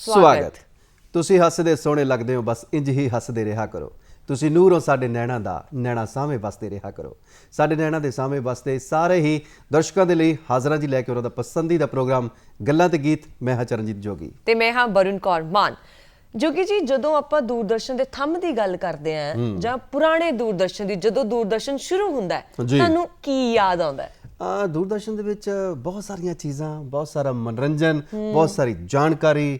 ਸਵਾਗਤ। ਤੁਸੀਂ ਹੱਸਦੇ ਸੋਹਣੇ ਲੱਗਦੇ ਹੋ, ਬਸ ਇੰਜ ਹੀ ਹੱਸਦੇ ਰਿਹਾ ਕਰੋ। ਤੁਸੀਂ ਨੂਰ ਹੋ ਸਾਡੇ ਨੈਣਾ ਦਾ, ਨੈਣਾ ਸਾਹਵੇਂ ਵਸਦੇ ਰਿਹਾ ਕਰੋ। ਸਾਡੇ ਨੈਣਾ ਦੇ ਸਾਹਵੇਂ ਵਸਦੇ ਸਾਰੇ ਹੀ ਦਰਸ਼ਕਾਂ ਦੇ ਲਈ ਹਾਜ਼ਰਾਂ ਜੀ ਲੈ ਕੇ ਉਹਨਾਂ ਦਾ ਪਸੰਦੀਦਾ ਪ੍ਰੋਗਰਾਮ ਗੱਲਾਂ ਤੇ ਗੀਤ। ਮੈਂ ਹਾਂ ਚਰਨਜੀਤ ਜੋਗੀ ਤੇ ਮੈਂ ਹਾਂ ਵਰੁਣ ਕੌਰ ਮਾਨ। ਜੋਗੀ ਜੀ, ਜਦੋਂ ਆਪਾਂ ਦੂਰਦਰਸ਼ਨ ਦੇ ਥੰਮ ਦੀ ਗੱਲ ਕਰਦੇ ਆਂ ਜਾਂ ਪੁਰਾਣੇ ਦੂਰਦਰਸ਼ਨ ਦੀ, ਜਦੋਂ ਦੂਰਦਰਸ਼ਨ ਸ਼ੁਰੂ ਹੁੰਦਾ ਹੈ, ਤੁਹਾਨੂੰ ਕੀ ਯਾਦ ਆਉਂਦਾ ਹੈ? ਦੂਰਦਰਸ਼ਨ ਦੇ ਵਿੱਚ ਬਹੁਤ ਸਾਰੀਆਂ ਚੀਜ਼ਾਂ, ਬਹੁਤ ਸਾਰਾ ਮਨੋਰੰਜਨ, ਬਹੁਤ ਸਾਰੀ ਜਾਣਕਾਰੀ,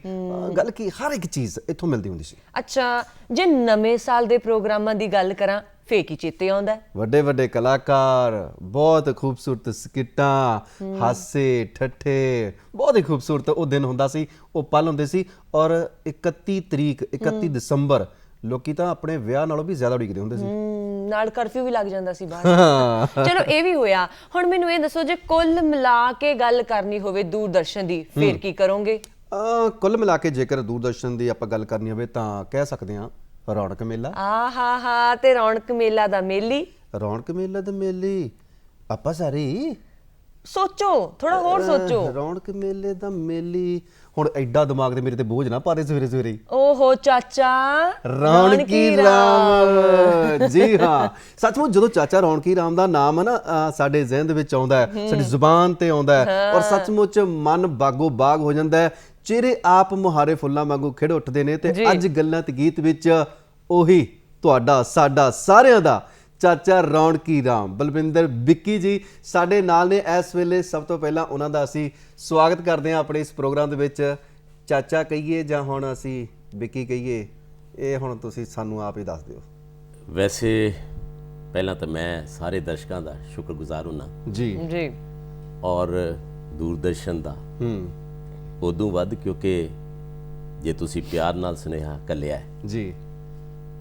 ਗੱਲ ਕੀ ਹਰ ਇੱਕ ਚੀਜ਼ ਇੱਥੋਂ ਮਿਲਦੀ ਹੁੰਦੀ ਸੀ। ਅੱਛਾ, ਜੇ ਨਵੇਂ ਸਾਲ ਦੇ ਪ੍ਰੋਗਰਾਮਾਂ ਦੀ ਗੱਲ ਕਰਾਂ, ਫੇਰ ਕੀ ਚੇਤੇ ਆਉਂਦਾ? ਵੱਡੇ ਵੱਡੇ ਕਲਾਕਾਰ, ਬਹੁਤ ਖੂਬਸੂਰਤ ਸਕਿੱਟਾਂ, ਹਾਸੇ ਠੱਠੇ, ਬਹੁਤ ਹੀ ਖੂਬਸੂਰਤ ਉਹ ਦਿਨ ਹੁੰਦਾ ਸੀ, ਉਹ ਪਲ ਹੁੰਦੇ ਸੀ। ਔਰ 31 ਦਸੰਬਰ ਲੋਕੀ ਤਾਂ ਆਪਣੇ ਵਿਆਹ ਨਾਲੋਂ ਵੀ ਜ਼ਿਆਦਾ ਉਡੀਕਦੇ ਹੁੰਦੇ ਸੀ। ਨਾਲ ਕਰਫਿਊ ਵੀ ਲੱਗ ਜਾਂਦਾ ਸੀ ਬਾਹਰ। ਚਲੋ ਇਹ ਵੀ ਹੋਇਆ। ਹੁਣ ਮੈਨੂੰ ਇਹ ਦੱਸੋ, ਜੇ ਕੁੱਲ ਮਿਲਾ ਕੇ ਗੱਲ ਕਰਨੀ ਹੋਵੇ ਦੂਰਦਰਸ਼ਨ ਦੀ, ਫੇਰ ਕੀ ਕਰੋਗੇ? ਕੁੱਲ ਮਿਲਾ ਕੇ ਜੇਕਰ ਦੂਰਦਰਸ਼ਨ ਦੀ ਆਪਾਂ ਗੱਲ ਕਰਨੀ ਹੋਵੇ ਤਾਂ ਕਹਿ ਸਕਦੇ ਹਾਂ ਰੌਣਕ ਮੇਲਾ। ਆਹਾ, ਤੇ ਰੌਣਕ ਮੇਲਾ ਦਾ ਮੇਲੀ। ਰੌਣਕ ਮੇਲਾ ਦਾ ਮੇਲੀ ਆਪਾਂ ਸਾਰੇ ਸੋਚੋ, ਥੋੜਾ ਹੋਰ ਸੋਚੋ। ਰੌਣਕ ਮੇਲੇ ਦਾ ਮੇਲੀ। ਹੁਣ ਐਡਾ ਦਿਮਾਗ ਤੇ ਮੇਰੇ ਤੇ ਬੋਝ ਨਾ ਪਾ ਦੇ ਸਵੇਰੇ ਸਵੇਰੇ। ਓਹੋ ਚਾਚਾ, ਰੌਣਕੀ ਰਾਮ। ਜੀ ਹਾਂ, ਸੱਚਮੁੱਚ ਜਦੋਂ ਚਾਚਾ ਰੌਣਕੀ ਰਾਮ ਦਾ ਨਾਮ ਹੈ ਨਾ ਸਾਡੇ ਜ਼ਿਹਨ ਦੇ ਵਿੱਚ ਆਉਂਦਾ ਹੈ, ਸਾਡੀ ਜ਼ੁਬਾਨ ਤੇ ਆਉਂਦਾ ਹੈ, ਔਰ ਸੱਚਮੁੱਚ ਮਨ ਬਾਗੋ ਬਾਗ ਹੋ ਜਾਂਦਾ ਹੈ, ਚਿਹਰੇ ਆਪ ਮੁਹਾਰੇ ਫੁੱਲਾਂ ਵਾਂਗੂ ਖਿੜ ਉੱਠਦੇ ਨੇ। ਤੇ ਅੱਜ ਗੱਲਾਂ ਤੇ ਗੀਤ ਵਿੱਚ ਉਹੀ ਤੁਹਾਡਾ ਸਾਡਾ ਸਾਰਿਆਂ ਦਾ ਚਾਚਾ ਰੌਣਕੀ ਰਾਮ ਬਲਵਿੰਦਰ ਵਿੱਕੀ ਜੀ ਸਾਡੇ ਨਾਲ ਨੇ ਇਸ ਵੇਲੇ। ਸਭ ਤੋਂ ਪਹਿਲਾਂ ਉਹਨਾਂ ਦਾ ਅਸੀਂ ਸਵਾਗਤ ਕਰਦੇ ਹਾਂ ਆਪਣੇ ਇਸ ਪ੍ਰੋਗਰਾਮ ਦੇ ਵਿੱਚ। ਚਾਚਾ ਕਹੀਏ ਜਾਂ ਹੁਣ ਅਸੀਂ ਵਿੱਕੀ ਕਹੀਏ, ਇਹ ਹੁਣ ਤੁਸੀਂ ਸਾਨੂੰ ਆਪ ਹੀ ਦੱਸ ਦਿਓ। ਵੈਸੇ ਪਹਿਲਾਂ ਤਾਂ ਮੈਂ ਸਾਰੇ ਦਰਸ਼ਕਾਂ ਦਾ ਸ਼ੁਕਰਗੁਜ਼ਾਰ ਹੁਣਾ ਜੀ ਜੀ, ਔਰ ਦੂਰਦਰਸ਼ਨ ਦਾ ਉਦੋਂ ਵੱਧ, ਕਿਉਂਕਿ ਜੇ ਤੁਸੀਂ ਪਿਆਰ ਨਾਲ ਸੁਨੇਹਾ ਘੱਲਿਆ ਹੈ ਜੀ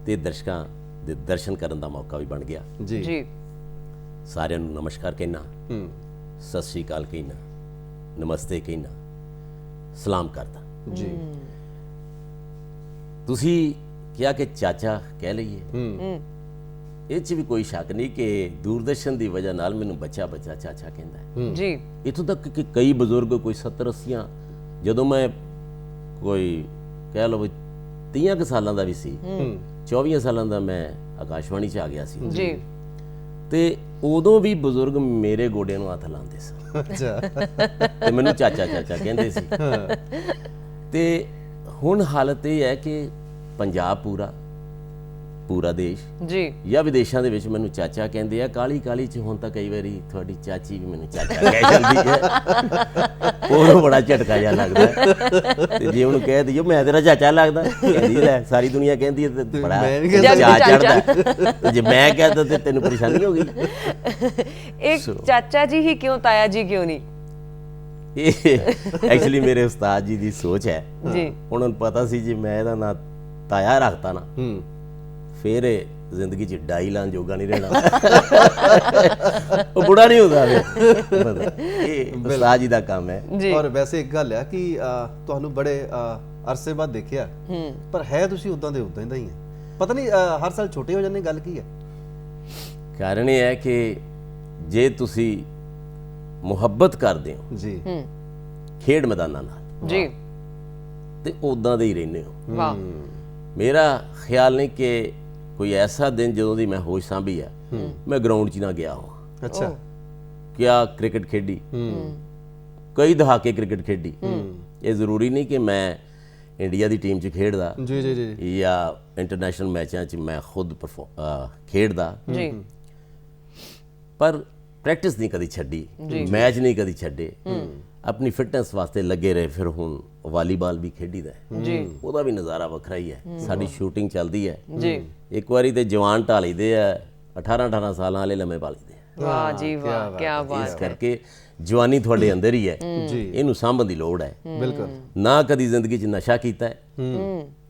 ਤੇ ਦਰਸ਼ਕਾਂ ਦੇ ਦਰਸ਼ਨ ਕਰਨ ਦਾ ਮੌਕਾ ਵੀ ਬਣ ਗਿਆ। ਜੀ ਜੀ, ਸਾਰਿਆਂ ਨੂੰ ਨਮਸਕਾਰ ਕਹਿਣਾ, ਸਤਿ ਸ਼੍ਰੀ ਅਕਾਲ ਕਹਿਣਾ, ਨਮਸਤੇ ਕਹਿਣਾ, ਸਲਾਮ ਕਰਦਾ ਜੀ। ਤੁਸੀਂ ਕਿਹਾ ਕਿ ਚਾਚਾ ਕਹਿ ਲਈਏ, ਇਹ 'ਚ ਵੀ ਕੋਈ ਸ਼ੱਕ ਨਹੀਂ ਕਿ ਦੂਰਦਰਸ਼ਨ ਦੀ ਵਜ੍ਹਾ ਨਾਲ ਮੈਨੂੰ ਬੱਚਾ ਬੱਚਾ ਚਾਚਾ ਕਹਿੰਦਾ ਹੈ ਜੀ। ਇੱਥੋਂ ਤੱਕ ਕਿ ਕਈ ਬਜ਼ੁਰਗ ਕੋਈ 70-80, ਜਦੋਂ ਮੈਂ ਕੋਈ ਕਹਿ ਲਓ 30 ਕੁ ਸਾਲਾਂ ਦਾ ਵੀ ਸੀ, 24 ਸਾਲਾਂ ਦਾ ਮੈਂ ਆਕਾਸ਼ਵਾਣੀ 'ਚ ਆ ਗਿਆ ਸੀ ਜੀ, ਤੇ ਉਦੋਂ ਵੀ ਬਜ਼ੁਰਗ ਮੇਰੇ ਗੋਡਿਆਂ ਨੂੰ ਹੱਥ ਲਾਉਂਦੇ ਸਨ। ਅੱਛਾ। ਤੇ ਮੈਨੂੰ ਚਾਚਾ ਚਾਚਾ ਕਹਿੰਦੇ ਸੀ। ਤੇ ਹੁਣ ਹਾਲਤ ਇਹ ਹੈ ਕਿ ਪੰਜਾਬ ਪੂਰਾ ਦੇਸ਼ ਜੀ, ਜਾਂ ਵਿਦੇਸ਼ਾਂ ਦੇ ਵਿੱਚ ਮੈਨੂੰ ਚਾਚਾ ਕਹਿੰਦੇ ਆ। ਕਾਲੀ ਕਾਲੀ 'ਚ ਹੁਣ ਤਾਂ ਕਈ ਵਾਰੀ ਤੁਹਾਡੀ ਚਾਚੀ ਵੀ ਮੈਨੂੰ ਚਾਚਾ ਕਹਿ ਜਾਂਦੀ ਹੈ। ਉਹਨੂੰ ਬੜਾ ਝਟਕਾ ਜਿਹਾ ਲੱਗਦਾ। ਤੇ ਜੇ ਉਹਨੂੰ ਕਹਿ ਦਈਏ ਮੈਂ ਤੇਰਾ ਚਾਚਾ ਲੱਗਦਾ, ਕਹਿੰਦੀ ਲੈ ਸਾਰੀ ਦੁਨੀਆ ਕਹਿੰਦੀ ਹੈ ਤੇ ਬੜਾ ਚਾਚਾ ਚੜਦਾ। ਜੇ ਮੈਂ ਕਹਿ ਤਾਂ ਤੈਨੂੰ ਪਰੇਸ਼ਾਨੀ ਹੋ ਗਈ। ਇਹ ਚਾਚਾ ਜੀ ਹੀ ਕਿਉਂ, ਤਾਇਆ ਜੀ ਕਿਉਂ ਨਹੀਂ? ਇਹ ਐਕਚੁਅਲੀ ਮੇਰੇ ਉਸਤਾਦ ਜੀ ਦੀ ਸੋਚ ਹੈ ਜੀ। ਉਹਨਾਂ ਨੂੰ ਪਤਾ ਸੀ ਜੇ ਮੈਂ ਇਹਦਾ ਨਾਂ ਤਾਇਆ ਰੱਖਤਾ ਨਾ, ਫਿਰ ਜ਼ਿੰਦਗੀ 'ਚ ਡਾਈ ਲਾਉਣ ਜੋਗਾ ਨਹੀਂ ਰਹਿਣਾ। ਉਹ ਬੁੜਾ ਨਹੀਂ ਹੁੰਦਾ। ਇਹ ਉਸਤਾਦ ਜੀ ਦਾ ਕੰਮ ਹੈ। ਔਰ ਵੈਸੇ ਇੱਕ ਗੱਲ ਹੈ ਕਿ ਤੁਹਾਨੂੰ ਬੜੇ ਅਰਸੇ ਬਾਅਦ ਦੇਖਿਆ, ਪਰ ਹੈ ਤੁਸੀਂ ਉਦਾਂ ਦੇ ਉਦਾਂ ਹੀ ਹੈ। ਪਤਾ ਨਹੀਂ ਹਰ ਸਾਲ ਛੋਟੇ ਹੋ ਜਾਂਦੇ, ਗੱਲ ਕੀ ਹੈ? ਕਾਰਨ ਇਹ ਹੈ ਕਿ ਜੇ ਤੁਸੀਂ ਮੁਹੱਬਤ ਕਰਦੇ ਹੋ ਜੀ ਖੇਡ ਮੈਦਾਨਾਂ ਨਾਲ ਜੀ, ਤੇ ਉਦਾਂ ਦੇ ਹੀ ਰਹਿੰਦੇ ਹੋ। ਵਾਹ। ਮੇਰਾ ਖਿਆਲ ਨਹੀਂ ਕਿ ਕੋਈ ਐਸਾ ਦਿਨ ਜਦੋਂ ਦੀ ਮੈਂ ਹੋਸ਼ ਸਾਂਭੀ ਹੈ ਮੈਂ ਗਰਾਊਂਡ 'ਚ ਨਾ ਗਿਆ ਹਾਂ। ਅੱਛਾ। ਕਿਆ ਕ੍ਰਿਕਟ ਖੇਡੀ, ਕਈ ਦਹਾਕੇ ਕ੍ਰਿਕਟ ਖੇਡੀ। ਇਹ ਜ਼ਰੂਰੀ ਨਹੀਂ ਕਿ ਮੈਂ ਇੰਡੀਆ ਦੀ ਟੀਮ 'ਚ ਖੇਡਦਾ ਜੀ ਜੀ ਜੀ ਜਾਂ ਇੰਟਰਨੈਸ਼ਨਲ ਮੈਚਾਂ 'ਚ ਮੈਂ ਖੁਦ ਖੇਡਦਾ, ਪਰ ਪ੍ਰੈਕਟਿਸ ਨਹੀਂ ਕਦੀ ਛੱਡੀ, ਮੈਚ ਨਹੀਂ ਕਦੀ ਛੱਡੇ, ਆਪਣੀ ਫਿਟਨੈਸ ਵਾਸਤੇ ਲੱਗੇ ਰਹੇ। ਫਿਰ ਹੁਣ ਵਾਲੀਬਾਲ ਵੀ ਖੇਡੀਦਾ ਜੀ, ਉਹਦਾ ਵੀ ਨਜ਼ਾਰਾ ਵੱਖਰਾ ਹੀ ਹੈ। ਸਾਡੀ ਸ਼ੂਟਿੰਗ ਚੱਲਦੀ ਹੈ ਜੀ। ਇੱਕ ਵਾਰੀ ਤੇ ਜਵਾਨ ਢਾ ਲਈਦੇ ਆ, 18-18 ਸਾਲਾਂ ਵਾਲੇ ਲੰਮੇ ਪਾ ਲਈਦੇ ਆ। ਵਾਹ ਜੀ ਵਾਹ, ਕੀ ਬਾਤ। ਇਸ ਕਰਕੇ ਜਵਾਨੀ ਤੁਹਾਡੇ ਅੰਦਰ ਹੀ ਹੈ, ਇਹਨੂੰ ਸਾਂਭਣ ਦੀ ਲੋੜ ਹੈ। ਬਿਲਕੁਲ। ਨਾ ਕਦੀ ਜ਼ਿੰਦਗੀ 'ਚ ਨਸ਼ਾ ਕੀਤਾ ਹੈ,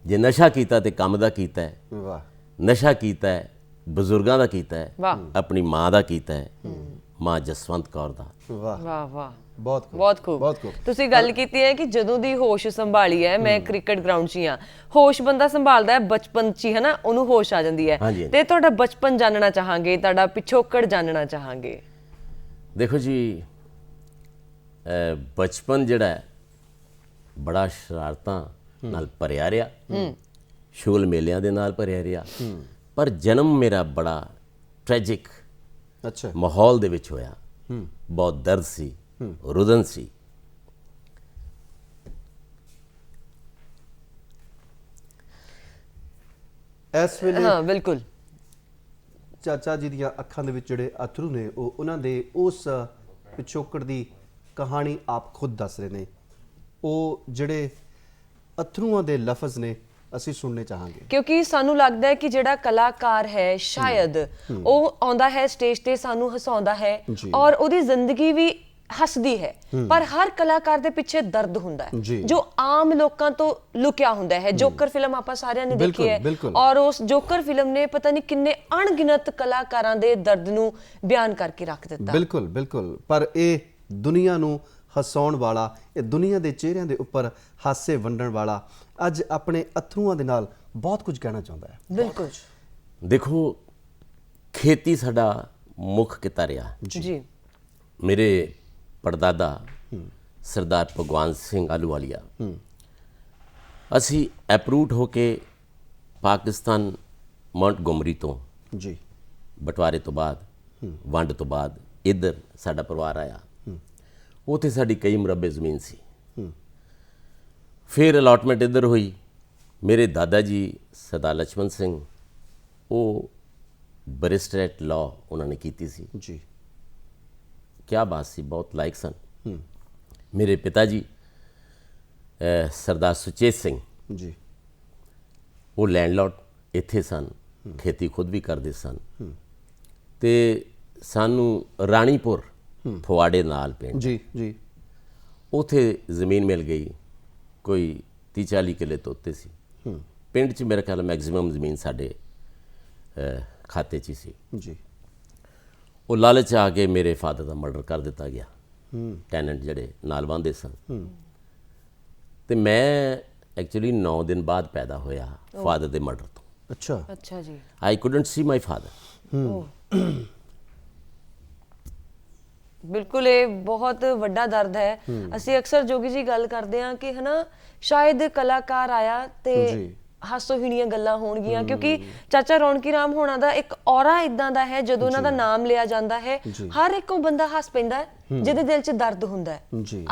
ਜੇ ਨਸ਼ਾ ਕੀਤਾ ਤੇ ਕੰਮ ਦਾ ਕੀਤਾ ਹੈ। ਵਾਹ। ਨਸ਼ਾ ਕੀਤਾ ਹੈ ਬਜ਼ੁਰਗਾਂ ਦਾ ਕੀਤਾ ਹੈ, ਵਾਹ। ਆਪਣੀ ਮਾਂ ਦਾ ਕੀਤਾ ਹੈ, ਮਾਂ ਜਸਵੰਤ ਕੌਰ ਦਾ। ਵਾਹ ਵਾਹ ਵਾਹ, ਬਹੁਤ ਖੂਬ, ਬਹੁਤ ਖੂਬ। ਬਹੁਤ ਖੂਬ। ਤੁਸੀਂ ਗੱਲ ਕੀਤੀ ਹੈ ਕਿ ਜਦੋਂ ਦੀ ਹੋਸ਼ ਸੰਭਾਲੀ ਹੈ, ਮੈਂ ਕ੍ਰਿਕਟ ਗਰਾਊਂਡ 'ਚ ਹੀ ਹਾਂ। ਹੋਸ਼ ਬੰਦਾ ਸੰਭਾਲਦਾ ਹੈ ਬਚਪਨ 'ਚ ਹੀ, ਹੈ ਨਾ, ਉਹਨੂੰ ਹੋਸ਼ ਆ ਜਾਂਦੀ ਹੈ। ਤੇ ਤੁਹਾਡਾ ਬਚਪਨ ਜਾਣਨਾ ਚਾਹਾਂਗੇ, ਤੁਹਾਡਾ ਪਿਛੋਕੜ ਜਾਣਨਾ ਚਾਹਾਂਗੇ। ਦੇਖੋ ਜੀ, ਬਚਪਨ ਜਿਹੜਾ ਹੈ ਬੜਾ ਸ਼ਰਾਰਤਾਂ ਨਾਲ ਭਰਿਆ ਰਿਹਾ, ਸ਼ੋਲ ਮੇਲਿਆਂ ਦੇ ਨਾਲ ਭਰਿਆ ਰਿਹਾ, ਪਰ ਜਨਮ ਮੇਰਾ ਬੜਾ ਟ੍ਰੈਜਿਕ ਅੱਛਾ ਮਾਹੌਲ ਦੇ ਵਿੱਚ ਹੋਇਆ। ਬਹੁਤ ਦਰਦ ਸੀ, ਰੁਦਨ ਸੀ। ਇਸ ਵੇਲੇ ਹਾਂ ਬਿਲਕੁਲ। ਚਾਚਾ ਜੀ ਦੀਆਂ ਅੱਖਾਂ ਦੇ ਵਿੱਚ ਜਿਹੜੇ ਅਥਰੂ ਨੇ ਉਹ ਉਹਨਾਂ ਦੇ ਉਸ ਪਿਛੋਕੜ ਦੀ ਕਹਾਣੀ ਆਪ ਖੁਦ ਦੱਸ ਰਹੇ ਨੇ। ਉਹ ਜਿਹੜੇ ਅਥਰੂਆਂ ਦੇ ਲਫ਼ਜ਼ ਨੇ ਅਸੀਂ ਸੁਣਨੇ ਚਾਹਾਂਗੇ, ਕਿਉਂਕਿ ਸਾਨੂੰ ਲੱਗਦਾ ਹੈ ਕਿ ਜਿਹੜਾ ਕਲਾਕਾਰ ਹੈ ਸ਼ਾਇਦ ਉਹ ਆਉਂਦਾ ਹੈ ਸਟੇਜ ਤੇ, ਸਾਨੂੰ ਹਸਾਉਂਦਾ ਹੈ ਔਰ ਉਹਦੀ ਜ਼ਿੰਦਗੀ ਵੀ ਹੱਸਦੀ ਹੈ, ਪਰ ਹਰ ਕਲਾਕਾਰ ਦੇ ਪਿੱਛੇ ਦਰਦ ਹੁੰਦਾ ਹੈ ਜੋ ਆਮ ਲੋਕਾਂ ਤੋਂ ਲੁਕਿਆ ਹੁੰਦਾ ਹੈ। ਜੋਕਰ ਫਿਲਮ ਆਪਾਂ ਸਾਰਿਆਂ ਨੇ ਦੇਖੀ ਹੈ ਔਰ ਉਸ ਜੋਕਰ ਫਿਲਮ ਨੇ ਪਤਾ ਨਹੀਂ ਕਿੰਨੇ ਅਣਗਿਣਤ ਕਲਾਕਾਰਾਂ ਦੇ ਦਰਦ ਨੂੰ ਬਿਆਨ ਕਰਕੇ ਰੱਖ ਦਿੱਤਾ। ਬਿਲਕੁਲ ਬਿਲਕੁਲ। ਪਰ ਇਹ ਦੁਨੀਆ ਨੂੰ ਹਸਾਉਣ ਵਾਲਾ, ਇਹ ਦੁਨੀਆ ਦੇ ਚਿਹਰਿਆਂ ਦੇ ਉੱਪਰ ਹਾਸੇ ਵੰਡਣ ਵਾਲਾ ਅੱਜ ਆਪਣੇ ਅਥਰੂਆਂ ਦੇ ਨਾਲ ਬਹੁਤ ਕੁਝ ਕਹਿਣਾ ਚਾਹੁੰਦਾ ਹੈ। ਬਿਲਕੁਲ। ਦੇਖੋ, ਖੇਤੀ ਸਾਡਾ ਮੁੱਖ ਕਿੱਤਾ ਰਿਹਾ ਜੀ। ਮੇਰੇ ਪੜਦਾਦਾ ਸਰਦਾਰ ਭਗਵਾਨ ਸਿੰਘ ਆਹਲੂਵਾਲੀਆ, ਅਸੀਂ ਐਪਰੂਟ ਹੋ ਕੇ ਪਾਕਿਸਤਾਨ ਮੌਂਟਗੋਮਰੀ ਤੋਂ ਜੀ ਬਟਵਾਰੇ ਤੋਂ ਬਾਅਦ, ਵੰਡ ਤੋਂ ਬਾਅਦ ਇੱਧਰ ਸਾਡਾ ਪਰਿਵਾਰ ਆਇਆ। ਉੱਥੇ ਸਾਡੀ ਕਈ ਮੁਰੱਬੇ ਜ਼ਮੀਨ ਸੀ। ਫਿਰ ਅਲਾਟਮੈਂਟ ਇੱਧਰ ਹੋਈ। ਮੇਰੇ ਦਾਦਾ ਜੀ ਸਰਦਾਰ ਲਛਮਣ ਸਿੰਘ, ਉਹ ਬੈਰਿਸਟਰ ਐਟ ਲਾਅ ਉਹਨਾਂ ਨੇ ਕੀਤੀ ਸੀ। ਜੀ ਕਿਆ ਬਾਤ ਸੀ, ਬਹੁਤ ਲਾਇਕ ਸਨ। ਮੇਰੇ ਪਿਤਾ ਜੀ ਸਰਦਾਰ ਸੁਚੇਤ ਸਿੰਘ ਜੀ, ਉਹ ਲੈਂਡਲਾਰਡ ਇੱਥੇ ਸਨ, ਖੇਤੀ ਖੁਦ ਵੀ ਕਰਦੇ ਸਨ। ਤੇ ਸਾਨੂੰ ਰਾਣੀਪੁਰ ਫਵਾੜੇ ਨਾਲ ਪਿੰਡ, ਜੀ ਜੀ, ਉੱਥੇ ਜ਼ਮੀਨ ਮਿਲ ਗਈ, ਕੋਈ 30-40 ਕਿੱਲੇ ਤੋਂ ਉੱਤੇ ਸੀ। ਪਿੰਡ 'ਚ ਮੇਰੇ ਖਿਆਲ ਮੈਕਸਿਮਮ ਜ਼ਮੀਨ ਸਾਡੇ ਖਾਤੇ 'ਚ ਹੀ ਸੀ। ਜੀ ਉਹ ਲਾਲਚ ਆ ਕੇ ਮੇਰੇ ਫਾਦਰ ਦਾ ਮਰਡਰ ਕਰ ਦਿੱਤਾ ਗਿਆ। ਟੈਨੈਂਟ ਜਿਹੜੇ ਨਾਲ ਬੰਦੇ ਸਨ। ਤੇ ਮੈਂ ਐਕਚੁਅਲੀ 9 ਦਿਨ ਬਾਅਦ ਪੈਦਾ ਹੋਇਆ ਫਾਦਰ ਦੇ ਮਰਡਰ ਤੋਂ। ਅੱਛਾ ਅੱਛਾ ਜੀ। I couldn't C my father. ਬਿਲਕੁਲ, ਇਹ ਬਹੁਤ ਵੱਡਾ ਦਰਦ ਹੈ। ਅਸੀਂ ਅਕਸਰ ਜੋਗੀ ਜੀ ਗੱਲ ਕਰਦੇ ਹਾਂ ਕਿ ਹਨਾ ਸ਼ਾਇਦ ਕਲਾਕਾਰ ਆਇਆ ਤੇ ਹਾਸੋਹੀਣੀਆਂ ਗੱਲਾਂ ਹੋਣਗੀਆਂ, ਕਿਉਂਕਿ ਚਾਚਾ ਰੌਣਕੀ ਰਾਮ ਹੋਣਾ ਦਾ ਇੱਕ ਔਰਾ ਇਦਾਂ ਦਾ ਹੈ, ਜਦੋਂ ਉਹਨਾਂ ਦਾ ਨਾਮ ਲਿਆ ਜਾਂਦਾ ਹੈ ਹਰ ਇੱਕ ਬੰਦਾ ਹੱਸ ਪੈਂਦਾ ਹੈ ਜਿਹਦੇ ਦਿਲ 'ਚ ਦਰਦ ਹੁੰਦਾ ਹੈ।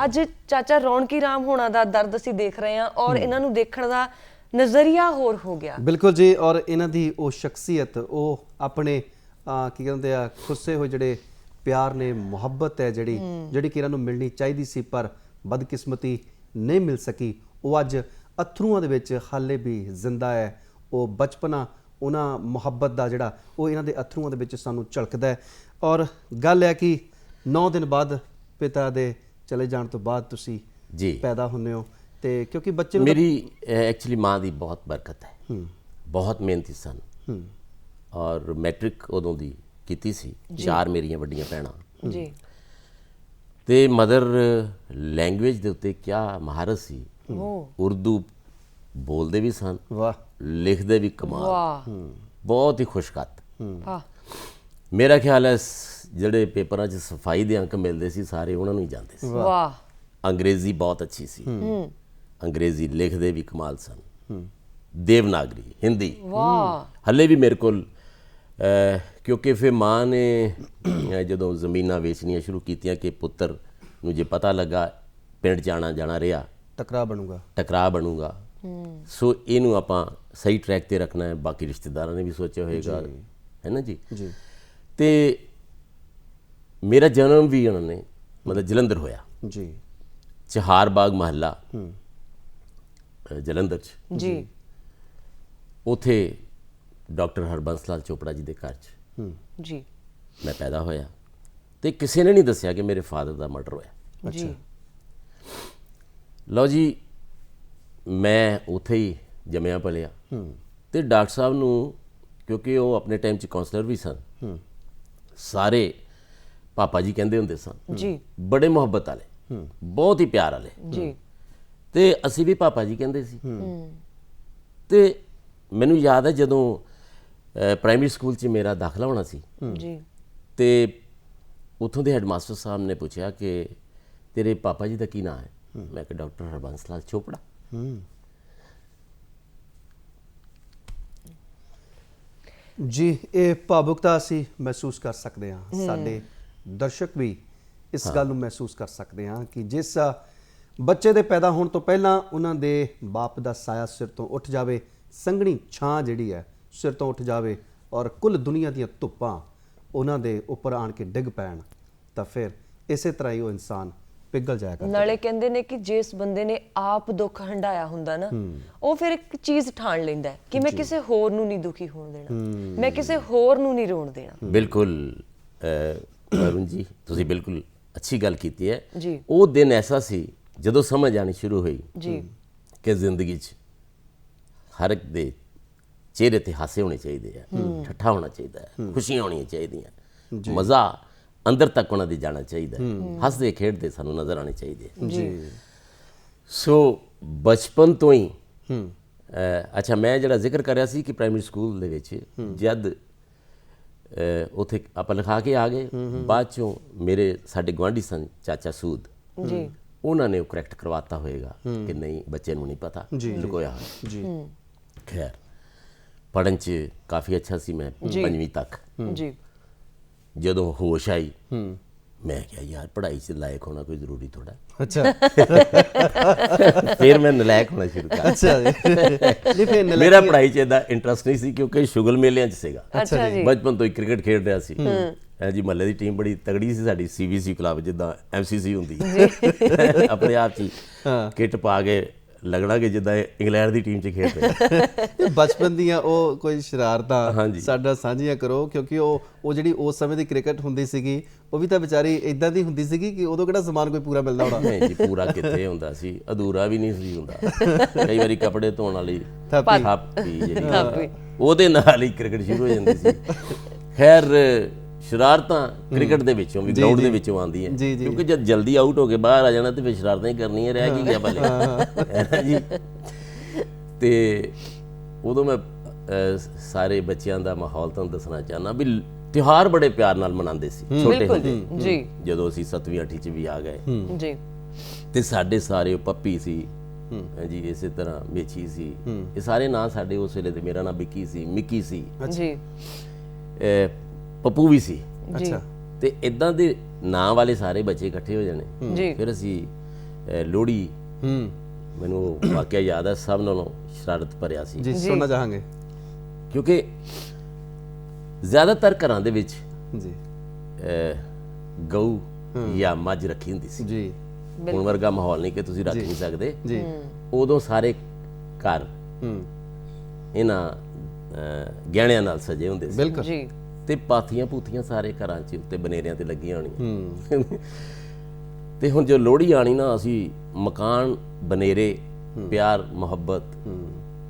ਅੱਜ ਚਾਚਾ ਰੌਣਕੀ ਰਾਮ ਹੋਣਾ ਦਾ ਦਰਦ ਅਸੀਂ ਦੇਖ ਰਹੇ ਹਾਂ ਔਰ ਇਹਨਾਂ ਨੂੰ ਦੇਖਣ ਦਾ ਨਜ਼ਰੀਆ ਹੋਰ ਹੋ ਗਿਆ। ਬਿਲਕੁਲ ਜੀ। ਔਰ ਇਹਨਾਂ ਦੀ ਉਹ ਸ਼ਖਸੀਅਤ, ਉਹ ਆਪਣੇ ਕੀ ਕਹਿੰਦੇ ਆ ਖੁੱਸੇ ਹੋਏ ਜਿਹੜੇ ਪਿਆਰ ਨੇ, ਮੁਹੱਬਤ ਹੈ ਜਿਹੜੀ ਕਿ ਇਹਨਾਂ ਨੂੰ ਮਿਲਣੀ ਚਾਹੀਦੀ ਸੀ ਪਰ ਬਦਕਿਸਮਤੀ ਨਹੀਂ ਮਿਲ ਸਕੀ, ਉਹ ਅੱਜ ਅਥਰੂਆਂ ਦੇ ਵਿੱਚ ਹਾਲੇ ਵੀ ਜ਼ਿੰਦਾ ਹੈ। ਉਹ ਬਚਪਨਾ, ਉਹਨਾਂ ਮੁਹੱਬਤ ਦਾ ਜਿਹੜਾ ਉਹ ਇਹਨਾਂ ਦੇ ਅਥਰੂਆਂ ਦੇ ਵਿੱਚ ਸਾਨੂੰ ਝਲਕਦਾ ਹੈ। ਔਰ ਗੱਲ ਹੈ ਕਿ 9 ਦਿਨ ਬਾਅਦ ਪਿਤਾ ਦੇ ਚਲੇ ਜਾਣ ਤੋਂ ਬਾਅਦ ਤੁਸੀਂ ਜੀ ਪੈਦਾ ਹੁੰਦੇ ਹੋ, ਤੇ ਕਿਉਂਕਿ ਬੱਚੇ ਨੂੰ ਮੇਰੀ ਐਕਚੁਅਲੀ ਮਾਂ ਦੀ ਬਹੁਤ ਬਰਕਤ ਹੈ। ਬਹੁਤ ਮਿਹਨਤੀ ਸਨ ਔਰ ਮੈਟ੍ਰਿਕ ਉਦੋਂ ਦੀ ਕੀਤੀ ਸੀ। 4 ਮੇਰੀਆਂ ਵੱਡੀਆਂ ਭੈਣਾਂ ਜੀ। ਤੇ ਮਦਰ ਲੈਂਗੁਏਜ ਦੇ ਉੱਤੇ ਕਿਆ ਮਹਾਰਤ ਸੀ। ਉਰਦੂ ਬੋਲਦੇ ਵੀ ਸਨ, ਵਾਹ, ਲਿਖਦੇ ਵੀ ਕਮਾਲ, ਬਹੁਤ ਹੀ ਖੁਸ਼ਖਤ। ਵਾਹ। ਮੇਰਾ ਖਿਆਲ ਹੈ ਜਿਹੜੇ ਪੇਪਰਾਂ 'ਚ ਸਫਾਈ ਦੇ ਅੰਕ ਮਿਲਦੇ ਸੀ ਸਾਰੇ ਉਹਨਾਂ ਨੂੰ ਹੀ ਜਾਂਦੇ ਸੀ। ਵਾਹ। ਅੰਗਰੇਜ਼ੀ ਬਹੁਤ ਅੱਛੀ ਸੀ, ਅੰਗਰੇਜ਼ੀ ਲਿਖਦੇ ਵੀ ਕਮਾਲ ਸਨ। ਦੇਵਨਾਗਰੀ, ਹਿੰਦੀ। ਵਾਹ। ਹੱਲੇ ਵੀ ਮੇਰੇ ਕੋਲ, ਕਿਉਂਕਿ ਫਿਰ ਮਾਂ ਨੇ ਜਦੋਂ ਜ਼ਮੀਨਾਂ ਵੇਚਣੀਆਂ ਸ਼ੁਰੂ ਕੀਤੀਆਂ ਕਿ ਪੁੱਤਰ ਨੂੰ ਜੇ ਪਤਾ ਲੱਗਾ ਪਿੰਡ ਜਾਣਾ ਰਿਹਾ ਟਕਰਾਅ ਬਣੂਗਾ, ਸੋ ਇਹਨੂੰ ਆਪਾਂ ਸਹੀ ਟਰੈਕ ਤੇ ਰੱਖਣਾ ਹੈ। ਬਾਕੀ ਰਿਸ਼ਤੇਦਾਰਾਂ ਨੇ ਵੀ ਸੋਚਿਆ ਹੋਏਗਾ, ਹੈ ਨਾ ਜੀ। ਤੇ ਮੇਰਾ ਜਨਮ ਵੀ ਉਹਨਾਂ ਨੇ ਮਤਲਬ ਜਲੰਧਰ ਹੋਇਆ ਜੀ, ਚਹਾਰਬਾਗ ਮਹੱਲਾ ਜਲੰਧਰ 'ਚ ਜੀ। ਉੱਥੇ ਡਾਕਟਰ ਹਰਬੰਸ ਲਾਲ ਚੋਪੜਾ ਜੀ ਦੇ ਘਰ 'ਚ ਜੀ ਮੈਂ ਪੈਦਾ ਹੋਇਆ। ਤੇ ਕਿਸੇ ਨੇ ਨਹੀਂ ਦੱਸਿਆ ਕਿ ਮੇਰੇ ਫਾਦਰ ਦਾ ਮਰਡਰ ਹੋਇਆ। ਜੀ। ਲਓ ਜੀ, ਮੈਂ ਉੱਥੇ ਹੀ ਜੰਮਿਆ ਪਲਿਆ। ਤੇ ਡਾਕਟਰ ਸਾਹਿਬ ਨੂੰ, ਕਿਉਂਕਿ ਉਹ ਆਪਣੇ ਟਾਈਮ 'ਚ ਕਾਉਂਸਲਰ ਵੀ ਸਨ, ਸਾਰੇ ਪਾਪਾ ਜੀ ਕਹਿੰਦੇ ਹੁੰਦੇ ਸਨ ਜੀ। ਬੜੇ ਮੁਹੱਬਤ ਵਾਲੇ, ਬਹੁਤ ਹੀ ਪਿਆਰ ਵਾਲੇ ਜੀ। ਤੇ ਅਸੀਂ ਵੀ ਪਾਪਾ ਜੀ ਕਹਿੰਦੇ ਸੀ। ਤੇ ਮੈਨੂੰ ਯਾਦ ਹੈ ਜਦੋਂ ਪ੍ਰਾਇਮਰੀ ਸਕੂਲ 'ਚ ਮੇਰਾ ਦਾਖਲਾ ਹੋਣਾ ਸੀ ਜੀ, ਤੇ ਉੱਥੋਂ ਦੇ ਹੈਡਮਾਸਟਰ ਸਾਹਿਬ ਨੇ ਪੁੱਛਿਆ ਕਿ ਤੇਰੇ ਪਾਪਾ ਜੀ ਦਾ ਕੀ ਨਾਂ ਹੈ? ਮੈਂ ਕਿਹਾ ਡਾਕਟਰ ਹਰਬੰਸ ਲਾਲ ਚੋਪੜਾ। ਜੀ ਇਹ ਭਾਵੁਕਤਾ ਅਸੀਂ ਮਹਿਸੂਸ ਕਰ ਸਕਦੇ ਹਾਂ, ਸਾਡੇ ਦਰਸ਼ਕ ਵੀ ਇਸ ਗੱਲ ਨੂੰ ਮਹਿਸੂਸ ਕਰ ਸਕਦੇ ਹਾਂ ਕਿ ਜਿਸ ਬੱਚੇ ਦੇ ਪੈਦਾ ਹੋਣ ਤੋਂ ਪਹਿਲਾਂ ਉਹਨਾਂ ਦੇ ਬਾਪ ਦਾ ਸਾਇਆ ਸਿਰ ਤੋਂ ਉੱਠ ਜਾਵੇ, ਸੰਘਣੀ ਛਾਂ ਜਿਹੜੀ ਹੈ ਸਿਰ ਤੋਂ ਉੱਠ ਜਾਵੇ ਔਰ ਕੁੱਲ ਦੁਨੀਆ ਦੀਆਂ ਧੁੱਪਾਂ ਉਹਨਾਂ ਦੇ ਉੱਪਰ ਆਣ ਕੇ ਡਿੱਗ ਪੈਣ, ਤਾਂ ਫਿਰ ਇਸੇ ਤਰ੍ਹਾਂ ਹੀ ਉਹ ਇਨਸਾਨ ਪਿਘਲ ਜਾਇਆ ਕਰਦਾ। ਨਾਲੇ ਕਹਿੰਦੇ ਨੇ ਕਿ ਜਿਸ ਬੰਦੇ ਨੇ ਆਪ ਦੁੱਖ ਹੰਢਾਇਆ ਹੁੰਦਾ ਨਾ, ਉਹ ਫਿਰ ਇੱਕ ਚੀਜ਼ ਠਾਣ ਲੈਂਦਾ ਕਿ ਮੈਂ ਕਿਸੇ ਹੋਰ ਨੂੰ ਨਹੀਂ ਦੁਖੀ ਹੋਣ ਦੇਣਾ, ਮੈਂ ਕਿਸੇ ਹੋਰ ਨੂੰ ਨਹੀਂ ਰੋਣ ਦੇਣਾ। ਬਿਲਕੁਲ ਅਰੁਣ ਜੀ, ਤੁਸੀਂ ਬਿਲਕੁਲ ਅੱਛੀ ਗੱਲ ਕੀਤੀ ਹੈ ਜੀ। ਉਹ ਦਿਨ ਐਸਾ ਸੀ ਜਦੋਂ ਸਮਝ ਆਣੀ ਸ਼ੁਰੂ ਹੋਈ ਜੀ ਕਿ ਜ਼ਿੰਦਗੀ 'ਚ ਹਰ ਇੱਕ ਦੇ ਚਿਹਰੇ ਤੇ ਹਾਸੇ ਹੋਣੇ ਚਾਹੀਦੇ ਆ, ਠੱਠਾ ਹੋਣਾ ਚਾਹੀਦਾ ਹੈ, ਖੁਸ਼ੀਆਂ ਹੋਣੀਆਂ ਚਾਹੀਦੀਆਂ, ਮਜ਼ਾ ਅੰਦਰ ਤੱਕ ਉਹਨਾਂ ਦੀ ਜਾਣਾ ਚਾਹੀਦਾ ਹੈ, ਹੱਸਦੇ ਖੇਡਦੇ ਸਾਨੂੰ ਨਜ਼ਰ ਆਉਣੇ ਚਾਹੀਦੇ ਆ। ਜੀ ਸੋ ਬਚਪਨ ਤੋਂ ਹੀ ਅੱਛਾ, ਮੈਂ ਜਿਹੜਾ ਜ਼ਿਕਰ ਕਰ ਰਿਹਾ ਸੀ ਕਿ ਪ੍ਰਾਇਮਰੀ ਸਕੂਲ ਦੇ ਵਿੱਚ ਜਦ ਉੱਥੇ ਆਪਾਂ ਲਿਖਾ ਕੇ ਆ ਗਏ, ਬਾਅਦ ਚੋਂ ਸਾਡੇ ਗੁਆਂਢੀ ਸਨ ਚਾਚਾ ਸੂਦ ਜੀ, ਉਹਨਾਂ ਨੇ ਉਹ ਕਰੈਕਟ ਕਰਵਾਤਾ ਹੋਏਗਾ ਕਿ ਨਹੀਂ ਬੱਚੇ ਨੂੰ ਨਹੀਂ ਪਤਾ, ਲੁਕੋਇਆ ਹੋਇਆ ਜੀ। ਖੈਰ ਪੜ੍ਹਨ 'ਚ ਕਾਫੀ ਅੱਛਾ ਸੀ ਮੈਂ 5ਵੀਂ ਤੱਕ। ਜੀ ਜਦੋਂ ਹੋਸ਼ ਆਈ ਮੈਂ ਕਿਹਾ ਯਾਰ ਪੜ੍ਹਾਈ 'ਚ ਲਾਇਕ ਹੋਣਾ ਕੋਈ ਜ਼ਰੂਰੀ ਥੋੜਾ। ਅੱਛਾ ਫਿਰ ਮੈਂ ਨਲਾਇਕ ਹੋਣਾ ਸ਼ੁਰੂ ਕਰ ਅੱਛਾ ਜੀ ਫਿਰ ਮੇਰਾ ਪੜ੍ਹਾਈ 'ਚ ਇਹਦਾ ਇੰਟਰਸਟ ਨਹੀਂ ਸੀ ਕਿਉਂਕਿ ਸ਼ੁਗਲ ਮੇਲਿਆਂ 'ਚ ਸੀਗਾ। ਅੱਛਾ ਜੀ, ਬਚਪਨ ਤੋਂ ਹੀ ਕ੍ਰਿਕਟ ਖੇਡ ਰਿਹਾ ਸੀ ਜੀ। ਮਹੱਲੇ ਦੀ ਟੀਮ ਬੜੀ ਤਗੜੀ ਸੀ ਸਾਡੀ, CBC ਕਲੱਬ ਜਿੱਦਾਂ MCC ਹੁੰਦੀ ਆਪਣੇ ਆਪ 'ਚ ਕਿੱਟ ਪਾ ਕੇ ਲੱਗਣਾ ਕਿ ਜਿੱਦਾਂ ਇੰਗਲੈਂਡ ਦੀ ਟੀਮ 'ਚ ਖੇਡ ਰਹੇ। ਬਚਪਨ ਦੀਆਂ ਉਹ ਕੋਈ ਸ਼ਰਾਰਤਾਂ ਸਾਡਾ ਸਾਂਝੀਆਂ ਕਰੋ, ਕਿਉਂਕਿ ਉਹ ਜਿਹੜੀ ਉਸ ਸਮੇਂ ਦੀ ਕ੍ਰਿਕਟ ਹੁੰਦੀ ਸੀਗੀ ਉਹ ਵੀ ਤਾਂ ਵਿਚਾਰੀ ਇਦਾਂ ਦੀ ਹੁੰਦੀ ਸੀਗੀ ਕਿ ਉਦੋਂ ਕਿਹੜਾ ਸਮਾਨ ਕੋਈ ਪੂਰਾ ਮਿਲਦਾ ਹੋਣਾ। ਨਹੀਂ ਜੀ, ਪੂਰਾ ਕਿੱਥੇ ਹੁੰਦਾ ਸੀ, ਅਧੂਰਾ ਵੀ ਨਹੀਂ ਸੀ ਹੁੰਦਾ। ਕਈ ਵਾਰੀ ਕੱਪੜੇ ਧੋਣ ਵਾਲੀ ਥਾਪੀ ਜਿਹੜੀ ਉਹਦੇ ਨਾਲ ਹੀ ਕ੍ਰਿਕਟ ਸ਼ੁਰੂ ਹੋ ਜਾਂਦੀ ਸੀ। ਖੈਰ ਸ਼ਰਾਰਤਾਂ ਕ੍ਰਿਕਟ ਦੇ ਵਿੱਚੋਂ ਵੀ, ਗਰਾਊਂਡ ਦੇ ਵਿੱਚੋਂ ਆਉਂਦੀਆਂ, ਕਿਉਂਕਿ ਜਦ ਜਲਦੀ ਆਊਟ ਹੋ ਕੇ ਬਾਹਰ ਆ ਜਾਣਾ ਤੇ ਫਿਰ ਸ਼ਰਾਰਤਾਂ ਹੀ ਕਰਨੀਆਂ, ਰਹਿ ਕੀ ਗਿਆ ਭਲੇ ਜੀ। ਤੇ ਉਦੋਂ ਮੈਂ ਸਾਰੇ ਬੱਚਿਆਂ ਦਾ ਮਾਹੌਲ ਤੁਹਾਨੂੰ ਦੱਸਣਾ ਚਾਹੁੰਦਾ ਵੀ ਤਿਉਹਾਰ ਬੜੇ ਪਿਆਰ ਨਾਲ ਮਨਾਉਂਦੇ ਸੀ ਛੋਟੇ ਹੁੰਦੇ ਜੀ। ਜਦੋਂ ਅਸੀਂ 7ਵੀਂ 8ਵੀਂ 'ਚ ਵੀ ਆ ਗਏ ਜੀ ਤੇ ਸਾਡੇ ਸਾਰੇ ਪੱਪੀ ਸੀ ਜੀ, ਇਸੇ ਤਰ੍ਹਾਂ ਮੇਚੀ ਸੀ, ਇਹ ਸਾਰੇ ਨਾਂ ਸਾਡੇ ਉਸ ਵੇਲੇ। ਤੇ ਮੇਰਾ ਨਾਮ ਵਿੱਕੀ ਸੀ, ਮਿੱਕੀ ਸੀ ਜੀ, ਪੱਪੂ ਵੀ ਸੀ। ਅੱਛਾ, ਤੇ ਇਦਾਂ ਦੇ ਨਾਂ ਵਾਲੇ ਸਾਰੇ ਬੱਚੇ ਇਕੱਠੇ ਹੋ ਜਾਣੇ। ਫਿਰ ਅਸੀਂ ਲੋਹੜੀ, ਮੈਨੂੰ ਵਾਕਿਆ ਯਾਦ ਹੈ, ਸਭ ਨਾਲੋਂ ਸ਼ਰਾਰਤ ਭਰਿਆ ਸੀ ਜੀ, ਸੁਣਨਾ ਚਾਹਾਂਗੇ। ਕਿਉਂਕਿ ਜ਼ਿਆਦਾਤਰ ਘਰਾਂ ਦੇ ਵਿੱਚ ਜੀ ਗਊ ਜਾਂ ਮੱਝ ਰੱਖੀ ਹੁੰਦੀ ਸੀ ਜੀ। ਹੁਣ ਵਰਗਾ ਮਾਹੌਲ ਨਹੀਂ ਕਿ ਤੁਸੀਂ ਰੱਖ ਨਹੀਂ ਸਕਦੇ ਜੀ। ਉਦੋਂ ਸਾਰੇ ਘਰ ਇਹਨਾਂ ਗਹਿਣਿਆਂ ਨਾਲ ਸਜੇ ਹੁੰਦੇ ਸੀ। ਬਿਲਕੁਲ ਜੀ। ਤੇ ਪਾਥੀਆਂ ਪੂਥੀਆਂ ਸਾਰੇ ਘਰਾਂ 'ਚ ਉੱਤੇ ਬਨੇਰਿਆਂ ਤੇ ਲੱਗੀਆਂ ਹੋਣੀਆਂ। ਤੇ ਹੁਣ ਜੋ ਲੋਹੜੀ ਆਣੀ ਨਾ, ਅਸੀਂ ਮਕਾਨ, ਬਨੇਰੇ, ਪਿਆਰ ਮੁਹੱਬਤ,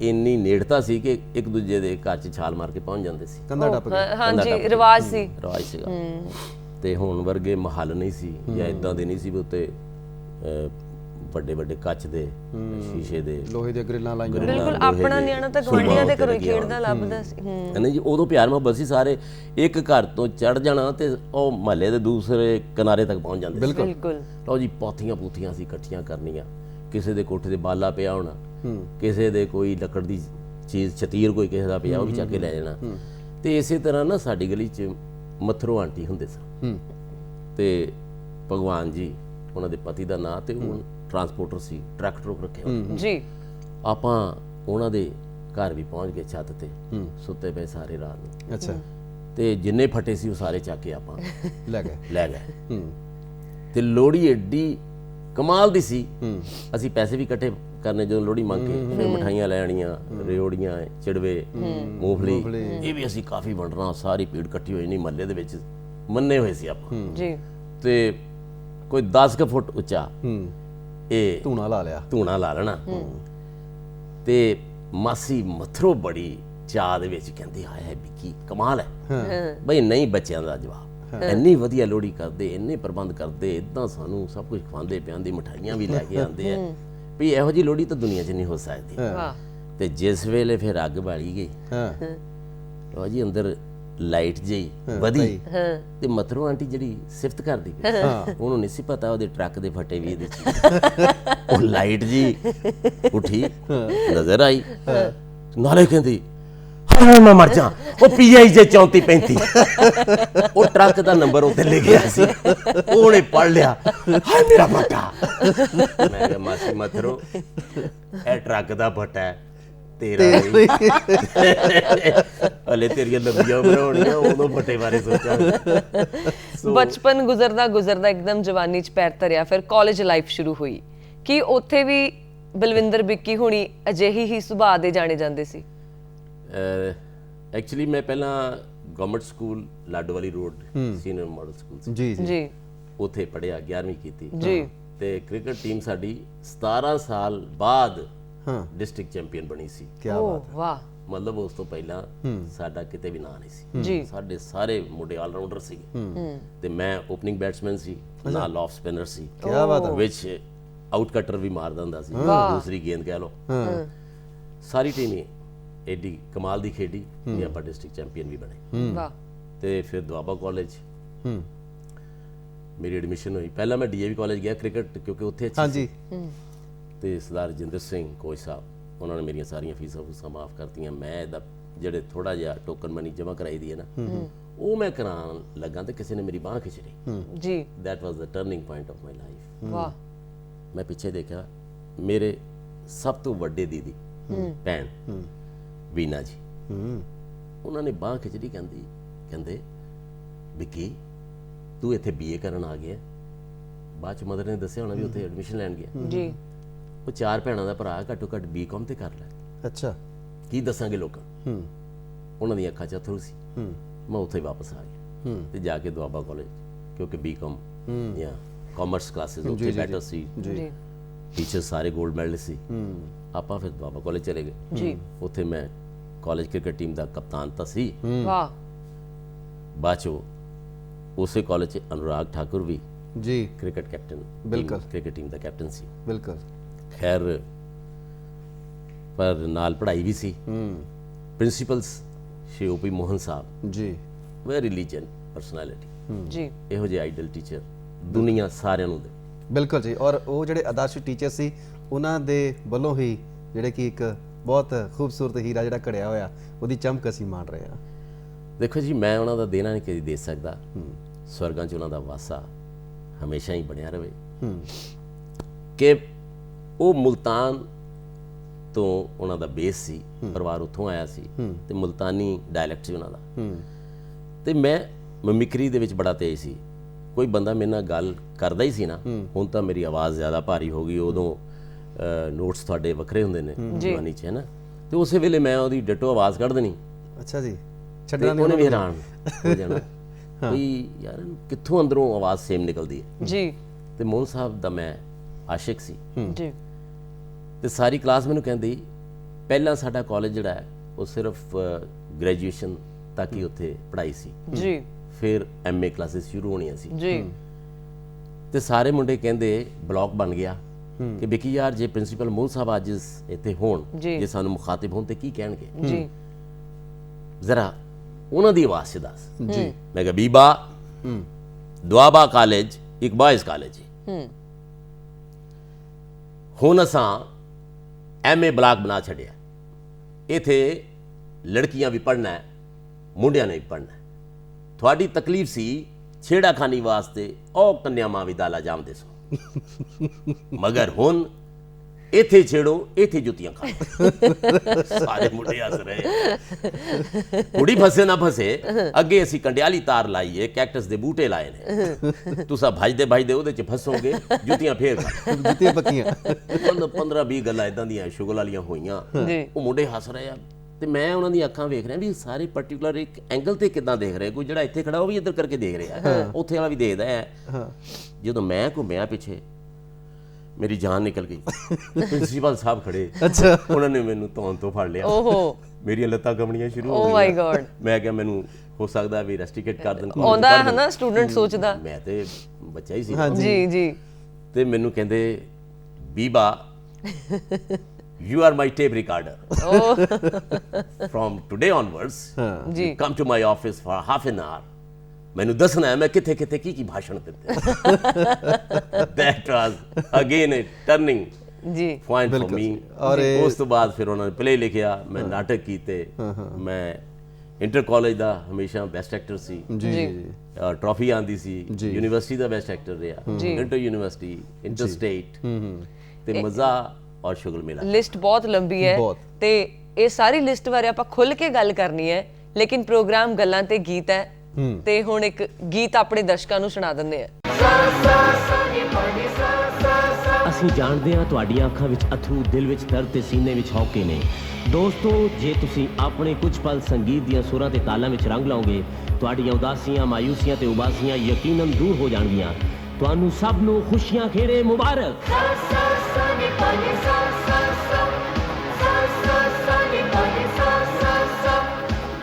ਇੰਨੀ ਨੇੜਤਾ ਸੀ ਕਿ ਇੱਕ ਦੂਜੇ ਦੇ ਘਰ 'ਚ ਛਾਲ ਮਾਰ ਕੇ ਪਹੁੰਚ ਜਾਂਦੇ ਸੀ। ਕੰਧਾ ਟੱਪ ਕੇ। ਹਾਂਜੀ, ਰਿਵਾਜ ਸੀ, ਰਿਵਾਜ ਸੀਗਾ। ਤੇ ਹੁਣ ਵਰਗੇ ਮਹੱਲ ਨਹੀਂ ਸੀ ਜਾਂ ਇਦਾਂ ਦੇ ਨਹੀਂ ਸੀ ਵੀ ਉੱਤੇ ਵੱਡੇ ਵੱਡੇ ਕੱਚ ਦੇ ਸ਼ੀਸ਼ੇ ਦੇ ਲੋਹੇ ਦੀਆਂ ਗ੍ਰਿਲਾਂ ਲਾਈਆਂ। ਬਿਲਕੁਲ ਆਪਣਾ ਨਿਆਣਾ ਤਾਂ ਗਵਾਂਢੀਆਂ ਦੇ ਘਰੋਂ ਹੀ ਖੇਡਦਾ ਲੱਭਦਾ ਸੀ। ਨਹੀਂ ਜੀ, ਉਦੋਂ ਪਿਆਰ ਮੁਹੱਬਤ ਸੀ। ਸਾਰੇ ਇੱਕ ਘਰ ਤੋਂ ਚੜ ਜਾਣਾ ਤੇ ਉਹ ਮਹੱਲੇ ਦੇ ਦੂਸਰੇ ਕਿਨਾਰੇ ਤੱਕ ਪਹੁੰਚ ਜਾਂਦੇ ਸੀ। ਬਿਲਕੁਲ। ਲਓ ਜੀ, ਪਾਥੀਆਂ ਪੂਥੀਆਂ ਸੀ ਇਕੱਠੀਆਂ ਕਰਨੀਆਂ, ਕਿਸੇ ਦੇ ਕੋਠੇ ਦੇ ਬਾਲਾ ਪਿਆ ਹੋਣਾ, ਕਿਸੇ ਦੇ ਕੋਈ ਲੱਕੜ ਦੀ ਚੀਜ਼, ਛਤੀਰ ਕੋਈ ਕਿਸੇ ਦਾ ਪਿਆ, ਉਹ ਵੀ ਚੱਕ ਕੇ ਲੈ ਜਾਣਾ। ਤੇ ਇਸੇ ਤਰ੍ਹਾਂ ਨਾ ਸਾਡੀ ਗਲੀ 'ਚ ਮਥਰੋ ਆਂਟੀ ਹੁੰਦੇ ਸਨ ਤੇ ਭਗਵਾਨ ਜੀ ਉਹਨਾਂ ਦੇ ਪਤੀ ਦਾ ਨਾਂ, ਤੇ ਉਹ ਟਰਾਂਸਪੋਰਟਰ ਸੀ, ਟਰੱਕ ਰੱਖਿਆ ਜੀ। ਆਪਾਂ ਉਹਨਾਂ ਦੇ ਘਰ ਵੀ ਪਹੁੰਚ ਗਏ, ਛੱਤ ਤੇ ਸੁੱਤੇ ਪਏ ਸਾਰੇ ਰਾਤ ਨੂੰ। ਅੱਛਾ। ਤੇ ਜਿੰਨੇ ਫਟੇ ਸੀ ਉਹ ਸਾਰੇ ਚੱਕ ਕੇ ਆਪਾਂ ਲੈ ਗਏ। ਤੇ ਲੋਹੜੀ ਏਡੀ ਕਮਾਲ ਦੀ ਸੀ, ਅਸੀਂ ਪੈਸੇ ਵੀ ਇਕੱਠੇ ਕਰਨੇ ਜਦੋਂ ਲੋਹੜੀ ਮੰਗ ਕੇ, ਫਿਰ ਮਠਾਈਆਂ ਲੈ ਆਣੀਆਂ, ਰਿਓੜੀਆਂ, ਚਿੜਵੇ, ਮੂੰਗਫਲੀ, ਇਹ ਵੀ ਅਸੀਂ ਕਾਫੀ ਵੰਡਣਾ। ਸਾਰੀ ਭੀੜ ਇਕੱਠੀ ਹੋਈ ਨਹੀਂ, ਮਹੱਲੇ ਦੇ ਵਿੱਚ ਮੰਨੇ ਹੋਏ ਸੀ ਆਪਾਂ ਜੀ। ਤੇ ਕੋਈ 10 ਕੁ ਫੁੱਟ ਉੱਚਾ ਇਹ ਧੂਣਾ ਲਾ ਲੈਣਾ। ਤੇ ਮਾਸੀ ਮਥਰੋ ਬੜੀ ਚਾਹ ਦੇ ਵਿੱਚ ਕਹਿੰਦੀ, ਹਾਏ ਹਾਏ ਵਿੱਕੀ ਕਮਾਲ ਹੈ ਬਈ। ਨਹੀਂ ਬੱਚਿਆਂ ਦਾ ਜਵਾਬ, ਇੰਨੀ ਵਧੀਆ ਲੋਹੜੀ ਕਰਦੇ, ਇੰਨੇ ਪ੍ਰਬੰਧ ਕਰਦੇ, ਇਦਾਂ ਸਾਨੂੰ ਸਭ ਕੁਝ ਖਵਾਉਂਦੇ ਪਿਆਉਂਦੇ, ਮਿਠਾਈਆਂ ਵੀ ਲੈ ਕੇ ਆਉਂਦੇ ਆ ਵੀ ਇਹੋ ਜਿਹੀ ਲੋਹੜੀ ਤਾਂ ਦੁਨੀਆ 'ਚ ਨਹੀਂ ਹੋ ਸਕਦੀ। ਤੇ ਜਿਸ ਵੇਲੇ ਫਿਰ ਅੱਗ ਬਾਲੀ ਗਈ, ਲਓ ਜੀ, ਅੰਦਰ ਲਾਈਟ ਜਿਹੀ ਵਧੀ ਤੇ ਮਥਰੋ ਆਂਟੀ ਜਿਹੜੀ ਸਿਫਤ ਕਰਦੀ ਪਈ, ਉਹਨੂੰ ਨਹੀਂ ਸੀ ਪਤਾ ਉਹਦੇ ਟਰੱਕ ਦੇ ਫਟੇ ਵੀ ਇਹਦੇ 'ਚ। ਉਹ ਲਾਈਟ ਜੀ ਉੱਠੀ, ਨਜ਼ਰ ਆਈ, ਨਾਲੇ ਕਹਿੰਦੀ, ਹਾਏ ਮੈਂ ਮਰ ਜਾ, ਉਹ PIJ 3435 ਉਹ ਟਰੱਕ ਦਾ ਨੰਬਰ ਉੱਤੇ ਲਿਖਿਆ ਸੀ, ਉਹਨੇ ਪੜ ਲਿਆ, ਹਾਏ ਮੇਰਾ ਮੱਟਾ। ਮੈਂ ਕਿਹਾ ਮਾਸੀ ਮਥਰੋ, ਇਹ ਟਰੱਕ ਦਾ ਭੱਟਾ ਹੈ, ਤੇਰਾ ਨਹੀਂ। ਹਲੇ ਤੇਰੀਆਂ ਲੰਬੀਆਂ ਬਣਾਉਣੀਆਂ, ਉਦੋਂ ਭੱਟੇ ਬਾਰੇ ਸੋਚਾਂਗੇ। ਬਚਪਨ ਗੁਜ਼ਰਦਾ ਗੁਜ਼ਰਦਾ ਇੱਕਦਮ ਜਵਾਨੀ 'ਚ ਪੈਰ ਧਰਿਆ, ਫਿਰ ਕਾਲਜ ਲਾਈਫ ਸ਼ੁਰੂ ਹੋਈ। ਕੀ ਉੱਥੇ ਵੀ ਬਲਵਿੰਦਰ ਬਿੱਕੀ ਹੋਣੀ ਅਜਿਹੀ ਹੀ ਸੁਭਾਅ ਦੇ ਜਾਣੇ ਜਾਂਦੇ ਸੀ? ਐਕਚੁਅਲੀ ਮੈਂ ਪਹਿਲਾਂ government school Ladowali road senior model school ਸੀ, ਜੀ ਜੀ ਜੀ ਉੱਥੇ ਪੜ੍ਹਿਆ, 11ਵੀਂ ਕੀਤੀ ਜੀ। ਤੇ ਕ੍ਰਿਕਟ ਟੀਮ ਸਾਡੀ 17 ਸਾਲ ਬਾਅਦ ਹਾਂ ਡਿਸਟ੍ਰਿਕਟ ਚੈਂਪੀਅਨ ਬਣੀ ਸੀ। ਕੀ ਓ ਬਾਤ ਵਾਹ ਮਤਲਬ ਉਸ ਤੋਂ ਪਹਿਲਾਂ ਸਾਡਾ ਕਿਤੇ ਵੀ ਨਾਂ ਨਹੀਂ ਸੀ। ਜੀ ਸਾਡੇ ਸਾਰੇ ਮੁੰਡੇ ਆਲਰਾਊਂਡਰ ਸੀਗੇ ਤੇ ਮੈਂ ਓਪਨਿੰਗ ਬੈਟਸਮੈਨ ਸੀ, ਨਾਲ ਆਫ ਸਪਿਨਰ ਸੀ, ਕੀ ਬਾਤ ਹੈ। ਵਿੱਚ ਆਊਟ ਕਟਰ ਵੀ ਮਾਰ ਦਿੰਦਾ ਸੀ, ਦੂਸਰੀ ਗੇਂਦ ਕਹਿ ਲਓ। ਸਾਰੀ ਟੀਮ ਹੀ ਐਡੀ ਕਮਾਲ ਦੀ ਖੇਡੀ ਕਿ ਆਪਾਂ ਡਿਸਟ੍ਰਿਕਟ ਚੈਂਪੀਅਨ ਵੀ ਬਣੇ। ਵਾਹ ਤੇ ਫਿਰ ਦੁਆਬਾ ਕਾਲਜ ਹੂੰ ਮੇਰੀ ਐਡਮਿਸ਼ਨ ਹੋਈ। ਪਹਿਲਾਂ ਮੈਂ DAV ਕਾਲਜ ਗਿਆ ਕ੍ਰਿਕਟ, ਕਿਉਂਕਿ ਉੱਥੇ ਅੱਛੀ ਹਾਂਜੀ ਤੇ ਸਰਦਾਰ ਰਜਿੰਦਰ ਸਿੰਘ ਕੋਚ ਸਾਹਿਬ, ਉਹਨਾਂ ਨੇ ਮੇਰੀਆਂ ਸਾਰੀਆਂ ਫੀਸਾਂ ਮਾਫ ਕਰਤੀਆਂ। ਮੈਂ ਇਹਦਾ ਜਿਹੜੇ ਥੋੜਾ ਜਿਹਾ ਟੋਕਨ ਮਨੀ ਜਮ੍ਹਾਂ ਕਰਾਈ ਦੀ ਹੈ ਨਾ, ਉਹ ਮੈਂ ਕਰਾਉਣ ਲੱਗਾ ਤੇ ਕਿਸੇ ਨੇ ਮੇਰੀ ਬਾਂਹ ਖਿੱਚ ਲਈ। ਜੀ that was the turning point of my life. ਵਾਹ ਮੈਂ ਪਿੱਛੇ ਦੇਖਿਆ, ਮੇਰੇ ਸਭ ਤੋਂ ਵੱਡੇ ਦੀਦੀ ਭੈਣ ਵੀਨਾ ਜੀ, ਉਹਨਾਂ ਨੇ ਬਾਂਹ ਖਿੱਚਦੀ, ਕਹਿੰਦੇ ਵਿੱਕੀ ਤੂੰ ਇੱਥੇ BA ਕਰਨ ਆ ਗਿਆ। ਬਾਅਦ ਚ ਮਦਰ ਨੇ ਦੱਸਿਆ ਹੋਣਾ ਵੀ ਉੱਥੇ ਐਡਮਿਸ਼ਨ ਲੈਣ ਗਿਆ। ਜੀ ਉਹ 4 ਭੈਣਾਂ ਦਾ ਭਰਾ, ਘੱਟੋ ਘੱਟ BCom ਤੇ ਕਰ ਲੈ, ਅੱਛਾ ਕੀ ਦੱਸਾਂਗੇ ਲੋਕਾਂ। ਉਹਨਾਂ ਦੀਆਂ ਅੱਖਾਂ 'ਚ ਅਥਰੂ ਸੀ। ਮੈਂ ਉੱਥੇ ਹੀ ਵਾਪਸ ਆ ਗਿਆ ਤੇ ਜਾ ਕੇ ਦੁਆਬਾ ਕਾਲਜ, ਕਿਉਂਕਿ BCom ਜਾਂ ਕਾਮਰਸ ਕਲਾਸਿਸ ਉੱਥੇ ਬੈਟਰ ਸੀ, ਜੀ ਟੀਚਰ ਸਾਰੇ 골ਡ ਮੈਡਲਿਸਟ ਸੀ। ਆਪਾਂ ਫਿਰ ਦੁਆਬਾ ਕਾਲਜ ਚਲੇ ਗਏ ਜੀ। ਉੱਥੇ ਮੈਂ ਕਾਲਜ ਕ੍ਰਿਕਟ ਟੀਮ ਦਾ ਕਪਤਾਨ ਤਾਂ ਸੀ। ਵਾਹ ਬਾਅਦ ਚੋਂ ਉਸੇ ਕਾਲਜ 'ਚ ਅਨੁਰਾਗ ਠਾਕੁਰ ਵੀ ਜੀ ਕ੍ਰਿਕਟ ਕੈਪਟਨ, ਬਿਲਕੁਲ ਕ੍ਰਿਕਟ ਟੀਮ ਦਾ ਕੈਪਟਨ ਸੀ। ਬਿਲਕੁਲ ਖੈਰ ਪਰ ਨਾਲ ਪੜ੍ਹਾਈ ਵੀ ਸੀ। ਪ੍ਰਿੰਸੀਪਲਸ ਸ਼੍ਰੀ OP ਮੋਹਨ ਸਾਹਿਬ, ਜੀ ਵੈਰੀ ਲੀਜੈਂਡ ਪਰਸਨੈਲਿਟੀ, ਜੀ ਇਹੋ ਜਿਹੇ ਆਈਡਲ ਟੀਚਰ ਦੁਨੀਆ ਸਾਰਿਆਂ ਨੂੰ ਦੇ। ਬਿਲਕੁਲ ਜੀ। ਔਰ ਉਹ ਜਿਹੜੇ ਆਦਰਸ਼ ਟੀਚਰ ਸੀ, ਉਹਨਾਂ ਦੇ ਵੱਲੋਂ ਹੀ ਜਿਹੜੇ ਕਿ ਇੱਕ ਬਹੁਤ ਖੂਬਸੂਰਤ ਹੀਰਾ ਜਿਹੜਾ ਘੜਿਆ ਹੋਇਆ, ਉਹਦੀ ਚਮਕ ਅਸੀਂ ਮਾਣ ਰਹੇ ਹਾਂ। ਦੇਖੋ ਜੀ, ਮੈਂ ਉਹਨਾਂ ਦਾ ਦੇਣਾ ਨਹੀਂ ਕਦੀ ਦੇ ਸਕਦਾ, ਸਵਰਗਾਂ 'ਚ ਉਹਨਾਂ ਦਾ ਵਾਸਾ ਹਮੇਸ਼ਾ ਹੀ ਬਣਿਆ ਰਵੇ। ਕਿ ਉਹ ਮੁਲਤਾਨ ਤੋਂ ਉਹਨਾਂ ਦਾ ਬੇਸ ਸੀ, ਪਰਿਵਾਰ ਉੱਥੋਂ ਆਇਆ ਸੀ ਤੇ ਮੁਲਤਾਨੀ ਡਾਇਲੈਕਟ ਸੀ ਉਹਨਾਂ ਦਾ। ਤੇ ਮੈਂ ਮਿਮਿਕਰੀ ਦੇ ਵਿੱਚ ਬੜਾ ਤੇਜ਼ ਸੀ। ਕੋਈ ਬੰਦਾ ਮੇਰੇ ਨਾਲ ਗੱਲ ਕਰਦਾ ਹੀ ਸੀ ਨਾ, ਹੁਣ ਤਾਂ ਮੇਰੀ ਆਵਾਜ਼ ਜ਼ਿਆਦਾ ਭਾਰੀ ਹੋ ਗਈ, ਉਦੋਂ ਨੋਟਸ ਤੁਹਾਡੇ ਵੱਖਰੇ ਹੁੰਦੇ ਨੇ ਜਵਾਨੀ 'ਚ, ਹੈ ਨਾ, ਤੇ ਉਸੇ ਵੇਲੇ ਮੈਂ ਉਹਦੀ ਡਿਟੋ ਆਵਾਜ਼ ਕੱਢ ਦੇਣੀ। ਅੱਛਾ ਜੀ, ਤੇ ਛੱਡਣਾ ਨਹੀਂ ਉਹਨੇ ਵੀ ਹੈਰਾਨ ਹੋ ਜਾਣਾ ਵੀ ਯਾਰ ਕਿੱਥੋਂ ਅੰਦਰੋਂ ਆਵਾਜ਼ ਸੇਮ ਨਿਕਲਦੀ ਹੈ। ਜੀ ਤੇ ਮੋਹਨ ਸਾਹਿਬ ਦਾ ਮੈਂ ਆਸ਼ਿਕ ਸੀ ਜੀ। ਤੇ ਸਾਰੀ ਕਲਾਸ ਮੈਨੂੰ ਕਹਿੰਦੀ, ਪਹਿਲਾਂ ਸਾਡਾ ਕਾਲਜ ਜਿਹੜਾ ਹੈ ਉਹ ਸਿਰਫ ਗ੍ਰੈਜੂਏਸ਼ਨ ਤੱਕ ਹੀ ਉੱਥੇ ਪੜ੍ਹਾਈ ਸੀ, ਜੀ ਫਿਰ MA ਕਲਾਸਿਸ ਸ਼ੁਰੂ ਹੋਣੀਆਂ ਸੀ। ਜੀ ਤੇ ਸਾਰੇ ਮੁੰਡੇ ਕਹਿੰਦੇ, ਬਲੌਕ ਬਣ ਗਿਆ ਕਿ ਵਿੱਕੀ ਯਾਰ ਜੇ ਪ੍ਰਿੰਸੀਪਲ ਮੋਹਨ ਸਾਹਿਬ ਅੱਜ ਇੱਥੇ ਹੋਣ, ਜੇ ਸਾਨੂੰ ਮੁਖਾਤਿਬ ਹੋਣ ਤੇ ਕੀ ਕਹਿਣਗੇ, ਜੀ ਜ਼ਰਾ ਉਹਨਾਂ ਦੀ ਆਵਾਜ਼ 'ਚ ਦੱਸ। ਜੀ ਮੈਂ ਕਿਹਾ ਬੀਬਾ, ਦੁਆਬਾ ਕਾਲਜ ਇੱਕ ਬॉयਜ਼ ਕਾਲਜ ਹੈ, ਹੁਣ ਅਸਾਂ MA ਬਲਾਕ ਬਣਾ ਛੱਡਿਆ, ਇੱਥੇ ਲੜਕੀਆਂ ਵੀ ਪੜ੍ਹਨਾ ਹੈ, ਮੁੰਡਿਆਂ ਨੇ ਵੀ ਪੜ੍ਹਨਾ ਹੈ। ਤੁਹਾਡੀ ਤਕਲੀਫ ਸੀ ਛੇੜਾਖਾਨੀ ਵਾਸਤੇ, ਉਹ ਕੰਨਿਆਵਾਂ ਵੀ ਦਾਲਾ ਜਾਮਦੇ ਸੋ, ਮਗਰ ਹੁਣ ਇੱਥੇ ਛੇੜੋ, ਇੱਥੇ ਜੁੱਤੀਆਂ ਖਾਓ। ਸਾਰੇ ਮੁੰਡੇ ਹੱਸ ਰਹੇ, ਕੁੜੀ ਫਸੇ ਨਾ ਫਸੇ, ਅੱਗੇ ਅਸੀਂ ਕੰਡਿਆਲੀ ਤਾਰ ਲਾਈਏ, ਕੈਕਟਸ ਦੇ ਬੂਟੇ ਲਾਏ ਨੇ, ਤੁਸੀਂ ਭਜਦੇ ਉਹਦੇ 'ਚ ਫਸੋਗੇ, ਜੁੱਤੀਆਂ ਫੇਰ ਖਾਓ। ਜੁੱਤੀਆਂ ਪੱਕੀਆਂ। 15-20 ਗੱਲਾਂ ਇਦਾਂ ਦੀਆਂ ਸ਼ੁਗਲ ਵਾਲੀਆਂ ਹੋਈਆਂ। ਉਹ ਮੁੰਡੇ ਹੱਸ ਰਹੇ ਆ ਤੇ ਮੈਂ ਉਹਨਾਂ ਦੀਆਂ ਅੱਖਾਂ ਵੇਖ ਰਿਹਾ ਵੀ ਸਾਰੇ ਪਾਰਟਿਕੂਲਰ ਇੱਕ ਐਂਗਲ ਤੇ ਕਿਦਾਂ ਦੇਖ ਰਹੇ। ਕੋਈ ਜਿਹੜਾ ਇੱਥੇ ਖੜਾ ਉਹ ਵੀ ਇੱਧਰ ਕਰਕੇ ਦੇਖ ਰਿਹਾ, ਉੱਥੇ ਵਾਲਾ ਵੀ ਦੇਖਦਾ ਹੈ। ਜਦੋਂ ਮੈਂ ਘੁੰਮਿਆ ਪਿੱਛੇ, ਮੇਰੀ ਜਾਨ ਨਿਕਲ ਗਈ। ਪ੍ਰਿੰਸੀਪਲ ਸਾਹਿਬ ਖੜੇ, ਅੱਛਾ, ਉਹਨਾਂ ਨੇ ਮੈਨੂੰ ਧੌਣ ਤੋਂ ਫੜ ਲਿਆ, ਓਹੋ ਮੇਰੀਆਂ ਲੱਤਾਂ ਕੰਬਣੀਆਂ ਸ਼ੁਰੂ ਹੋ ਓ ਗਈਆਂ। ਮਾਈ ਗॉड। ਮੈਂ ਕਿਹਾ ਮੈਨੂੰ ਹੋ ਸਕਦਾ ਵੀ ਰੈਸਟੀਕੇਟ ਕਰ ਦੇਣ, ਆਉਂਦਾ ਹੈ ਨਾ ਸਟੂਡੈਂਟ ਸੋਚਦਾ। ਮੈਂ ਤੇ ਬੱਚਾ ਹੀ ਸੀ। ਜੀ ਜੀ। ਤੇ ਮੈਨੂੰ ਕਹਿੰਦੇ, ਬੀਬਾ you are my tape recorder. From today onwards, you come to my office for half an hour. ਮੈਨੂੰ ਦੱਸਣਾ ਹੈ ਮੈਂ ਕਿੱਥੇ ਕਿੱਥੇ ਕੀ ਭਾਸ਼ਣ ਦਿੱਤੇ। That was again a turning ਜੀ ਫਾਈਨ ਫॉर ਮੀ। ਔਰ ਉਸ ਤੋਂ ਬਾਅਦ ਫਿਰ ਉਹਨਾਂ ਨੇ ਪਲੇ ਲਿਖਿਆ, ਮੈਂ ਨਾਟਕ ਕੀਤੇ। ਮੈਂ ਇੰਟਰ ਕਾਲਜ ਦਾ ਹਮੇਸ਼ਾ ਬੈਸਟ ਐਕਟਰ ਸੀ ਜੀ ਟਰਾਫੀ ਆਂਦੀ ਸੀ, ਯੂਨੀਵਰਸਿਟੀ ਦਾ ਬੈਸਟ ਐਕਟਰ ਰਿਹਾ, ਇੰਟਰ ਯੂਨੀਵਰਸਿਟੀ, ਇੰਟਰ ਸਟੇਟ, ਤੇ ਮਜ਼ਾ ਔਰ ਸ਼ੁਗਲ ਮਿਲਾ। ਲਿਸਟ ਬਹੁਤ ਲੰਬੀ ਹੈ ਤੇ ਇਹ ਸਾਰੀ ਲਿਸਟ ਬਾਰੇ ਆਪਾਂ ਖੁੱਲ ਕੇ ਗੱਲ ਕਰਨੀ ਹੈ, ਲੇਕਿਨ ਪ੍ਰੋਗਰਾਮ ਗੱਲਾਂ ਤੇ ਗੀਤ ਹੈ ਤੇ ਹੁਣ ਇੱਕ ਗੀਤ ਆਪਣੇ ਦਰਸ਼ਕਾਂ ਨੂੰ ਸੁਣਾ ਦਿੰਦੇ ਆ। ਅਸੀਂ ਜਾਣਦੇ ਹਾਂ ਤੁਹਾਡੀਆਂ ਅੱਖਾਂ ਵਿੱਚ ਅਥਰੂ, ਦਿਲ ਵਿੱਚ ਦਰਦ ਤੇ ਸੀਨੇ ਵਿੱਚ ਹੌਕੇ ਨੇ। ਦੋਸਤੋ, ਜੇ ਤੁਸੀਂ ਆਪਣੇ ਕੁਝ ਪਲ ਸੰਗੀਤ ਦੀਆਂ ਸੁਰਾਂ ਤੇ ਤਾਲਾਂ ਵਿੱਚ ਰੰਗ ਲਾਓਗੇ, ਤੁਹਾਡੀਆਂ ਉਦਾਸੀਆਂ, ਮਾਯੂਸੀਆਂ ਤੇ ਉਬਾਸੀਆਂ ਯਕੀਨਨ ਦੂਰ ਹੋ ਜਾਣਗੀਆਂ। ਤੁਹਾਨੂੰ ਸਭ ਨੂੰ ਖੁਸ਼ੀਆਂ ਖੇੜੇ ਮੁਬਾਰਕ।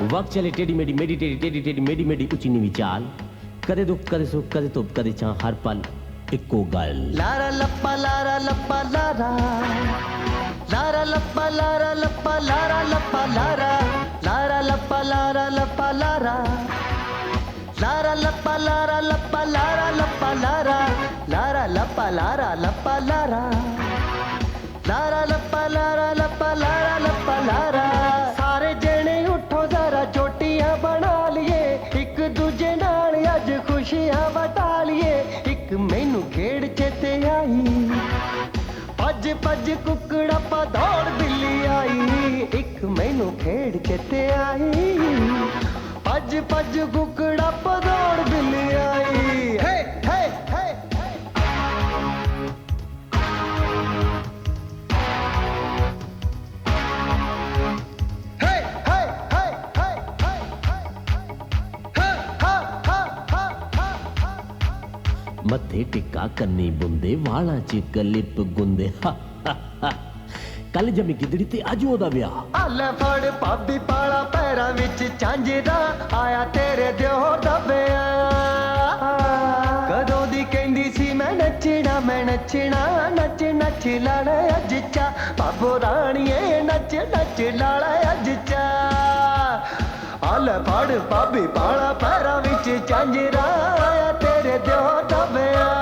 ਵਕਤ ਚਲੇ ਟੇਢੀ ਮੇਢੀ, ਮੇਢੀ ਟੇਢੀ, ਟੇਢੀ ਟੇਢੀ, ਮੇਢੀ ਮੇਢੀ, ਉੱਚੀ ਨੀਵੀਂ ਚਾਲ, ਕਦੇ ਦੁੱਖ ਕਦੇ ਸੁੱਖ, ਕਦੇ ਧੁੱਪ ਕਦੇ ਛਾਂ, ਹਰ ਪਲ ਇੱਕੋ ਗੱਲ। ਲਾਰਾ ਲੱਪਾ ਲਾਰਾ ਲੱਪਾ ਲਾਰਾ, ਲਾਰਾ ਲੱਪਾ ਲਾਰਾ ਲੱਪਾ ਲਾਰਾ ਲੱਪਾ ਲਾਰਾ, ਲਾਰਾ ਲੱਪਾ ਲਾਰਾ ਲੱਪਾ ਲਾਰਾ, ਲਾਰਾ ਲੱਪਾ ਲਾਰਾ ਲੱਪਾ ਲਾਰਾ ਲੱਪਾ ਲਾਰਾ, ਲਾਰਾ ਲੱਪਾ ਲਾਰਾ ਲੱਪਾ ਲਾਰਾ, ਲਾਰਾ ਲੱਪਾ ਲਾਰਾ ਲੱਪਾ ਲਾਰਾ ਲੱਪਾ ਲਾਰਾ। ਸਾਰੇ ਜਣੇ ਉੱਠੋ ਜ਼ਰਾ ਚੋਟੀਆਂ ਬਣਾ ਲਈਏ, ਇੱਕ ਦੂਜੇ ਨਾਲ ਅੱਜ ਖੁਸ਼ੀਆਂ ਵਟਾ ਲਈਏ। ਇੱਕ ਮੈਨੂੰ ਖੇਡ ਚੇਤੇ ਆਈ, ਭੱਜ ਭੱਜ ਕੁੱਕੜਾ ਪਾ ਦੌੜ ਬਿੱਲੀ ਆਈ। ਇੱਕ ਮੈਨੂੰ ਖੇਡ ਚੇਤੇ ਆਈ, ਭੱਜ ਭੱਜ ਕੁੱਕੜਾ ਪਾ ਦੌੜ ਬਿੱਲੀ ਆਈ। ਹੇ ਹੇ ਹੇ ਮੱਥੇ ਟਿੱਕਾ ਕੰਨੀ ਬੁੰਦੇ, ਵਾਲਾਂ 'ਚ ਕਲਿੱਪ ਗੁੰਦੇ। ਕੱਲ ਜਮੀ ਗਿੱਦੜੀ ਤੇ ਅੱਜ ਉਹਦਾ ਵਿਆਹ। ਆਲੇ ਫੜ ਭਾਬੀ ਪਾਲਾ ਪੈਰਾਂ ਵਿੱਚ ਝਾਂਜਦਾ, ਆਇਆ ਤੇਰੇ ਦਿਓਰ ਦਾ ਵਿਆਹ। ਕਦੋਂ ਦੀ ਕਹਿੰਦੀ ਸੀ ਮੈਂ ਨੱਚਣਾ, ਮੈਂ ਨੱਚਣਾ, ਨੱਚ ਨੱਚ ਲਾੜਾ ਅੱਜ ਚਾ। ਬਾਬੋ ਰਾਣੀਏ ਨੱਚ ਨੱਚ ਲਾੜਾ ਅੱਜ ਚਾ। ਆਲੇ ਫੜ ਭਾਬੀ ਪਾਲਾ ਪੈਰਾਂ ਵਿੱਚ ਝਾਂਜਦਾ, ਆਇਆ ਤੇਰੇ ਦਿਓਰ ਦਾ ਵਿਆਹ।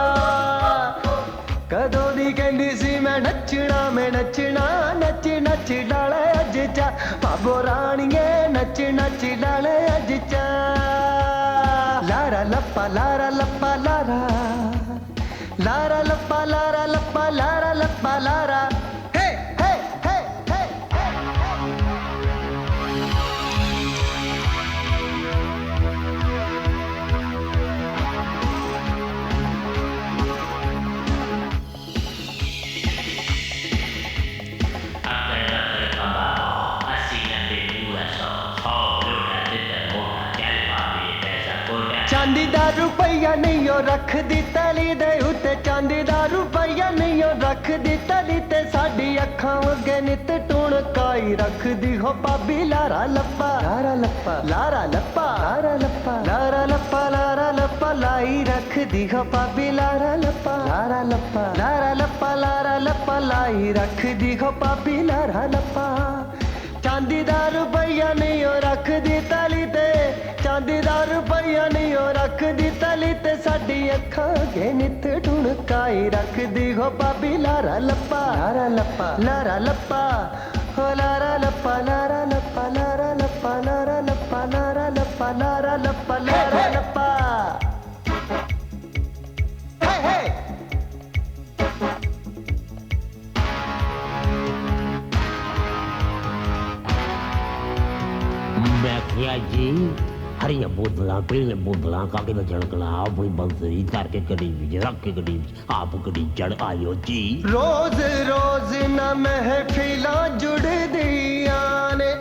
ਕਦੋਂ ਦੀ ਕਹਿੰਦੀ ਸੀ ਮੈਂ ਨੱਚਣਾ, ਮੈਂ ਨੱਚਣਾ, ਨੱਚ ਨੱਚ ਲਾੜਾ ਅੱਜ ਚਾ। ਬਾਬੋ ਰਾਣੀਏ ਨੱਚ ਨੱਚ ਲਾੜਾ ਅੱਜ ਚਾ। ਲਾਰਾ ਲੱਪਾ ਲਾਰਾ ਲੱਪਾ ਲਾਰਾ, ਲਾਰਾ ਲੱਪਾ ਲਾਰਾ ਲੱਪਾ ਲਾਰਾ ਲੱਪਾ ਲਾਰਾ। ਹੇ ਹੇ ਹੇ ਹੇ ਚਾਂਦੀ ਦਾ ਰੁਪਈਆ ਨਹੀਂ ਉਹ ਰੱਖਦੀ ਤਲੀ ਦੇ ਉੱਤੇ, ਚਾਂਦੀ ਦਾ ਰੁਪਈਆ ਨਹੀਂ ਉਹ ਰੱਖਦੀ ਤਲੀ ਤੇ। ਸਾਡੀ ਅੱਖਾਂ ਅੱਗੇ ਨਿਤ ਟੁਣਕਾਈ ਰੱਖਦੀ ਹੋ ਭਾਬੀ ਲਾਰਾ ਲੱਪਾ, ਲਾਰਾ ਲੱਪਾ, ਲਾਰਾ ਲੱਪਾ, ਲਾਰਾ ਲੱਪਾ, ਲਾਰਾ ਲੱਪਾ, ਲਾਰਾ ਲੱਪਾ ਲਾਈ ਰੱਖਦੀ ਹੋ ਭਾਬੀ ਲਾਰਾ ਲੱਪਾ, ਲਾਰਾ ਲੱਪਾ, ਲਾਰਾ ਲੱਪਾ, ਲਾਰਾ ਲੱਪਾ ਲਾਈ ਰੱਖਦੀ ਹੋ ਭਾਬੀ ਲਾਰਾ ਲੱਪਾ। ਚਾਂਦੀ ਦਾ ਰੁਪਈਆ ਨਹੀਂ ਉਹ ਰੱਖਦੀ ਤਲੀ ਤੇ, ਚਾਂਦੀ ਦਾ ਰੁਪਈਆ ਨਹੀਂ ਉਹ ਰੱਖਦੀ ਤਲੀ ਤੇ। ਸਾਡੀ ਅੱਖਾਂ ਅੱਗੇ ਨਿਤ ਟੁਣਕਾਈ ਰੱਖਦੀ ਹੋ ਭਾਬੀ ਲਾਰਾ ਲੱਪਾ, ਲਾਰਾ ਲੱਪਾ, ਲਾਰਾ ਲੱਪਾ, ਹੋ ਲਾਰਾ ਲੱਪਾ, ਲਾਰਾ ਲੱਪਾ, ਲਾਰਾ ਲੱਪਾ, ਲਾਰਾ ਲੱਪਾ, ਲਾਰਾ ਲੱਪਾ, ਲਾਰਾ ਲੱਪਾ, ਲਾਰਾ ਲੱਪਾ। ਹੇ ਹੇ ਮੈਂ ਕਿਹਾ ਜੀ ਹਰੀਆਂ ਬੋਤਲਾਂ, ਪੀਲੀਆਂ ਬੋਤਲਾਂ, ਕਾਕੇ ਦਾ ਝੜਕਣਾ, ਆਪਣੀ ਬੰਸਰੀ ਕਰਕੇ ਗੱਡੀ ਵਿੱਚ ਰੱਖ ਕੇ ਗੱਡੀ ਵਿੱਚ ਆਪ ਗੱਡੀ ਚੜ ਆਇਓ ਜੀ। ਰੋਜ਼ ਰੋਜ਼ ਨਾ ਮਹਿਫਿਲਾਂ ਜੁੜਦੀਆਂ ਨੇ,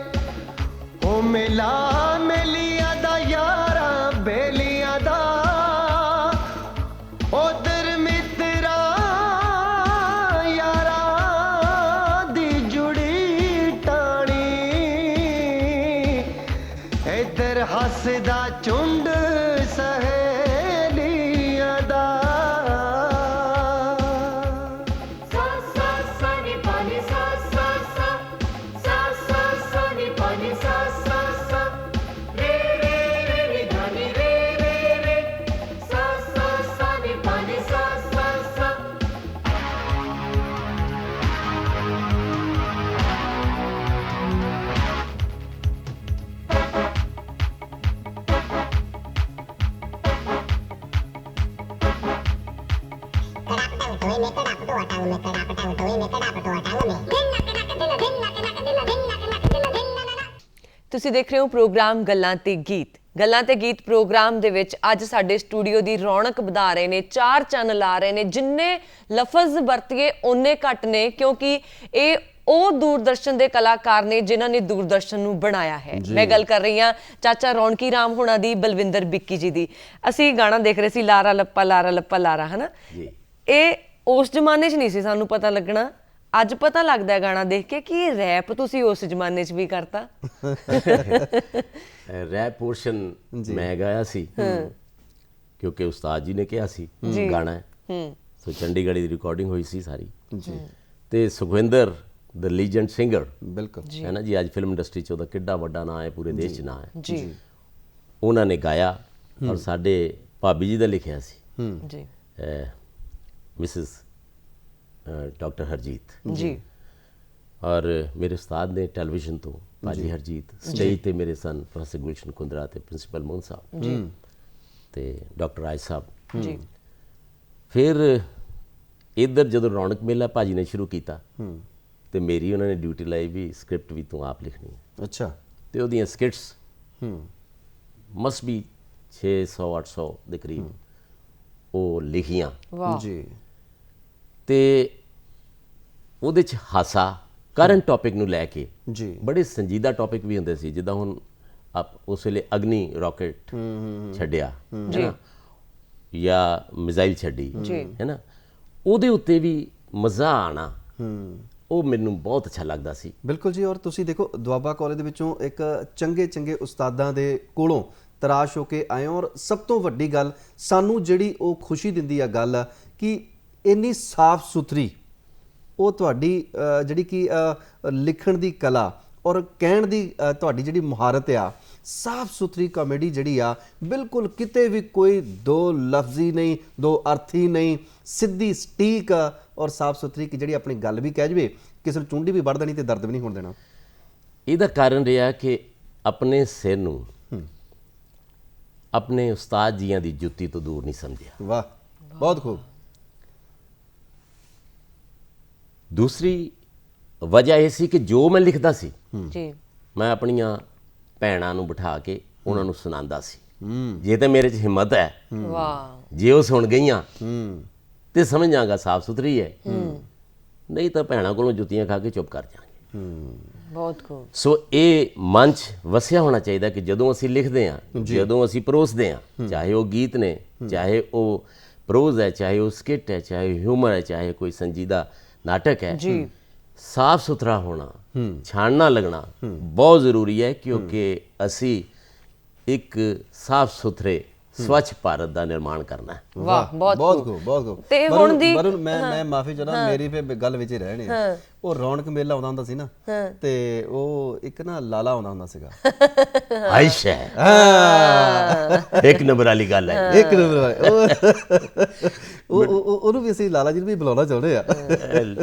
ਉਹ ਮਿਲਾ ਮਿਲੀਆਂ ਦਾ ਯਾਰਾਂ ਬੇਲੀਆਂ ਦਾ। ਉਧਰ ਮਿੱਤਰਾਂ ਯਾਰਾਂ ਦੀ ਜੁੜੀ ਟਾਣੀ, ਇੱਧਰ ਹੱਸਦਾ ਝੁੰਡ ਸਹੇਲੀਆਂ ਦਾ। Sa sa sa ni pa ni sa sa sa, sa sa sa ni pa ni sa sa sa, ਤੁਸੀਂ ਦੇਖ ਰਹੇ ਹੋ ਪ੍ਰੋਗਰਾਮ ਗੱਲਾਂ ਤੇ ਗੀਤ। ਗੱਲਾਂ ਤੇ ਗੀਤ ਪ੍ਰੋਗਰਾਮ ਦੇ ਵਿੱਚ ਅੱਜ ਸਾਡੇ ਸਟੂਡੀਓ ਦੀ ਰੌਣਕ ਵਧਾ ਰਹੇ ਨੇ, 4 ਚੰਨ ਲਾ ਰਹੇ ਨੇ। ਜਿੰਨੇ ਲਫ਼ਜ਼ ਵਰਤੀਏ ਓਨੇ ਘੱਟ ਨੇ, ਕਿਉਂਕਿ ਇਹ ਉਹ ਦੂਰਦਰਸ਼ਨ ਦੇ ਕਲਾਕਾਰ ਨੇ ਜਿਨ੍ਹਾਂ ਨੇ ਦੂਰਦਰਸ਼ਨ ਨੂੰ ਬਣਾਇਆ ਹੈ। ਮੈਂ ਗੱਲ ਕਰ ਰਹੀ ਹਾਂ ਚਾਚਾ ਰੌਣਕੀ ਰਾਮ ਹੋਣਾ ਦੀ, ਬਲਵਿੰਦਰ ਬਿੱਕੀ ਜੀ ਦੀ। ਅਸੀਂ ਗਾਣਾ ਦੇਖ ਰਹੇ ਸੀ ਲਾਰਾ ਲੱਪਾ ਲਾਰਾ ਲੱਪਾ ਲਾਰਾ, ਹੈ ਨਾ। ਇਹ ਉਸ ਜ਼ਮਾਨੇ 'ਚ ਨਹੀਂ ਸੀ ਸਾਨੂੰ ਪਤਾ ਲੱਗਣਾ, ਅੱਜ ਪਤਾ ਲੱਗਦਾ ਹੈ ਗਾਣਾ ਦੇਖ ਕੇ ਕਿ ਇਹ ਰੈਪ ਤੁਸੀਂ ਉਸ ਜ਼ਮਾਨੇ 'ਚ ਵੀ ਕਰਤਾ। ਰੈਪ ਪੋਰਸ਼ਨ ਮੈਂ ਗਾਇਆ ਸੀ ਕਿਉਂਕਿ ਉਸਤਾਦ ਜੀ ਨੇ ਕਿਹਾ ਸੀ ਗਾਣਾ ਹੈ। ਸੋ ਚੰਡੀਗੜ੍ਹ ਦੀ ਰਿਕਾਰਡਿੰਗ ਹੋਈ ਸੀ ਸਾਰੀ ਤੇ ਸੁਖਵਿੰਦਰ ਦ ਲੀਜੈਂਡ ਸਿੰਗਰ, ਬਿਲਕੁਲ ਹੈ ਨਾ ਜੀ, ਅੱਜ ਫਿਲਮ ਇੰਡਸਟਰੀ 'ਚ ਉਹਦਾ ਕਿੱਡਾ ਵੱਡਾ ਨਾਂ ਹੈ, ਪੂਰੇ ਦੇਸ਼ 'ਚ ਨਾਂ ਹੈ ਜੀ। ਉਹਨਾਂ ਨੇ ਗਾਇਆ ਔਰ ਸਾਡੇ ਭਾਬੀ ਜੀ ਦਾ ਲਿਖਿਆ ਸੀ ਜੀ, ਮਿਸਿਸ ਡਾਕਟਰ ਹਰਜੀਤ ਜੀ। ਔਰ ਮੇਰੇ ਉਸਤਾਦ ਨੇ ਟੈਲੀਵਿਜ਼ਨ ਤੋਂ ਭਾਜੀ ਹਰਜੀਤ, ਸਟੇਜ ਤੇ ਮੇਰੇ ਸਨ ਪ੍ਰੋਫੈਸਰ ਗੁਲਸ਼ਨ ਕੁੰਦਰਾ ਤੇ ਪ੍ਰਿੰਸੀਪਲ ਮੋਹਨ ਸਾਹਿਬ ਜੀ ਤੇ ਡਾਕਟਰ ਰਾਜ ਸਾਹਿਬ ਜੀ। ਫਿਰ ਇੱਧਰ ਜਦੋਂ ਰੌਣਕ ਮੇਲਾ ਭਾਜੀ ਨੇ ਸ਼ੁਰੂ ਕੀਤਾ ਤੇ ਮੇਰੀ ਉਹਨਾਂ ਨੇ ਡਿਊਟੀ ਲਾਈ ਵੀ ਸਕ੍ਰਿਪਟ ਵੀ ਤੂੰ ਆਪ ਲਿਖਣੀ ਹੈ। ਅੱਛਾ। ਤੇ ਉਹਦੀਆਂ ਸਕਿਟਸ ਮਸਟ ਬੀ 600 800 ਦੇ ਕਰੀਬ ਉਹ ਲਿਖੀਆਂ ਵਾਹ ਜੀ। ਤੇ ਉਹਦੇ ਚ ਹਾਸਾ ਕਰੰਟ ਟੌਪਿਕ ਨੂੰ ਲੈ ਕੇ ਜੀ ਬੜੇ ਸੰਜੀਦਾ ਟੌਪਿਕ ਵੀ ਹੁੰਦੇ ਸੀ, ਜਿੱਦਾਂ ਹੁਣ ਉਸ ਵੇਲੇ ਅਗਨੀ ਰਾਕੇਟ ਛੱਡਿਆ ਹੈ ਨਾ, ਜਾਂ ਮਿਜ਼ਾਈਲ ਛੱਡੀ ਹੈ ਨਾ, ਉਹਦੇ ਉੱਤੇ ਵੀ ਮਜ਼ਾ ਆਣਾ, ਉਹ ਮੈਨੂੰ ਬਹੁਤ ਅੱਛਾ ਲੱਗਦਾ ਸੀ। ਬਿਲਕੁਲ ਜੀ। ਔਰ ਤੁਸੀਂ ਦੇਖੋ ਦੁਆਬਾ ਕਾਲਜ ਦੇ ਵਿੱਚੋਂ ਇੱਕ ਚੰਗੇ ਉਸਤਾਦਾਂ ਦੇ ਕੋਲੋਂ ਤਰਾਸ਼ ਹੋ ਕੇ ਆਏ ਹੋ, ਔਰ ਸਭ ਤੋਂ ਵੱਡੀ ਗੱਲ ਸਾਨੂੰ ਜਿਹੜੀ ਉਹ ਖੁਸ਼ੀ ਦਿੰਦੀ ਆ ਗੱਲ ਕਿ ਇੰਨੀ ਸਾਫ਼ ਸੁਥਰੀ ਉਹ ਤੁਹਾਡੀ ਜਿਹੜੀ ਕਿ ਲਿਖਣ ਦੀ ਕਲਾ ਔਰ ਕਹਿਣ ਦੀ ਤੁਹਾਡੀ ਜਿਹੜੀ ਮੁਹਾਰਤ ਆ, ਸਾਫ਼ ਸੁਥਰੀ ਕਾਮੇਡੀ ਜਿਹੜੀ ਆ, ਬਿਲਕੁਲ ਕਿਤੇ ਵੀ ਕੋਈ ਦੋ ਲਫ਼ਜ਼ੀ ਨਹੀਂ, ਦੋ ਅਰਥੀ ਨਹੀਂ, ਸਿੱਧੀ ਸਟੀਕ ਔਰ ਸਾਫ਼ ਸੁਥਰੀ ਕਿ ਜਿਹੜੀ ਆਪਣੀ ਗੱਲ ਵੀ ਕਹਿ ਜਵੇ, ਕਿਸੇ ਨੂੰ ਚੁੰਡੀ ਵੀ ਵੱਢ ਦੇਣੀ ਤੇ ਦਰਦ ਵੀ ਨਹੀਂ ਹੋਣ ਦੇਣਾ। ਇਹਦਾ ਕਾਰਨ ਰਿਹਾ ਕਿ ਆਪਣੇ ਸਿਰ ਨੂੰ ਆਪਣੇ ਉਸਤਾਦ ਜੀਆਂ ਦੀ ਜੁੱਤੀ ਤੋਂ ਦੂਰ ਨਹੀਂ ਸਮਝਿਆ। ਵਾਹ, ਬਹੁਤ ਖੂਬ। ਦੂਸਰੀ ਵਜ੍ਹਾ ਇਹ ਸੀ ਕਿ ਜੋ ਮੈਂ ਲਿਖਦਾ ਸੀ ਜੀ, ਮੈਂ ਆਪਣੀਆਂ ਭੈਣਾਂ ਨੂੰ ਬਿਠਾ ਕੇ ਉਹਨਾਂ ਨੂੰ ਸੁਣਾਉਂਦਾ ਸੀ। ਜੇ ਤੇ ਮੇਰੇ 'ਚ ਹਿੰਮਤ ਹੈ, ਵਾਹ, ਜੇ ਉਹ ਸੁਣ ਗਈਆਂ ਤੇ ਸਮਝ ਜਾਗਾ ਸਾਫ਼ ਸੁਥਰੀ ਹੈ, ਨਹੀਂ ਤਾਂ ਭੈਣਾਂ ਕੋਲੋਂ ਜੁੱਤੀਆਂ ਖਾ ਕੇ ਚੁੱਪ ਕਰ ਜਾਣਗੇ। ਬਹੁਤ ਖੂਬ। ਸੋ ਇਹ ਮੰਚ ਵਸਿਆ ਹੋਣਾ ਚਾਹੀਦਾ ਕਿ ਜਦੋਂ ਅਸੀਂ ਲਿਖਦੇ ਹਾਂ, ਜਦੋਂ ਅਸੀਂ ਪਰੋਸਦੇ ਹਾਂ, ਚਾਹੇ ਉਹ ਗੀਤ ਨੇ, ਚਾਹੇ ਉਹ ਪ੍ਰੋਜ਼ ਹੈ, ਚਾਹੇ ਉਹ ਸਕਿੱਟ ਹੈ, ਚਾਹੇ ਹਿਊਮਰ ਹੈ, ਚਾਹੇ ਕੋਈ ਸੰਜੀਦਾ ਨਾਟਕ ਹੈ, ਸਾਫ਼ ਸੁਥਰਾ ਹੋਣਾ, ਛਾਣਨਾ ਲੱਗਣਾ ਬਹੁਤ ਜ਼ਰੂਰੀ ਹੈ, ਕਿਉਂਕਿ ਅਸੀਂ ਇੱਕ ਸਾਫ਼ ਸੁਥਰੇ ਸਵੱਛ ਭਾਰਤ ਦਾ ਨਿਰਮਾਣ ਕਰਨਾ ਹੈ। ਵਾਹ, ਬਹੁਤ ਖੂਬ, ਬਹੁਤ ਖੂਬ। ਤੇ ਹੁਣ ਦੀ ਮੈਂ ਮਾਫੀ ਚਾਹਣਾ, ਮੇਰੀ ਫੇ ਗੱਲ ਵਿੱਚ ਹੀ ਰਹਿਣੇ ਆ। ਉਹ ਰੌਣਕ ਮੇਲਾ ਆਉਂਦਾ ਹੁੰਦਾ ਸੀ ਨਾ, ਤੇ ਉਹ ਇੱਕ ਨਾ ਲਾਲਾ ਆਉਂਦਾ ਹੁੰਦਾ ਸੀਗਾ। ਆਇਸ਼ਾ ਇੱਕ ਨੰਬਰ ਵਾਲੀ ਗੱਲ ਹੈ, ਇੱਕ ਨੰਬਰ। ਉਹਨੂੰ ਵੀ ਅਸੀਂ ਲਾਲਾ ਜੀ ਨੂੰ ਵੀ ਬੁਲਾਉਣਾ ਚਾਹੁੰਦੇ ਆ।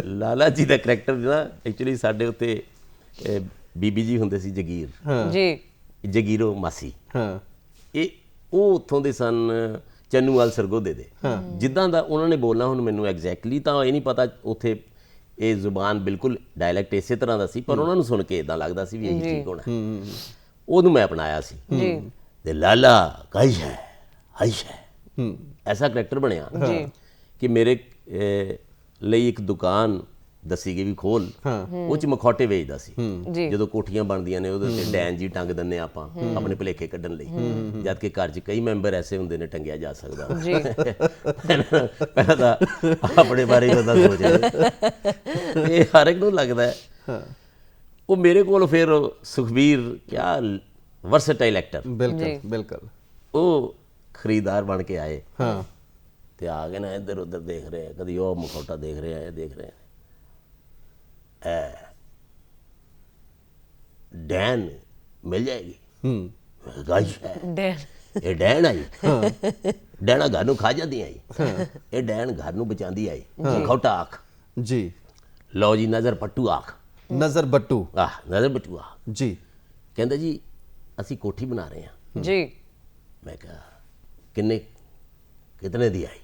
ਲਾਲਾ ਜੀ ਦਾ ਕਰੈਕਟਰ ਨਾ ਐਕਚੁਅਲੀ ਸਾਡੇ ਉੱਤੇ ਬੀਬੀ ਜੀ ਹੁੰਦੇ ਸੀ ਜਗੀਰ ਜੀ, ਜਗੀਰੋ ਮਾਸੀ, ਹਾਂ, ਉਹ ਉੱਥੋਂ ਦੇ ਸਨ ਚੰਨੂਵਾਲ ਸਰਗੋਧੇ ਦੇ। ਜਿੱਦਾਂ ਦਾ ਉਹਨਾਂ ਨੇ ਬੋਲਣਾ, ਹੁਣ ਮੈਨੂੰ ਐਗਜ਼ੈਕਟਲੀ ਤਾਂ ਇਹ ਨਹੀਂ ਪਤਾ ਉੱਥੇ ਇਹ ਜ਼ੁਬਾਨ ਬਿਲਕੁਲ ਡਾਇਲੈਕਟ ਇਸੇ ਤਰ੍ਹਾਂ ਦਾ ਸੀ, ਪਰ ਉਹਨਾਂ ਨੂੰ ਸੁਣ ਕੇ ਇਦਾਂ ਲੱਗਦਾ ਸੀ ਵੀ ਇਹੀ ਠੀਕ ਹੋਣਾ। ਉਹਨੂੰ ਮੈਂ ਅਪਣਾਇਆ ਸੀ ਤੇ ਲਾਲਾ ਕਾਇਸ਼ ਹੈ, ਆਇਸ਼ ਹੈ, ਐਸਾ ਕਰੈਕਟਰ ਬਣਿਆ ਕਿ ਮੇਰੇ ਲਈ ਇੱਕ ਦੁਕਾਨ ਦੱਸੀ ਗਈ ਵੀ ਖੋਲ, ਉਹ ਚ ਮਖੌਟੇ ਵੇਚਦਾ ਸੀ। ਜਦੋਂ ਕੋਠੀਆਂ ਬਣਦੀਆਂ ਨੇ ਉਹਦੇ ਉੱਤੇ ਡੈਨ ਜੀ ਟੰਗ ਦਿੰਦੇ ਆਪਾਂ ਆਪਣੇ ਭੁਲੇਖੇ ਕੱਢਣ ਲਈ, ਜਦ ਕਿ ਘਰ 'ਚ ਕਈ ਮੈਂਬਰ ਐਸੇ ਹੁੰਦੇ ਨੇ ਟੰਗਿਆ ਜਾ ਸਕਦਾ। ਪਹਿਲਾਂ ਤਾਂ ਆਪਣੇ ਬਾਰੇ ਹੀ ਬੰਦਾ ਸੋਚੇ, ਇਹ ਹਰ ਇੱਕ ਨੂੰ ਲੱਗਦਾ ਹੈ। ਉਹ ਮੇਰੇ ਕੋਲ ਫਿਰ ਸੁਖਬੀਰ ਕਿਆ ਵਰਸਟਾਈਲ ਐਕਟਰ, ਬਿਲਕੁਲ ਬਿਲਕੁਲ, ਉਹ ਖਰੀਦਦਾਰ ਬਣ ਕੇ ਆਏ ਤੇ ਆ ਗਏ ਨਾ, ਇੱਧਰ ਉੱਧਰ ਦੇਖ ਰਹੇ, ਕਦੀ ਉਹ ਮਖੌਟਾ ਦੇਖ ਰਿਹਾ, ਇਹ ਦੇਖ ਰਿਹਾ, ਡੈਨ ਮਿਲ ਜਾਏਗੀ। ਇਹ ਡੈਨ ਆਈ, ਡੈਣਾ ਘਰ ਨੂੰ ਖਾ ਜਾਂਦੀ ਆਈ, ਇਹ ਡੈਨ ਘਰ ਨੂੰ ਬਚਾਉਂਦੀ ਆਈ, ਮਖੌਟਾ ਆਖ ਜੀ, ਲਓ ਜੀ ਨਜ਼ਰ ਪੱਟੂ ਆਖ, ਨਜ਼ਰ ਬੱਟੂ, ਨਜ਼ਰ ਬੱਟੂ ਆਖ ਜੀ। ਕਹਿੰਦਾ ਜੀ ਅਸੀਂ ਕੋਠੀ ਬਣਾ ਰਹੇ ਹਾਂ ਜੀ। ਮੈਂ ਕਿਹਾ ਕਿਤਨੇ ਦੀ ਆਈ?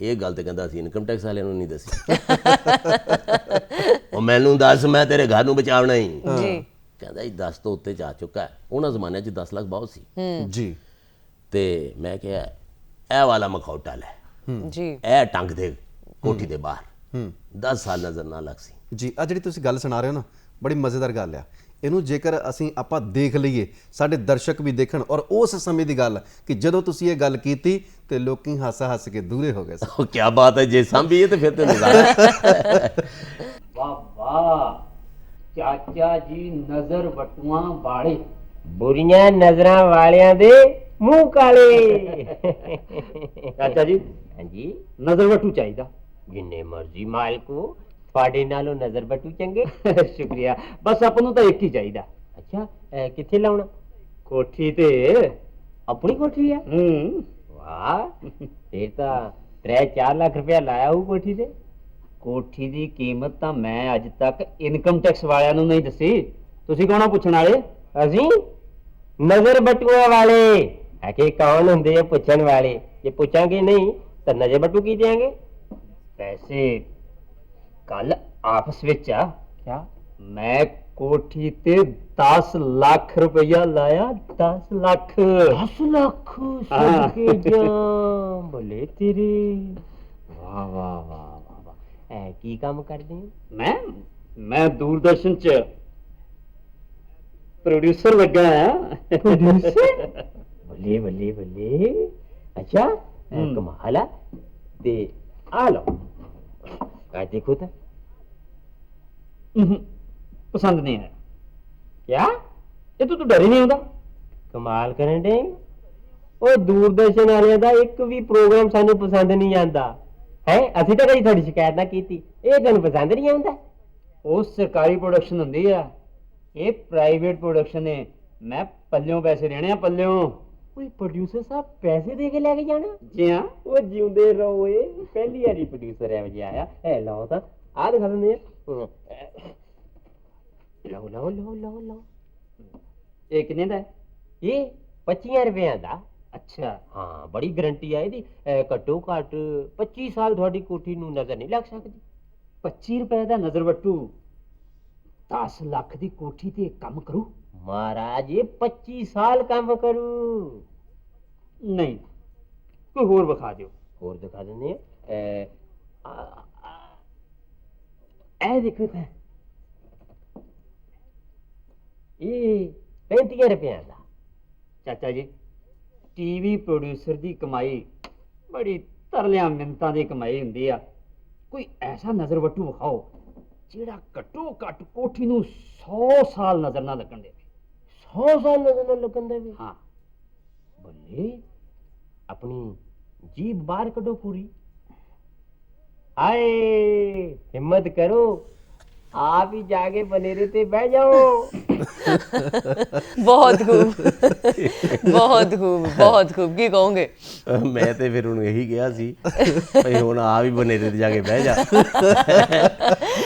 ਇਹ ਗੱਲ ਤੇ ਕਹਿੰਦਾ ਅਸੀਂ ਇਨਕਮ ਟੈਕਸ ਵਾਲਿਆਂ ਨੂੰ ਨਹੀਂ ਦੱਸੀ। ਉਹ ਮੈਨੂੰ ਦੱਸ, ਮੈਂ ਤੇਰੇ ਘਰ ਨੂੰ ਬਚਾਉਣਾ ਹੀ। ਜੀ ਕਹਿੰਦਾ ਜੀ 10 ਤੋਂ ਉੱਤੇ ਜਾ ਚੁੱਕਾ ਹੈ। ਉਹਨਾਂ ਜ਼ਮਾਨਿਆਂ 'ਚ 10 ਲੱਖ ਬਹੁਤ ਸੀ। ਜੀ ਤੇ ਮੈਂ ਕਿਹਾ ਇਹ ਵਾਲਾ ਮਖੌਟਾ ਲੈ, ਜੀ ਇਹ ਟੰਗ ਦੇ ਕੋਠੀ ਦੇ ਬਾਹਰ। 10 ਸਾਲ ਨਜ਼ਰ ਨਾ ਲੱਗ ਸੀ। ਜੀ ਆ ਜਿਹੜੀ ਤੁਸੀਂ ਗੱਲ ਸੁਣਾ ਰਹੇ ਹੋ ਨਾ, ਬੜੀ ਮਜ਼ੇਦਾਰ ਗੱਲ ਆ। ਇਹਨੂੰ ਜੇਕਰ ਅਸੀਂ ਆਪਾਂ ਦੇਖ ਲਈਏ, ਸਾਡੇ ਦਰਸ਼ਕ ਵੀ ਦੇਖਣ, ਔਰ ਉਸ ਸਮੇਂ ਦੀ ਗੱਲ ਕਿ ਜਦੋਂ ਤੁਸੀਂ ਇਹ ਗੱਲ ਕੀਤੀ ਤੇ ਲੋਕੀ ਹੱਸ ਕੇ ਦੂਰੇ ਹੋ ਗਏ ਸੀ। ਉਹ ਕੀ ਬਾਤ ਹੈ, ਜੇ ਸਾਂਭੀਏ ਤੇ ਫਿਰ ਤੇ ਨਜ਼ਾਰਾ। ਵਾਹ ਵਾਹ, ਚਾਚਾ ਜੀ ਨਜ਼ਰ ਵਟੂਆਂ ਵਾਲੇ। ਬੁਰੀਆਂ ਨਜ਼ਰਾਂ ਵਾਲਿਆਂ ਦੇ ਮੂੰਹ ਕਾਲੇ। ਚਾਚਾ ਜੀ ਹਾਂਜੀ, ਨਜ਼ਰ ਵਟੂ ਚਾਹੀਦਾ। ਜਿੰਨੇ ਮਰਜ਼ੀ ਮਾਲਕੋ, ਤੁਹਾਡੇ ਨਾਲੋਂ ਨਜ਼ਰ ਬਟੂ ਚੰਗੇ। ਸ਼ੁਕਰੀਆ, ਬਸ ਆਪਾਂ ਨੂੰ ਤਾਂ ਇੱਕ ਹੀ ਚਾਹੀਦਾ। ਅੱਛਾ, ਕਿੱਥੇ ਲਾਉਣਾ? ਕੋਠੀ ਤੇ। ਆਪਣੀ ਕੋਠੀ ਆ? ਵਾਹ, ਫੇਰ ਤਾਂ 3-4 ਲੱਖ ਰੁਪਇਆ ਲਾਇਆ ਹੋਊ ਕੋਠੀ ਤੇ। ਕੋਠੀ ਦੀ ਕੀਮਤ ਤਾਂ ਮੈਂ ਅੱਜ ਤੱਕ ਇਨਕਮ ਟੈਕਸ ਵਾਲਿਆਂ ਨੂੰ ਨਹੀਂ ਦੱਸੀ। ਤੁਸੀਂ ਕੌਣ ਹੋ ਪੁੱਛਣ ਵਾਲੇ? ਅਸੀਂ ਨਜ਼ਰ ਬਟੂਆਂ ਵਾਲੇ। ਕਿ ਕੌਣ ਹੁੰਦੇ ਆ ਪੁੱਛਣ ਵਾਲੇ? ਜੇ ਪੁੱਛਾਂਗੇ ਨਹੀਂ ਤਾਂ ਨਜ਼ਰ ਬਟੂ ਕੀ ਦੇਾਂਗੇ? ਵੈਸੇ ਕੱਲ ਆਪਸ ਵਿੱਚ ਆ, ਕਿਆ? ਮੈਂ ਕੋਠੀ ਤੇ 10 ਲੱਖ ਰੁਪਇਆ ਲਾਇਆ। 10 ਲੱਖ। 10 ਲੱਖ ਸਦਕੇ ਜਾ, ਭਲੇ ਤੇਰੇ। ਵਾਹ ਵਾਹ ਵਾਹ ਵਾਹ ਵਾਹ। ਕੀ ਕੰਮ ਕਰਦੇ ਹੋ? ਮੈਂ ਦੂਰਦਰਸ਼ਨ ਚ ਪ੍ਰੋਡਿਊਸਰ ਲੱਗਾ ਆ। ਬੱਲੇ ਬੱਲੇ ਬੱਲੇ। ਅੱਛਾ, ਕਮਾਲ ਆ। ਤੇ ਆ ਲਓ, ਆ ਦੇਖੋ ਤਾਂ। ਪਸੰਦ ਨਹੀਂ ਆਇਆ। ਕਿਆ? ਇਹ ਤੂੰ ਡਰ ਹੀ ਨਹੀਂ ਆਉਂਦਾ? ਕਮਾਲ ਕਰਨ ਦੇ। ਉਹ ਦੂਰਦਰਸ਼ਨ ਵਾਲਿਆਂ ਦਾ ਇੱਕ ਵੀ ਪ੍ਰੋਗਰਾਮ ਸਾਨੂੰ ਪਸੰਦ ਨਹੀਂ ਆਂਦਾ ਹੈ। ਅਸੀਂ ਤਾਂ ਕਦੀ ਤੁਹਾਡੀ ਸ਼ਿਕਾਇਤ ਨਾ ਕੀਤੀ, ਇਹ ਤੁਹਾਨੂੰ ਪਸੰਦ ਨਹੀਂ ਆਉਂਦਾ? ਉਹ ਸਰਕਾਰੀ ਪ੍ਰੋਡਕਸ਼ਨ ਹੁੰਦੀ ਆ, ਇਹ ਪ੍ਰਾਈਵੇਟ ਪ੍ਰੋਡਕਸ਼ਨ ਹੈ। ਮੈਂ ਪੱਲਿਓਂ ਪੈਸੇ ਦੇਣੇ ਆ, ਪੱਲਿਓਂ। ਕੋਈ ਪ੍ਰੋਡਿਊਸਰ ਸਾਹਿਬ ਪੈਸੇ ਦੇ ਕੇ ਲੈ ਕੇ ਜਾਣਾ? ਜੀ ਹਾਂ। ਉਹ ਜਿਉਂਦੇ ਰਹੋ। ਏ ਪਹਿਲੀ ਵਾਰੀ ਪ੍ਰੋਡਿਊਸਰ ਐ ਵਜੇ ਆਇਆ। ਐ ਲਓ ਤਾਂ, ਆ ਦਿਖਾ ਦਿੰਦੇ ਆ। ਲਓ ਲਓ ਲਓ ਲਓ ਲਓ। ਇਹ ਕਿੰਨੇ ਦਾ ਹੈ? ਇਹ 25 ਰੁਪਏ ਦਾ। ਅੱਛਾ, ਹਾਂ, ਬੜੀ ਗਰੰਟੀ ਆ ਇਹਦੀ। ਘੱਟੋ ਘੱਟ 25 ਸਾਲ ਤੁਹਾਡੀ ਕੋਠੀ ਨੂੰ ਨਜ਼ਰ ਨਹੀਂ ਲੱਗ ਸਕਦੀ। 25 ਰੁਪਏ ਦਾ ਨਜ਼ਰ ਵੱਟੂ 10 ਲੱਖ ਦੀ ਕੋਠੀ ਤੇ ਕੰਮ ਕਰੂ? ਮਹਾਰਾਜ, ਇਹ 25 ਸਾਲ ਕੰਮ ਕਰੂ। ਨਹੀਂ, ਕੋਈ ਹੋਰ ਵਿਖਾ ਦਿਓ। ਹੋਰ ਦਿਖਾ ਦਿੰਦੇ ਆ। ਇਹ ਦੇਖੋ ਤਾਂ, ਇਹ 35 ਰੁਪਏ ਦਾ। ਚਾਚਾ ਜੀ, ਟੀਵੀ ਪ੍ਰੋਡਿਊਸਰ ਦੀ ਕਮਾਈ ਬੜੀ ਤਰਲਿਆਂ ਮਿੰਤਾਂ ਦੀ ਕਮਾਈ ਹੁੰਦੀ ਆ। ਕੋਈ ਐਸਾ ਨਜ਼ਰ ਵੱਟੂ ਵਿਖਾਓ ਜਿਹੜਾ ਘੱਟੋ ਘੱਟ ਕੋਠੀ ਨੂੰ 100 ਸਾਲ ਨਜ਼ਰ ਨਾ ਲੱਗਣ ਦੇਵੇ। 100 ਸਾਲ ਨਜ਼ਰ ਨਾ ਲੱਗਣ ਦੇਵੇ? ਹਾਂ। ਬੱਲੇ, ਆਪਣੀ ਜੀਭ ਬਾਹਰ ਕੱਢੋ ਪੂਰੀ। ਆਏ, ਹਿੰਮਤ ਕਰੋ, ਆਪ ਹੀ ਜਾके बनेरे ਤੇ ਬਹਿ ਜਾਓ। ਬਹੁਤ ਖੂਬ, ਬਹੁਤ ਖੂਬ, ਬਹੁਤ ਖੂਬ। ਕੀ ਕਹੋਗੇ? ਮੈਂ ਤੇ ਫਿਰ ਉਹਨੂੰ ਇਹੀ ਕਿਹਾ ਸੀ ਭਈ ਹੁਣ ਆ ਵੀ ਬਨੇਰੇ ਤੇ ਜਾ ਕੇ ਬਹਿ ਜਾ।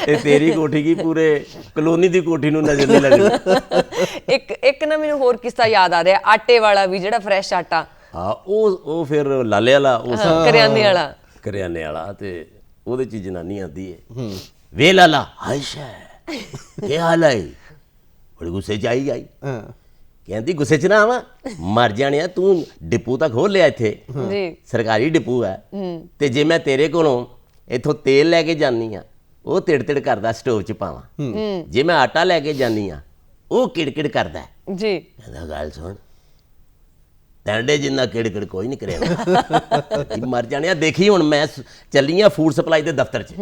ਤੇ ਤੇਰੀ ਕੋਠੀ ਕੀ ਪੂਰੇ ਕਲੋਨੀ ਦੀ ਕੋਠੀ ਨੂੰ ਨਜ਼ਰ ਨਹੀਂ ਲੱਗਣੀ। ਇੱਕ ਨਾ ਮੈਨੂੰ ਹੋਰ ਕਿੱਸਾ ਯਾਦ ਆ ਰਿਹਾ, ਆਟੇ ਵਾਲਾ ਵੀ, ਜਿਹੜਾ ਫਰੈਸ਼ ਆਟਾ। ਹਾਂ, ਉਹ ਫਿਰ ਲਾਲੇ ਵਾਲਾ, ਉਹ ਕਰਿਆਨੇ ਵਾਲਾ। ਕਰਿਆਨੇ ਵਾਲਾ। ਤੇ ਉਹਦੇ ਚ ਜਨਾਨੀ ਆਂਦੀ ਹੈ, ਵੇ ਲਾਲਾ ਹਾਇਸ਼ਾ ਕੀ ਹਾਲ ਹੈ? ਬੜੇ ਗੁੱਸੇ ਚ ਆਈ ਗਈ। ਕਹਿੰਦੀ ਗੁੱਸੇ ਚ ਨਾ ਆਵਾਂ, ਮਰ ਜਾਣਿਆ, ਤੂੰ ਡਿਪੂ ਤਾਂ ਖੋਲ ਲਿਆ ਇੱਥੇ, ਜੀ, ਸਰਕਾਰੀ ਡਿਪੂ ਹੈ। ਤੇ ਜੇ ਮੈਂ ਤੇਰੇ ਕੋਲੋਂ ਇੱਥੋਂ ਤੇਲ ਲੈ ਕੇ ਜਾਨੀ ਆ, ਉਹ ਤਿੜ ਕਰਦਾ ਸਟੋਵ ਚ ਪਾਵਾਂ। ਜੇ ਮੈਂ ਆਟਾ ਲੈ ਕੇ ਜਾਨੀ ਆ, ਉਹ ਕਿੜਕਿੜ ਕਰਦਾ। ਜੀ। ਕਹਿੰਦਾ ਗੱਲ ਸੁਣ, ਟੈਂਡੇ ਜਿੰਨਾ ਕਿੜਕਿੜ ਕੋਈ ਨਹੀਂ ਕਰਿਆ। ਮਰ ਜਾਣਿਆ। ਦੇਖੀ ਹੁਣ ਮੈਂ ਚੱਲੀ ਆ ਫੂਡ ਸਪਲਾਈ ਦੇ ਦਫ਼ਤਰ 'ਚ,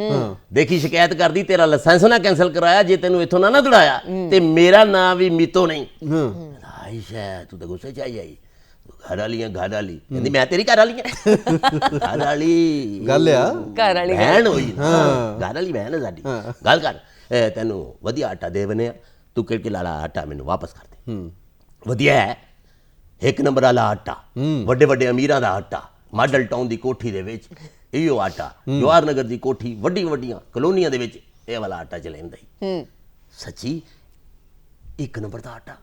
ਦੇਖੀ ਸ਼ਿਕਾਇਤ ਕਰਦੀ, ਤੇਰਾ ਲਾਇਸੈਂਸ ਨਾ ਕੈਂਸਲ ਕਰਾਇਆ ਜੇ ਤੈਨੂੰ ਇੱਥੋਂ ਨਾ ਦੜਾਇਆ, ਤੇ ਮੇਰਾ ਨਾਂ ਵੀ ਮੀਤੋ ਨਹੀਂ। ਆਇਸ਼ਾ, ਤੂੰ ਤਾਂ ਗੁੱਸੇ 'ਚ ਆਈ। ਘਰ ਵਾਲੀਆਂ ਘਰ ਵਾਲੀ। ਕਹਿੰਦੀ ਮੈਂ ਤੇਰੀ ਘਰ ਵਾਲੀ ਆ? ਘਰ ਵਾਲੀ ਗੱਲ ਆ, ਘਰ ਵਾਲੀ ਭੈਣ ਹੋਈ। ਘਰ ਵਾਲੀ ਭੈਣ ਹੈ ਸਾਡੀ। ਗੱਲ ਕਰ, ਤੈਨੂੰ ਵਧੀਆ ਆਟਾ ਦੇ ਬਨੇ ਆ, ਤੂੰ ਕਿੜਕਿੜ ਵਾਲਾ ਆਟਾ ਮੈਨੂੰ ਵਾਪਸ ਕਰ ਦੇ। ਵਧੀਆ ਹੈ, ਇੱਕ ਨੰਬਰ ਵਾਲਾ ਆਟਾ, ਵੱਡੇ ਵੱਡੇ ਅਮੀਰਾਂ ਦਾ ਆਟਾ, ਮਾਡਲ ਟਾਊਨ ਦੀ ਕੋਠੀ ਦੇ ਵਿੱਚ ਇਹੋ ਆਟਾ, ਜਵਾਹਰ ਨਗਰ ਦੀ ਕੋਠੀ, ਵੱਡੀਆਂ ਕਲੋਨੀਆਂ ਦੇ ਵਿੱਚ ਇਹ ਵਾਲਾ ਆਟਾ ਚਲਾਉਂਦਾ ਹੀ। ਸੱਚੀ ਇੱਕ ਨੰਬਰ ਦਾ ਆਟਾ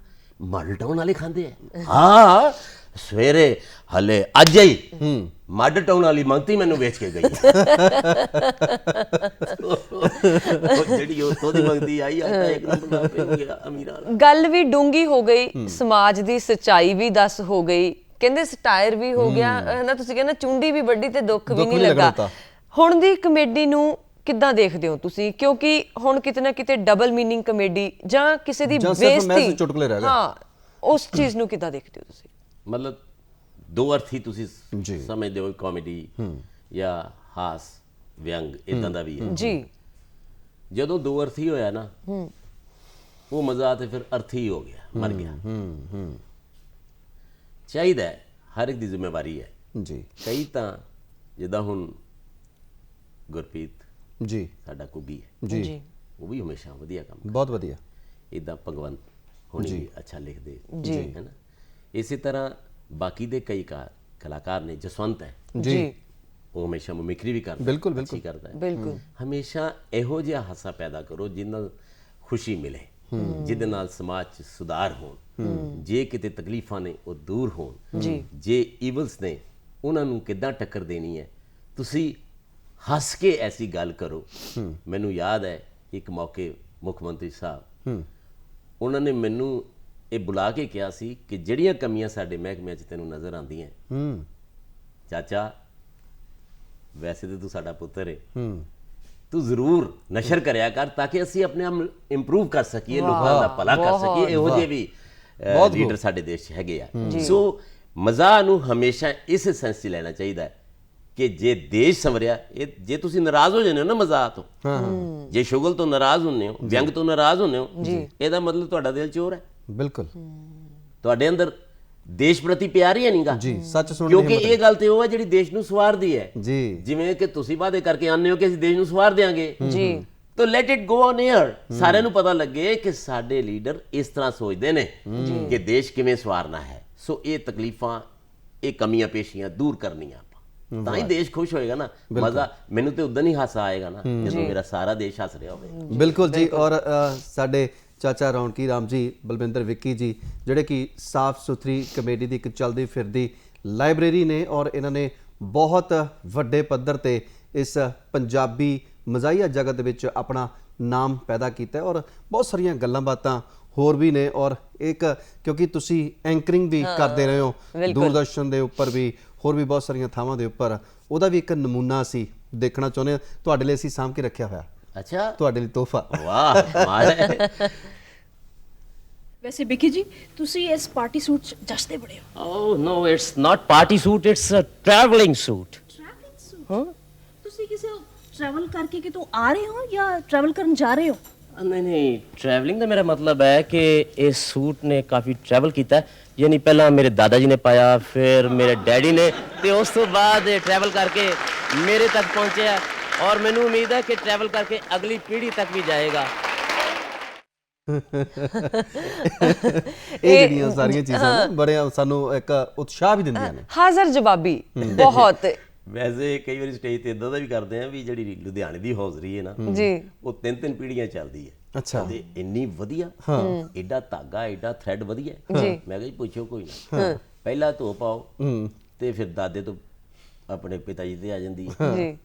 ਮਾਡਲ ਟਾਊਨ ਵਾਲੇ ਖਾਂਦੇ ਆ। ਹਾਂ, ਸਵੇਰੇ ਹਲੇ ਅੱਜ ਹੀ ਮੱਡ ਟਾਊਨ ਵਾਲੀ ਮੰਗਤੀ ਮੈਨੂੰ ਵੇਚ ਕੇ ਗਈ ਉਹ ਜਿਹੜੀ ਉੱਥੋਂ ਦੀ ਮੰਗਤੀ ਆਈ ਆ ਤਾਂ ਇੱਕ ਨੰਬਰ ਦਾ ਹੋ ਗਿਆ ਅਮੀਰਾਂ ਵਾਲਾ। ਗੱਲ ਵੀ ਡੂੰਗੀ ਹੋ ਗਈ, ਸਮਾਜ ਦੀ ਸੱਚਾਈ ਵੀ ਦੱਸ ਹੋ ਗਈ, ਕਹਿੰਦੇ ਸਟਾਇਰ ਵੀ ਹੋ ਗਿਆ ਹਨਾ, ਤੁਸੀਂ ਕਹਿੰਦੇ ਚੁੰਡੀ ਵੀ ਵੱਡੀ ਤੇ ਦੁੱਖ ਵੀ ਨਹੀਂ ਲੱਗਾ। ਹੁਣ ਦੀ ਕਮੇਡੀ ਨੂੰ ਕਿੱਦਾਂ ਦੇਖਦੇ ਹੋ ਤੁਸੀਂ, ਕਿਉਂਕਿ ਹੁਣ ਕਿਤੇ ਨਾ ਕਿਤੇ ਡਬਲ ਮੀਨਿੰਗ ਕਮੇਡੀ ਜਾਂ ਕਿਸੇ ਦੀ ਬੇਇੱਜ਼ਤੀ, ਚੁਟਕਲੇ ਰਹਿ ਗਏ, ਹਾਂ ਉਸ ਚੀਜ਼ ਨੂੰ ਕਿੱਦਾਂ ਦੇਖਦੇ ਹੋ ਤੁਸੀਂ? ਮਤਲਬ ਦੋ ਅਰਥੀ ਤੁਸੀਂ ਸਮਝਦੇ ਹੋ, ਕਾਮੇਡੀ ਜਾਂ ਹਾਸ ਵਿਅੰਗ ਇਦਾਂ ਦਾ ਵੀ ਹੈ ਜੀ। ਜਦੋਂ ਦੋ ਅਰਥੀ ਹੋਇਆ ਨਾ ਉਹ ਮਜ਼ਾ ਤੇ ਫਿਰ ਅਰਥੀ ਹੋ ਗਿਆ, ਮਰ ਗਿਆ। ਚਾਹੀਦਾ ਹੈ, ਹਰ ਇੱਕ ਦੀ ਜ਼ਿੰਮੇਵਾਰੀ ਹੈ ਜੀ। ਕਈ ਤਾਂ ਜਿੱਦਾਂ ਹੁਣ ਗੁਰਪ੍ਰੀਤ ਜੀ ਸਾਡਾ ਕੁੱਗੀ ਹੈ ਜੀ, ਉਹ ਵੀ ਹਮੇਸ਼ਾ ਵਧੀਆ ਕੰਮ, ਬਹੁਤ ਵਧੀਆ। ਇਦਾਂ ਭਗਵੰਤ ਹੁਣੀ ਵੀ ਅੱਛਾ ਲਿਖਦੇ ਹੈ ਨਾ। ਇਸੇ ਤਰ੍ਹਾਂ ਬਾਕੀ ਦੇ ਕਈ ਕਲਾਕਾਰ ਨੇ, ਜਸਵੰਤ ਹੈ ਜੀ, ਉਹ ਹਮੇਸ਼ਾ ਮਿਮਿਕਰੀ ਵੀ ਕਰਦਾ, ਬਿਲਕੁਲ ਅੱਛੀ ਕਰਦਾ ਹੈ। ਬਿਲਕੁਲ ਹਮੇਸ਼ਾ ਇਹੋ ਜਿਹਾ ਹਾਸਾ ਪੈਦਾ ਕਰੋ ਜਿਹਦੇ ਨਾਲ ਖੁਸ਼ੀ ਮਿਲੇ, ਜਿਹਦੇ ਨਾਲ ਸਮਾਜ 'ਚ ਸੁਧਾਰ ਹੋਣ, ਜੇ ਕਿਤੇ ਤਕਲੀਫਾਂ ਨੇ ਉਹ ਦੂਰ ਹੋਣ, ਜੇ ਈਵਲਸ ਨੇ ਉਹਨਾਂ ਨੂੰ ਕਿੱਦਾਂ ਟੱਕਰ ਦੇਣੀ ਹੈ, ਤੁਸੀਂ ਹੱਸ ਕੇ ਐਸੀ ਗੱਲ ਕਰੋ। ਮੈਨੂੰ ਯਾਦ ਹੈ ਇੱਕ ਮੌਕੇ ਮੁੱਖ ਮੰਤਰੀ ਸਾਹਿਬ ਉਹਨਾਂ ਨੇ ਮੈਨੂੰ ਇਹ ਬੁਲਾ ਕੇ ਕਿਹਾ ਸੀ ਕਿ ਜਿਹੜੀਆਂ ਕਮੀਆਂ ਸਾਡੇ ਮਹਿਕਮੇ 'ਚ ਤੈਨੂੰ ਨਜ਼ਰ ਆਉਂਦੀਆਂ, ਚਾਚਾ ਵੈਸੇ ਤਾਂ ਤੂੰ ਸਾਡਾ ਪੁੱਤਰ ਹੈ, ਤੂੰ ਜ਼ਰੂਰ ਨਸ਼ਰ ਕਰਿਆ ਕਰ ਤਾਂ ਕਿ ਅਸੀਂ ਆਪਣੇ ਆਪ ਇੰਪਰੂਵ ਕਰ ਸਕੀਏ, ਲੋਕਾਂ ਦਾ ਭਲਾ ਕਰ ਸਕੀਏ। ਇਹੋ ਜਿਹੇ ਵੀ ਲੀਡਰ ਸਾਡੇ ਦੇਸ਼ 'ਚ ਹੈਗੇ ਆ। ਸੋ ਮਜ਼ਾਕ ਨੂੰ ਹਮੇਸ਼ਾ ਇਸ ਸੈਂਸ 'ਚ ਲੈਣਾ ਚਾਹੀਦਾ ਹੈ ਕਿ ਜੇ ਦੇਸ਼ ਸੰਵਰਿਆ, ਇਹ ਜੇ ਤੁਸੀਂ ਨਾਰਾਜ਼ ਹੋ ਜਾਂਦੇ ਹੋ ਨਾ ਮਜ਼ਾਕ ਤੋਂ, ਜੇ ਸ਼ੁਗਲ ਤੋਂ ਨਾਰਾਜ਼ ਹੁੰਦੇ ਹੋ, ਵਿਅੰਗ ਤੋਂ ਨਾਰਾਜ਼ ਹੁੰਦੇ ਹੋ, ਇਹਦਾ ਮਤਲਬ ਤੁਹਾਡਾ ਦਿਲ ਚੋਰ ਹੈ, ਬਿਲਕੁਲ ਤੁਹਾਡੇ ਅੰਦਰ ਦੇਸ਼ ਪ੍ਰਤੀ ਪਿਆਰ ਹੀ ਹੈ ਨਹੀਂਗਾ ਜੀ, ਸੱਚ ਸੁਣਨ ਕਿਉਂਕਿ ਇਹ ਗੱਲ ਤੇ ਉਹ ਹੈ ਜਿਹੜੀ ਦੇਸ਼ ਨੂੰ ਸਵਾਰਦੀ ਹੈ ਜੀ। ਜਿਵੇਂ ਕਿ ਤੁਸੀਂ ਵਾਅਦੇ ਕਰਕੇ ਆਉਂਦੇ ਹੋ ਕਿ ਅਸੀਂ ਦੇਸ਼ ਨੂੰ ਸਵਾਰ ਦਿਆਂਗੇ ਜੀ, ਤਾਂ let it go on air, ਸਾਰਿਆਂ ਨੂੰ ਪਤਾ ਲੱਗੇ ਕਿ ਸਾਡੇ ਲੀਡਰ ਇਸ ਤਰ੍ਹਾਂ ਸੋਚਦੇ ਨੇ ਕਿ ਦੇਸ਼ ਕਿਵੇਂ ਸਵਾਰਨਾ ਹੈ। ਸੋ ਇਹ ਤਕਲੀਫਾਂ, ਇਹ ਕਮੀਆਂ ਪੇਸ਼ੀਆਂ ਦੂਰ ਕਰਨੀਆਂ ਆਪਾਂ, ਤਾਂ ਹੀ ਦੇਸ਼ ਖੁਸ਼ ਹੋਏਗਾ ਨਾ। ਮਜ਼ਾ ਮੈਨੂੰ ਤੇ ਉਦੋਂ ਹੀ ਹਾਸਾ ਆਏਗਾ ਨਾ ਜਦੋਂ ਮੇਰਾ ਸਾਰਾ ਦੇਸ਼ ਹੱਸ ਰਿਹਾ ਹੋਵੇ। ਬਿਲਕੁਲ ਜੀ। ਔਰ ਸਾਡੇ ਚਾਚਾ ਰੌਣਕੀ ਰਾਮ ਜੀ, ਬਲਵਿੰਦਰ ਵਿੱਕੀ ਜੀ, ਜਿਹੜੇ ਕਿ ਸਾਫ਼ ਸੁਥਰੀ ਕਮੇਡੀ ਦੀ ਇੱਕ ਚੱਲਦੀ ਫਿਰਦੀ ਲਾਇਬ੍ਰੇਰੀ ਨੇ, ਔਰ ਇਹਨਾਂ ਨੇ ਬਹੁਤ ਵੱਡੇ ਪੱਧਰ ਤੇ ਇਸ ਪੰਜਾਬੀ ਮਜ਼ਾਹੀਆ ਜਗਤ ਵਿੱਚ ਆਪਣਾ ਨਾਮ ਪੈਦਾ ਕੀਤਾ ਔਰ ਬਹੁਤ ਸਾਰੀਆਂ ਗੱਲਾਂ ਬਾਤਾਂ ਹੋਰ ਵੀ ਨੇ। ਔਰ ਇੱਕ ਕਿਉਂਕਿ ਤੁਸੀਂ ਐਂਕਰਿੰਗ ਵੀ ਕਰਦੇ ਰਹੇ ਹੋ ਦੂਰਦਰਸ਼ਨ ਦੇ ਉੱਪਰ ਵੀ, ਹੋਰ ਵੀ ਬਹੁਤ ਸਾਰੀਆਂ ਥਾਵਾਂ ਦੇ ਉੱਪਰ, ਉਹਦਾ ਵੀ ਇੱਕ ਨਮੂਨਾ ਅਸੀਂ ਦੇਖਣਾ ਚਾਹੁੰਦੇ ਹਾਂ, ਤੁਹਾਡੇ ਲਈ ਅਸੀਂ ਸਾਂਭ ਕੇ ਰੱਖਿਆ ਹੋਇਆ। ਅੱਛਾ, ਤੁਹਾਡੇ ਲਈ ਤੋਹਫਾ। ਵਾਹ ਕਮਾਲ ਹੈ। ਵੈਸੇ ਬਿੱਕੀ ਜੀ ਤੁਸੀਂ ਇਸ ਪਾਰਟੀ ਸੂਟ ਚ ਜੱਚਦੇ ਬੜੇ ਹੋ। Oh no, it's not party suit, it's a traveling suit. Travelling suit ਹਾਂ, ਤੁਸੀਂ ਕਿਸੇ ਟਰੈਵਲ ਕਰਕੇ ਕਿਤੋਂ ਆ ਰਹੇ ਹੋ ਜਾਂ ਟਰੈਵਲ ਕਰਨ ਜਾ ਰਹੇ ਹੋ? ਨਹੀਂ ਨਹੀਂ, ਟਰੈਵਲਿੰਗ ਦਾ ਮੇਰਾ ਮਤਲਬ ਹੈ ਕਿ ਇਸ ਸੂਟ ਨੇ ਕਾਫੀ ਟਰੈਵਲ ਕੀਤਾ, ਯਾਨੀ ਪਹਿਲਾਂ ਮੇਰੇ ਦਾਦਾ ਜੀ ਨੇ ਪਾਇਆ, ਫਿਰ ਮੇਰੇ ਡੈਡੀ ਨੇ, ਤੇ ਉਸ ਤੋਂ ਬਾਅਦ ਇਹ ਟਰੈਵਲ ਕਰਕੇ ਮੇਰੇ ਤੱਕ ਪਹੁੰਚਿਆ, ਔਰ ਮੈਨੂੰ ਉਮੀਦ ਹੈ ਕਿ ਟਰੈਵਲ ਕਰਕੇ ਅਗਲੀ ਪੀੜ੍ਹੀ ਤੱਕ ਵੀ ਜਾਏਗਾ। ਇਹ ਜਿਹੜੀਆਂ ਸਾਰੀਆਂ ਚੀਜ਼ਾਂ ਨਾ ਬੜੇ ਸਾਨੂੰ ਇੱਕ ਉਤਸ਼ਾਹ ਵੀ ਦਿੰਦੀਆਂ ਨੇ। ਹਾਜ਼ਰ ਜਵਾਬੀ ਬਹੁਤ। ਵੈਸੇ ਕਈ ਵਾਰੀ ਸਟੇਜ ਤੇ ਇਦਾਂ ਦਾ ਵੀ ਕਰਦੇ ਆ ਵੀ ਜਿਹੜੀ ਲੁਧਿਆਣੇ ਦੀ ਹੌਜ਼ਰੀ ਹੈ ਨਾ ਜੀ, ਉਹ 3-3 ਪੀੜ੍ਹੀਆਂ ਚੱਲਦੀ ਹੈ। ਅੱਛਾ, ਤੇ ਇੰਨੀ ਵਧੀਆ, ਐਡਾ ਧਾਗਾ, ਐਡਾ ਥ੍ਰੈਡ ਵਧੀਆ। ਮੈਂ ਕਿਹਾ ਜੀ ਪੁੱਛੋ ਕੋਈ ਨਾ, ਪਹਿਲਾਂ ਧੋ ਪਾਓ ਤੇ ਫਿਰ ਦਾਦੇ ਤੋਂ ਆਪਣੇ ਪਿਤਾ ਜੀ ਤੇ ਆ ਜਾਂਦੀ ਹੈ ਜੀ,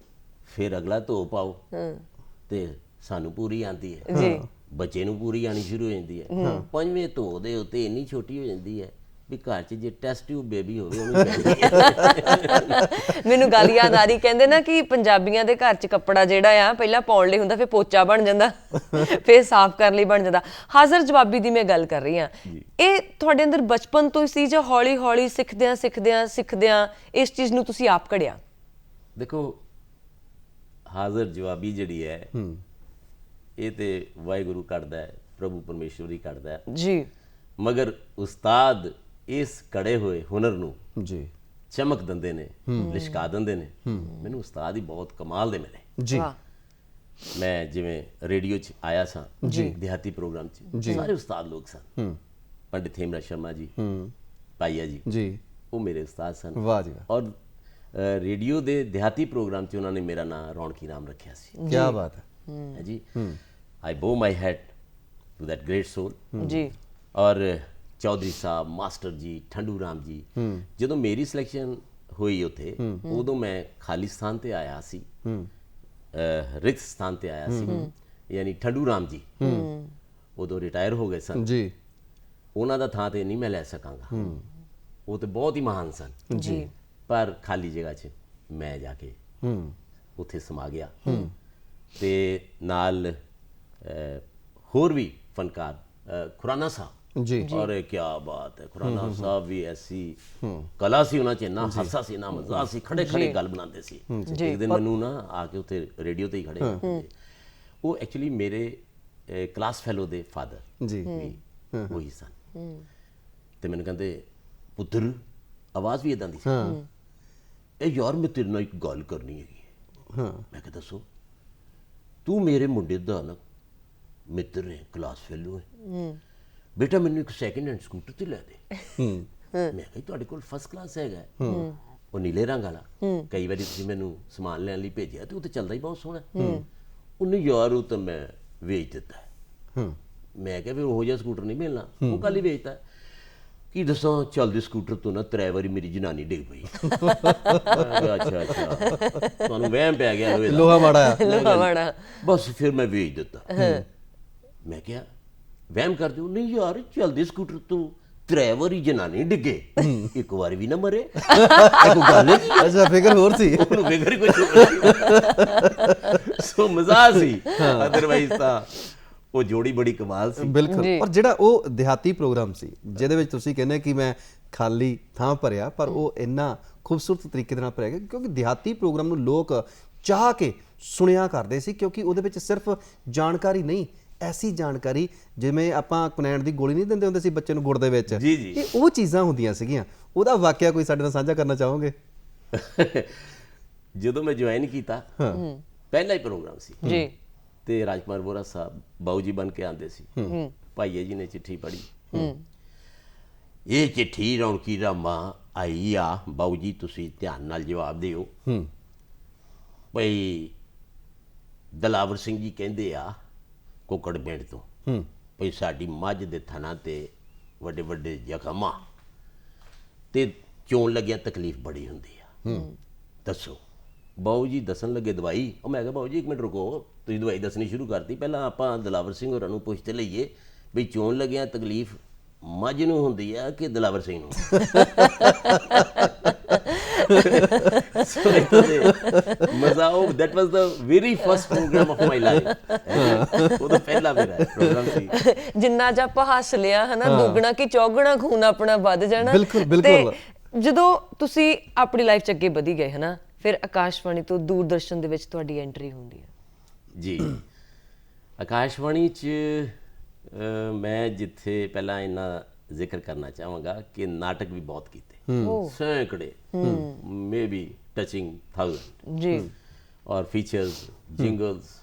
ਫਿਰ ਅਗਲਾ ਧੋ ਪਾਓ ਤੇ ਸਾਨੂੰ ਪੂਰੀ ਆਉਂਦੀ ਹੈ ਜੀ, ਬੱਚੇ ਨੂੰ ਪੂਰੀ ਆਣੀ ਸ਼ੁਰੂ ਹੋ ਜਾਂਦੀ ਹੈ। ਪੰਜਵੇਂ ਧੋ ਦੇ ਉੱਤੇ ਇੰਨੀ ਛੋਟੀ ਹੋ ਜਾਂਦੀ ਹੈ ਵੀ ਘਰ 'ਚ ਜੇ ਟੈਸਟ ਟਿਊਬ ਬੇਬੀ ਹੋਵੇ ਉਹਨੂੰ ਪੈਂਦੀ ਹੈ। ਮੈਨੂੰ ਗੱਲ ਯਾਦ ਆ ਰਹੀ, ਕਹਿੰਦੇ ਨਾ ਕਿ ਪੰਜਾਬੀਆਂ ਦੇ ਘਰ 'ਚ ਕੱਪੜਾ ਜਿਹੜਾ ਆ ਪਹਿਲਾਂ ਪਾਉਣ ਲਈ ਹੁੰਦਾ, ਫਿਰ ਪੋਚਾ ਬਣ ਜਾਂਦਾ, ਫਿਰ ਸਾਫ਼ ਕਰਨ ਲਈ ਬਣ ਜਾਂਦਾ। ਹਾਜ਼ਰ ਜਵਾਬੀ ਦੀ ਮੈਂ ਗੱਲ ਕਰ ਰਹੀ ਹਾਂ, ਇਹ ਤੁਹਾਡੇ ਅੰਦਰ ਬਚਪਨ ਤੋਂ ਸੀ ਜਾਂ ਹੌਲੀ ਹੌਲੀ ਸਿੱਖਦਿਆਂ ਇਸ ਚੀਜ਼ ਨੂੰ ਤੁਸੀਂ ਆਪ ਘੜਿਆ? ਦੇਖੋ, ਹਾਜ਼ਰ ਜਵਾਬੀ ਜਿਹੜੀ ਹੈ ਇਹ ਤੇ ਵਾਹਿਗੁਰੂ ਕੱਢਦਾ ਹੈ, ਪ੍ਰਭੂ ਪਰਮੇਸ਼ਵਰ ਹੀ ਕੱਢਦਾ ਹੈ ਜੀ, ਮਗਰ ਉਸਤਾਦ ਇਸ ਕੜੇ ਹੋਏ ਹੁਨਰ ਨੂੰ ਜੀ ਚਮਕ ਦਿੰਦੇ ਨੇ, ਲਿਸ਼ਕਾ ਦਿੰਦੇ ਨੇ। ਮੈਨੂੰ ਉਸਤਾਦ ਹੀ ਬਹੁਤ ਕਮਾਲ ਦੇ ਮਿਲੇ ਜੀ। ਮੈਂ ਜਿਵੇਂ ਰੇਡੀਓ 'ਚ ਆਇਆ ਸਾਂ ਦਿਹਾਤੀ ਪ੍ਰੋਗਰਾਮ 'ਚ, ਸਾਰੇ ਉਸਤਾਦ ਲੋਕ ਸਨ। ਪੰਡਿਤ ਹੇਮਰਾਜ ਸ਼ਰਮਾ ਜੀ, ਪਾਈਆ ਜੀ, ਉਹ ਮੇਰੇ ਉਸਤਾਦ ਸਨ। ਵਾਹ ਜੀ ਵਾਹ। ਔਰ ਰੇਡੀਓ ਦੇ ਦਿਹਾਤੀ ਪ੍ਰੋਗਰਾਮ 'ਚ ਉਹਨਾਂ ਨੇ ਮੇਰਾ ਨਾਮ ਰੌਣਕੀ ਰਾਮ ਰੱਖਿਆ ਸੀ। ਕੀ ਬਾਤ ਹੈ ਜੀ। I bow my head to that great soul ਜੀ। ਔਰ ਚੌਧਰੀ ਸਾਹਿਬ, ਮਾਸਟਰ ਜੀ, ਠੰਡੂ ਰਾਮ ਜੀ, ਜਦੋਂ ਮੇਰੀ ਸਿਲੈਕਸ਼ਨ ਹੋਈ ਉੱਥੇ ਉਦੋਂ ਮੈਂ ਖਾਲੀ ਸਥਾਨ ਤੇ ਆਇਆ ਸੀ, ਰਿਕਤ ਸਥਾਨ ਤੇ ਆਇਆ ਸੀ, ਯਾਨੀ ਠੰਡੂ ਰਾਮ ਜੀ ਉਦੋਂ ਰਿਟਾਇਰ ਹੋ ਗਏ ਸਨ ਜੀ ਉਹਨਾਂ ਦਾ ਥਾਂ ਤੇ ਨਹੀਂ ਮੈਂ ਲੈ ਸਕਾਂਗਾ, ਉਹ ਤੇ ਬਹੁਤ ਹੀ ਮਹਾਨ ਸਨ ਜੀ ਪਰ ਖਾਲੀ ਜਗ੍ਹਾ 'ਚ ਮੈਂ ਜਾ ਕੇ ਉੱਥੇ ਸਮਾ ਗਿਆ ਤੇ ਨਾਲ ਹੋਰ ਵੀ ਫਨਕਾਰ ਖੁਰਾਨਾ ਸਾਹਿਬ ਜੀ और क्या बात है खुराना साहब भी ऐसी कला सी ਉਹਨਾਂ ਚ ਇੰਨਾ ਹਾਸਾ ਸੀ ਨਾ ਮਜ਼ਾ ਸੀ ਖੜੇ ਖੜੇ ਗੱਲ ਬਣਾਉਂਦੇ ਸੀ ਇੱਕ ਦਿਨ ਮੈਨੂੰ ਨਾ ਆ ਕੇ ਉੱਥੇ ਰੇਡੀਓ ਤੇ ਹੀ ਖੜੇ ਹੁੰਦੇ ਉਹ ਐਕਚੁਅਲੀ ਮੇਰੇ ਕਲਾਸ ਫੈਲੋ ਦੇ ਫਾਦਰ ਜੀ ਉਹੀ ਸਨ ਤੇ ਮੈਨੂੰ ਕਹਿੰਦੇ ਪੁੱਤਰ ਆਵਾਜ਼ ਵੀ ਇਦਾਂ ਦੀ ਸੀ ਇਹ ਯਾਰ ਮੈਂ ਤੇਰੇ ਨਾਲ ਇੱਕ ਗੱਲ ਕਰਨੀ ਹੈਗੀ ਮੈਂ ਕਿਹਾ ਦੱਸੋ ਤੂੰ ਮੇਰੇ ਮੁੰਡੇ ਦਾ ਨਾ ਮਿੱਤਰ ਹੈ ਕਲਾਸ ਫੈਲੋ ਹੈ ਬੇਟਾ ਮੈਨੂੰ ਇੱਕ ਸੈਕਿੰਡ ਹੈਂਡ ਸਕੂਟਰ ਤੇ ਲੈ ਦੇ ਮੈਂ ਕਿਹਾ ਤੁਹਾਡੇ ਕੋਲ ਫਸਟ ਕਲਾਸ ਹੈਗਾ ਉਹ ਨੀਲੇ ਰੰਗ ਵਾਲਾ ਕਈ ਵਾਰੀ ਤੁਸੀਂ ਮੈਨੂੰ ਸਮਾਨ ਲੈਣ ਲਈ ਭੇਜਿਆ ਤੇ ਉਹ ਤੇ ਚੱਲਦਾ ਹੀ ਬਹੁਤ ਸੋਹਣਾ ਉਹਨੇ ਯਾਰ ਉਹ ਤਾਂ ਮੈਂ ਵੇਚ ਦਿੱਤਾ ਮੈਂ ਕਿਹਾ ਫਿਰ ਉਹ ਜਿਹਾ ਸਕੂਟਰ ਨਹੀਂ ਮਿਲਣਾ ਉਹ ਕੱਲ ਹੀ ਵੇਚਤਾ ਕੀ ਦੱਸਾਂ ਚੱਲਦੇ ਸਕੂਟਰ ਤੋਂ ਨਾ 3 ਵਾਰੀ ਮੇਰੀ ਜਨਾਨੀ ਡਿੱਗ ਪਈ ਅੱਛਾ ਤੁਹਾਨੂੰ ਵਹਿਮ ਪੈ ਗਿਆ ਲੋਹਾ ਮਾੜਾ ਬਸ ਫਿਰ ਮੈਂ ਵੇਚ ਦਿੱਤਾ ਮੈਂ ਕਿਹਾ ਵਹਿਮ ਕਰ ਦਿਓ ਨਹੀਂ ਯਾਰ ਚੱਲਦੇ ਸਕੂਟਰ ਤੋਂ 3 ਵਾਰੀ ਜਨਾਨੀ ਡਿੱਗੇ ਇੱਕ ਵਾਰ ਵੀ ਨਾ ਮਰੇ ਕੋਈ ਗੱਲ ਨਹੀਂ ਅੱਛਾ ਫਿਕਰ ਹੋਰ ਸੀ ਉਹਨੂੰ ਫਿਕਰ ਕੁਝ ਸੋ ਮਜ਼ਾ ਸੀ ਅਦਰਵਾਈਜ਼ ਤਾਂ ਉਹ ਜੋੜੀ ਬੜੀ ਕਮਾਲ ਸੀ ਬਿਲਕੁਲ ਔਰ ਜਿਹੜਾ ਉਹ ਦਿਹਾਤੀ ਪ੍ਰੋਗਰਾਮ ਸੀ ਜਿਹਦੇ ਵਿੱਚ ਤੁਸੀਂ ਕਹਿੰਦੇ ਕਿ ਮੈਂ ਖਾਲੀ ਥਾਂ ਭਰਿਆ ਪਰ ਉਹ ਇੰਨਾ ਖੂਬਸੂਰਤ ਤਰੀਕੇ ਦੇ ਨਾਲ ਭਰਿਆ ਗਿਆ ਕਿਉਂਕਿ ਦਿਹਾਤੀ ਪ੍ਰੋਗਰਾਮ ਨੂੰ ਲੋਕ ਚਾਹ ਕੇ ਸੁਣਿਆ ਕਰਦੇ ਸੀ ਕਿਉਂਕਿ ਉਹਦੇ ਵਿੱਚ ਸਿਰਫ ਜਾਣਕਾਰੀ ਨਹੀਂ ਐਸੀ ਜਾਣਕਾਰੀ ਜਿਵੇਂ ਆਪਾਂ ਕੁਨੈਣ ਦੀ ਗੋਲੀ ਨਹੀਂ ਦਿੰਦੇ ਹੁੰਦੇ ਸੀ ਬੱਚੇ ਨੂੰ ਗੁੜ ਦੇ ਵਿੱਚ ਇਹ ਉਹ ਚੀਜ਼ਾਂ ਹੁੰਦੀਆਂ ਸੀਗੀਆਂ ਉਹਦਾ ਵਾਕਿਆ ਕੋਈ ਸਾਡੇ ਨਾਲ ਸਾਂਝਾ ਕਰਨਾ ਚਾਹੋਗੇ ਜਦੋਂ ਮੈਂ ਜੁਆਇਨ ਕੀਤਾ ਪਹਿਲਾ ਹੀ ਪ੍ਰੋਗਰਾਮ ਸੀ ਜੀ ਤੇ ਰਾਜਕੁਮਾਰ ਬੋਰਾ ਸਾਹਿਬ ਬਾਊ ਜੀ ਬਣ ਕੇ ਆਉਂਦੇ ਸੀ ਭਾਈਏ ਜੀ ਨੇ ਚਿੱਠੀ ਪੜ੍ਹੀ ਇਹ ਚਿੱਠੀ ਰੌਣਕੀ ਰਾਮਾ ਆਈ ਆ ਬਾਊ ਜੀ ਤੁਸੀਂ ਧਿਆਨ ਨਾਲ ਜਵਾਬ ਦਿਓ ਭਈ ਦਲਾਵਰ ਸਿੰਘ ਜੀ ਕਹਿੰਦੇ ਆ ਕੁੱਕੜ ਪਿੰਡ ਤੋਂ ਭਈ ਸਾਡੀ ਮੱਝ ਦੇ ਥਣਾ ਤੇ ਵੱਡੇ ਵੱਡੇ ਜ਼ਖਮ ਆ ਤੇ ਚੋਣ ਲੱਗਿਆ ਤਕਲੀਫ ਬੜੀ ਹੁੰਦੀ ਆ ਦੱਸੋ ਬਾਊ ਜੀ ਦੱਸਣ ਲੱਗੇ ਦਵਾਈ ਉਹ ਮੈਂ ਕਿਹਾ ਬਾਊ ਜੀ 1 ਮਿੰਟ ਰੁਕੋ ਤੁਸੀਂ ਦਵਾਈ ਦੱਸਣੀ ਸ਼ੁਰੂ ਕਰਤੀ ਪਹਿਲਾਂ ਆਪਾਂ ਦਲਾਵਰ ਸਿੰਘ ਹੋਰਾਂ ਨੂੰ ਪੁੱਛ ਤੇ ਲਈਏ ਵੀ ਚੋਣ ਲੱਗਿਆ ਤਕਲੀਫ ਮੱਝ ਨੂੰ ਹੁੰਦੀ ਆ ਕਿ ਦਲਾਵਰ ਸਿੰਘ ਨੂੰ ਮਜ਼ਾ ਉਹ that was the very first programme of my life ਉਹ ਤਾਂ ਪਹਿਲਾ ਮੇਰਾ ਪ੍ਰੋਗਰਾਮ ਸੀ ਜਿੰਨਾ ਚ ਆਪਾਂ ਹੱਸ ਲਿਆ ਹਨਾ ਦੁੱਗਣਾ ਕਿ ਚੌਗਣਾ ਖੂਨ ਆਪਣਾ ਵੱਧ ਜਾਣਾ ਬਿਲਕੁਲ ਜਦੋਂ ਤੁਸੀਂ ਆਪਣੀ ਲਾਈਫ ਚ ਅੱਗੇ ਵਧੀ ਗਏ ਹਨਾ ਫਿਰ ਆਕਾਸ਼ਵਾਣੀ ਤੋਂ ਦੂਰਦਰਸ਼ਨ ਦੇ ਵਿੱਚ ਤੁਹਾਡੀ ਐਂਟਰੀ ਹੁੰਦੀ ਹੈ ਜੀ ਆਕਾਸ਼ਵਾਣੀ 'ਚ ਮੈਂ ਜਿੱਥੇ ਪਹਿਲਾਂ ਇੰਨਾ ਜ਼ਿਕਰ ਕਰਨਾ ਚਾਹਾਂਗਾ ਕਿ ਨਾਟਕ ਵੀ ਬਹੁਤ ਕੀਤੇ ਸੈਂਕੜੇ ਮੇਬੀ ਟਚਿੰਗ 1000 ਜੀ ਔਰ ਫੀਚਰਸ ਜਿੰਗਲਸ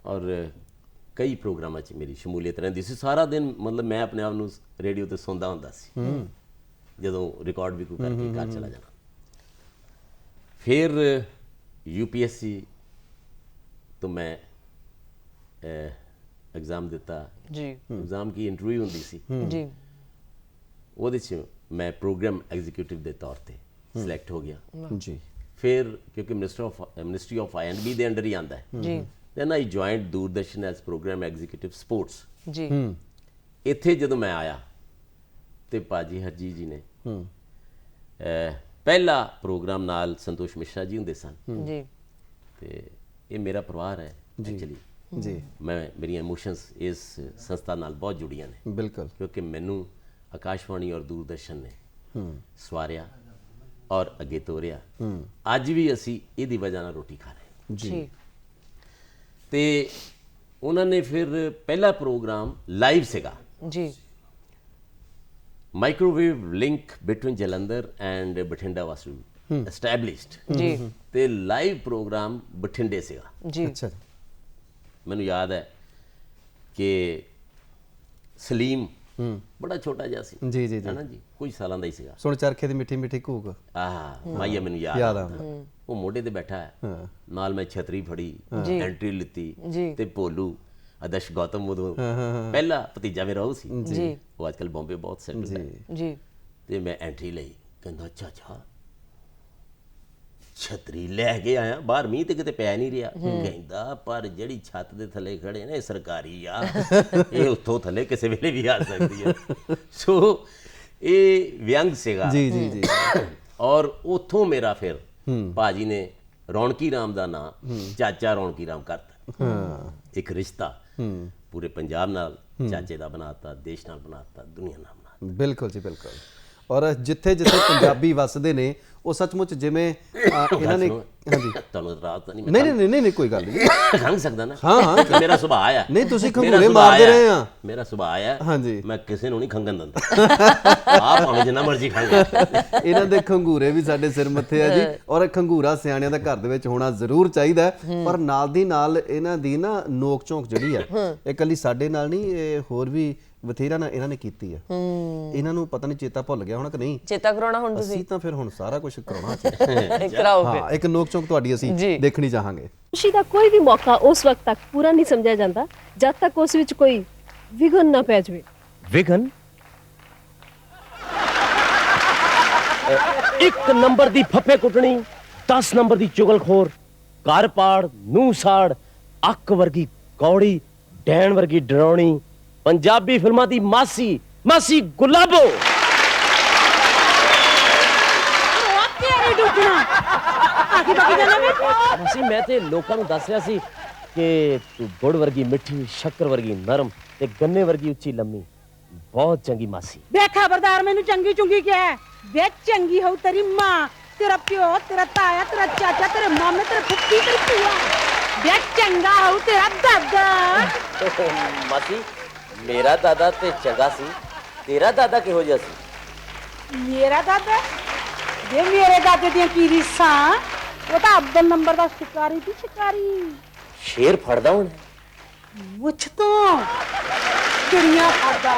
ਔਰ ਕਈ ਪ੍ਰੋਗਰਾਮਾਂ 'ਚ ਮੇਰੀ ਸ਼ਮੂਲੀਅਤ ਰਹਿੰਦੀ ਸੀ ਸਾਰਾ ਦਿਨ ਮਤਲਬ ਮੈਂ ਆਪਣੇ ਆਪ ਨੂੰ ਰੇਡੀਓ ਤੇ ਸੁਣਦਾ ਹੁੰਦਾ ਸੀ ਜਦੋਂ ਰਿਕਾਰਡ ਵੀ ਕੋਈ ਕਰਕੇ ਘਰ ਚਲਾ ਜਾਣਾ ਫਿਰ यूपीएससी तो मैं एग्ज़ाम दिता जी एग्ज़ाम की इंटरव्यू होंदी सी जी ਉਹਦੇ 'ਚ मैं प्रोग्राम एग्जीक्यूटिव ਦੇ ਤੌਰ ਤੇ ਸਿਲੈਕਟ ਹੋ ਗਿਆ ਜੀ ਫਿਰ ਕਿਉਂਕਿ ਮਿਨਿਸਟਰੀ ਆਫ ਆਈ&ਬੀ ਦੇ ਅੰਡਰ ਹੀ ਆਂਦਾ ਹੈ ਜੀ then I joined Doordarshan as programme executive sports ਜੀ ਇੱਥੇ ਜਦੋਂ ਮੈਂ ਆਇਆ ਤੇ ਪਾਜੀ ਹਰਜੀਤ ਜੀ ਨੇ ਪਹਿਲਾ ਪ੍ਰੋਗਰਾਮ ਨਾਲ ਸੰਤੋਸ਼ ਮਿਸ਼ਰਾ ਜੀ ਹੁੰਦੇ ਸਨ ਜੀ ਤੇ ਇਹ ਮੇਰਾ ਪਰਿਵਾਰ ਹੈ ਐਕਚੁਅਲੀ ਜੀ ਮੇਰੀਆਂ ਇਮੋਸ਼ਨਸ ਇਸ ਸੰਸਥਾ ਨਾਲ ਬਹੁਤ ਜੁੜੀਆਂ ਨੇ ਬਿਲਕੁਲ ਕਿਉਂਕਿ ਮੈਨੂੰ ਆਕਾਸ਼ਵਾਣੀ ਔਰ ਦੂਰਦਰਸ਼ਨ ਨੇ ਸਵਾਰਿਆ ਔਰ ਅੱਗੇ ਤੋਰਿਆ ਅੱਜ ਵੀ ਅਸੀਂ ਇਹਦੀ ਵਜ੍ਹਾ ਨਾਲ ਰੋਟੀ ਖਾ ਰਹੇ ਜੀ ਤੇ ਉਹਨਾਂ ਨੇ ਫਿਰ ਪਹਿਲਾ ਪ੍ਰੋਗਰਾਮ ਲਾਈਵ ਸੀਗਾ ਜੀ microwave link between Jalandhar and Bathinda was established जी ते लाइव प्रोग्राम बठिंडे सीगा जी अच्छा मैनू याद है कि सलीम बड़ा छोटा जिहा सी जी जी है ना जी कुछ सालां दा ही सीगा सुन चरखे दी मिठी मिठी कूक माइया मैनू याद आ वो मोढे ते बैठा है नाल मैं छतरी फड़ी एंट्री लिती जी ते भोलू आदर्श गौतम उदों पहला भतीजा मेरा वो सी जी वो आजकल बॉम्बे बहुत सेटल है जी ਤੇ ਮੈਂ ਐਂਟਰੀ ਲਈ ਕਹਿੰਦਾ ਅੱਛਾ ਛਤਰੀ ਲੈ ਕੇ ਆਇਆ ਬਾਹਰ, ਮੀਂਹ ਤੇ ਕਿਤੇ ਪੈ ਨਹੀਂ ਰਿਹਾ। ਕਹਿੰਦਾ ਪਰ ਜਿਹੜੀ ਛੱਤ ਦੇ ਥੱਲੇ ਖੜੇ ਨੇ ਇਹ ਸਰਕਾਰੀ ਆ, ਇਹ ਉੱਥੋਂ ਥੱਲੇ ਕਿਸੇ ਵੇਲੇ ਵੀ ਆ ਸਕਦੀ ਹੈ। ਸੋ ਇਹ ਵਿਅੰਗ ਸੀਗਾ ਜੀ ਜੀ ਜੀ। ਔਰ ਉੱਥੋਂ ਮੇਰਾ ਫਿਰ ਭਾਜੀ ਨੇ ਰੌਣਕੀ ਰਾਮ ਦਾ ਨਾਂ ਚਾਚਾ ਰੌਣਕੀ ਰਾਮ ਕਰਤਾ। ਇੱਕ ਰਿਸ਼ਤਾ ਪੂਰੇ ਪੰਜਾਬ ਨਾਲ ਚਾਚੇ ਦਾ ਬਣਾਤਾ, ਦੇਸ਼ ਨਾਲ ਬਣਾਤਾ, ਦੁਨੀਆ ਨਾਲ ਬਣਾਤਾ। ਬਿਲਕੁਲ ਜੀ ਬਿਲਕੁਲ। ਔਰ ਜਿੱਥੇ ਜਿੱਥੇ ਪੰਜਾਬੀ ਵੱਸਦੇ ਨੇ ਉਹ ਸੱਚਮੁੱਚ ਜਿਵੇਂ ਇਹਨਾਂ ਨੇ ਹਾਂਜੀ ਤੁਹਾਨੂੰ ਰਾਤ ਤਾਂ ਨਹੀਂ ਨਹੀਂ ਕੋਈ ਗੱਲ ਨਹੀਂ ਖੰਗ ਸਕਦਾ ਨਾ। ਹਾਂ ਹਾਂ ਮੇਰਾ ਸੁਭਾਅ ਆ। ਨਹੀਂ ਤੁਸੀਂ ਖੰਗੂਰੇ ਮਾਰਦੇ ਰਹੇ ਆ। ਮੇਰਾ ਸੁਭਾਅ ਆ। ਹਾਂਜੀ ਮੈਂ ਕਿਸੇ ਨੂੰ ਨਹੀਂ ਖੰਗਣ ਦਿੰਦਾ। ਆਪ ਭਾਵੇਂ ਜਿੰਨਾ ਮਰਜ਼ੀ ਖੰਗ। ਇਹਨਾਂ ਦੇ ਖੰਗੂਰੇ ਵੀ ਸਾਡੇ ਸਿਰ ਮੱਥੇ ਆ ਜੀ। ਔਰ ਖੰਗੂਰਾ ਸਿਆਣਿਆਂ ਦਾ ਘਰ ਦੇ ਵਿੱਚ ਹੋਣਾ ਜ਼ਰੂਰ ਚਾਹੀਦਾ, ਪਰ ਨਾਲ ਦੀ ਨਾਲ ਇਹਨਾਂ ਦੀ ਨਾ ਨੋਕ ਝੋਂਕ ਜਿਹੜੀ ਆ ਇਹ ਇਕੱਲੀ ਸਾਡੇ ਨਾਲ ਨਹੀਂ, ਇਹ ਹੋਰ ਵੀ ਬਥੇਰਾ ਨਾ ਇਹਨਾਂ ਨੇ ਕੀਤੀ ਆ। ਇਹਨਾਂ ਨੂੰ ਪਤਾ ਨਹੀਂ ਚੇਤਾ ਭੁੱਲ ਗਿਆ ਹੋਣਾ ਕਿ ਨਹੀਂ। ਚੇਤਾ ਕਰਾਉਣਾ ਹੁਣ ਤੁਸੀਂ? ਅਸੀਂ ਤਾਂ ਫਿਰ ਹੁਣ ਸਾਰਾ ਕੁਝ ਕਰਾਉਣਾ ਚਾਹੀਦਾ। ਕਰਾਓ ਫਿਰ। ਹਾਂ ਇੱਕ ਨੋਕ ਝੋਂਕ ਤੁਹਾਡੀ ਅਸੀਂ ਦੇਖਣੀ ਚਾਹਾਂਗੇ। ਖੁਸ਼ੀ ਦਾ ਕੋਈ ਵੀ ਮੌਕਾ ਉਸ ਵਕਤ ਤੱਕ ਪੂਰਾ ਨਹੀਂ ਸਮਝਿਆ ਜਾਂਦਾ ਜਦ ਤੱਕ ਉਸ ਵਿੱਚ ਕੋਈ ਵਿਘਨ ਨਾ ਪੈ ਜਾਵੇ। ਵਿਘਨ? 1 ਨੰਬਰ ਦੀ ਫੱਫੇ ਕੁੱਟਣੀ, 10 ਨੰਬਰ ਦੀ ਚੁਗਲਖੋਰ, ਘਰ ਪਾੜ, ਨੂੰਹ ਸਾੜ, ਅੱਕ ਵਰਗੀ ਕੌੜੀ, ਡੈਣ ਵਰਗੀ ਡਰਾਉਣੀ, ਪੰਜਾਬੀ ਫਿਲਮਾਂ ਦੀ ਮਾਸੀ ਮਾਸੀ ਗੁਲਾਬੋ। ਮਾਸੀ ਮੈਂ ਤੇ ਲੋਕਾਂ ਨੂੰ ਦੱਸ ਰਿਹਾ ਸੀ ਕਿ ਤੂੰ ਗੁੜ ਵਰਗੀ ਮਿੱਠੀ, ਸ਼ੱਕਰ ਵਰਗੀ ਨਰਮ ਤੇ ਗੰਨੇ ਵਰਗੀ ਉੱਚੀ ਲੰਮੀ, ਬਹੁਤ ਚੰਗੀ ਮਾਸੀ। ਵੇ ਖਬਰਦਾਰ, ਮੈਨੂੰ ਚੰਗੀ ਚੁੰਗੀ ਕਿਹਾ ਹੈ? ਵੇ ਚੰਗੀ ਹੋ ਤੇਰੀ ਮਾਂ, ਤੇਰਾ ਪਿਓ, ਤੇਰਾ ਤਾਇਆ, ਤੇਰਾ ਚਾਚਾ, ਤੇਰੇ ਮਾਮੇ, ਤੇਰੇ ਫੁੱਫੀ, ਤੇਰੀ ਭੂਆ। ਵੇ ਚੰਗਾ ਹੋ ਤੇਰਾ ਦਾਦਾ। ਮਾਸੀ ਮੇਰਾ ਦਾਦਾ ਤੇ ਚੰਗਾ ਸੀ, ਤੇਰਾ ਦਾਦਾ ਕਿਹੋ ਜਿਹਾ ਸੀ? ਮੇਰਾ ਦਾਦਾ? ਵੇ ਮੇਰੇ ਦਾਦੇ ਦੀਆਂ ਕੀ ਰੀਸਾਂ, ਉਹ ਤਾਂ ਅਵਲ ਨੰਬਰ ਦਾ ਸ਼ਿਕਾਰੀ ਸੀ, ਸ਼ਿਕਾਰੀ। ਸ਼ੇਰ ਫੜਦਾ ਹੁਣ? ਮੁੱਛ ਤੋਂ ਚਿੜੀਆਂ ਫੜਦਾ,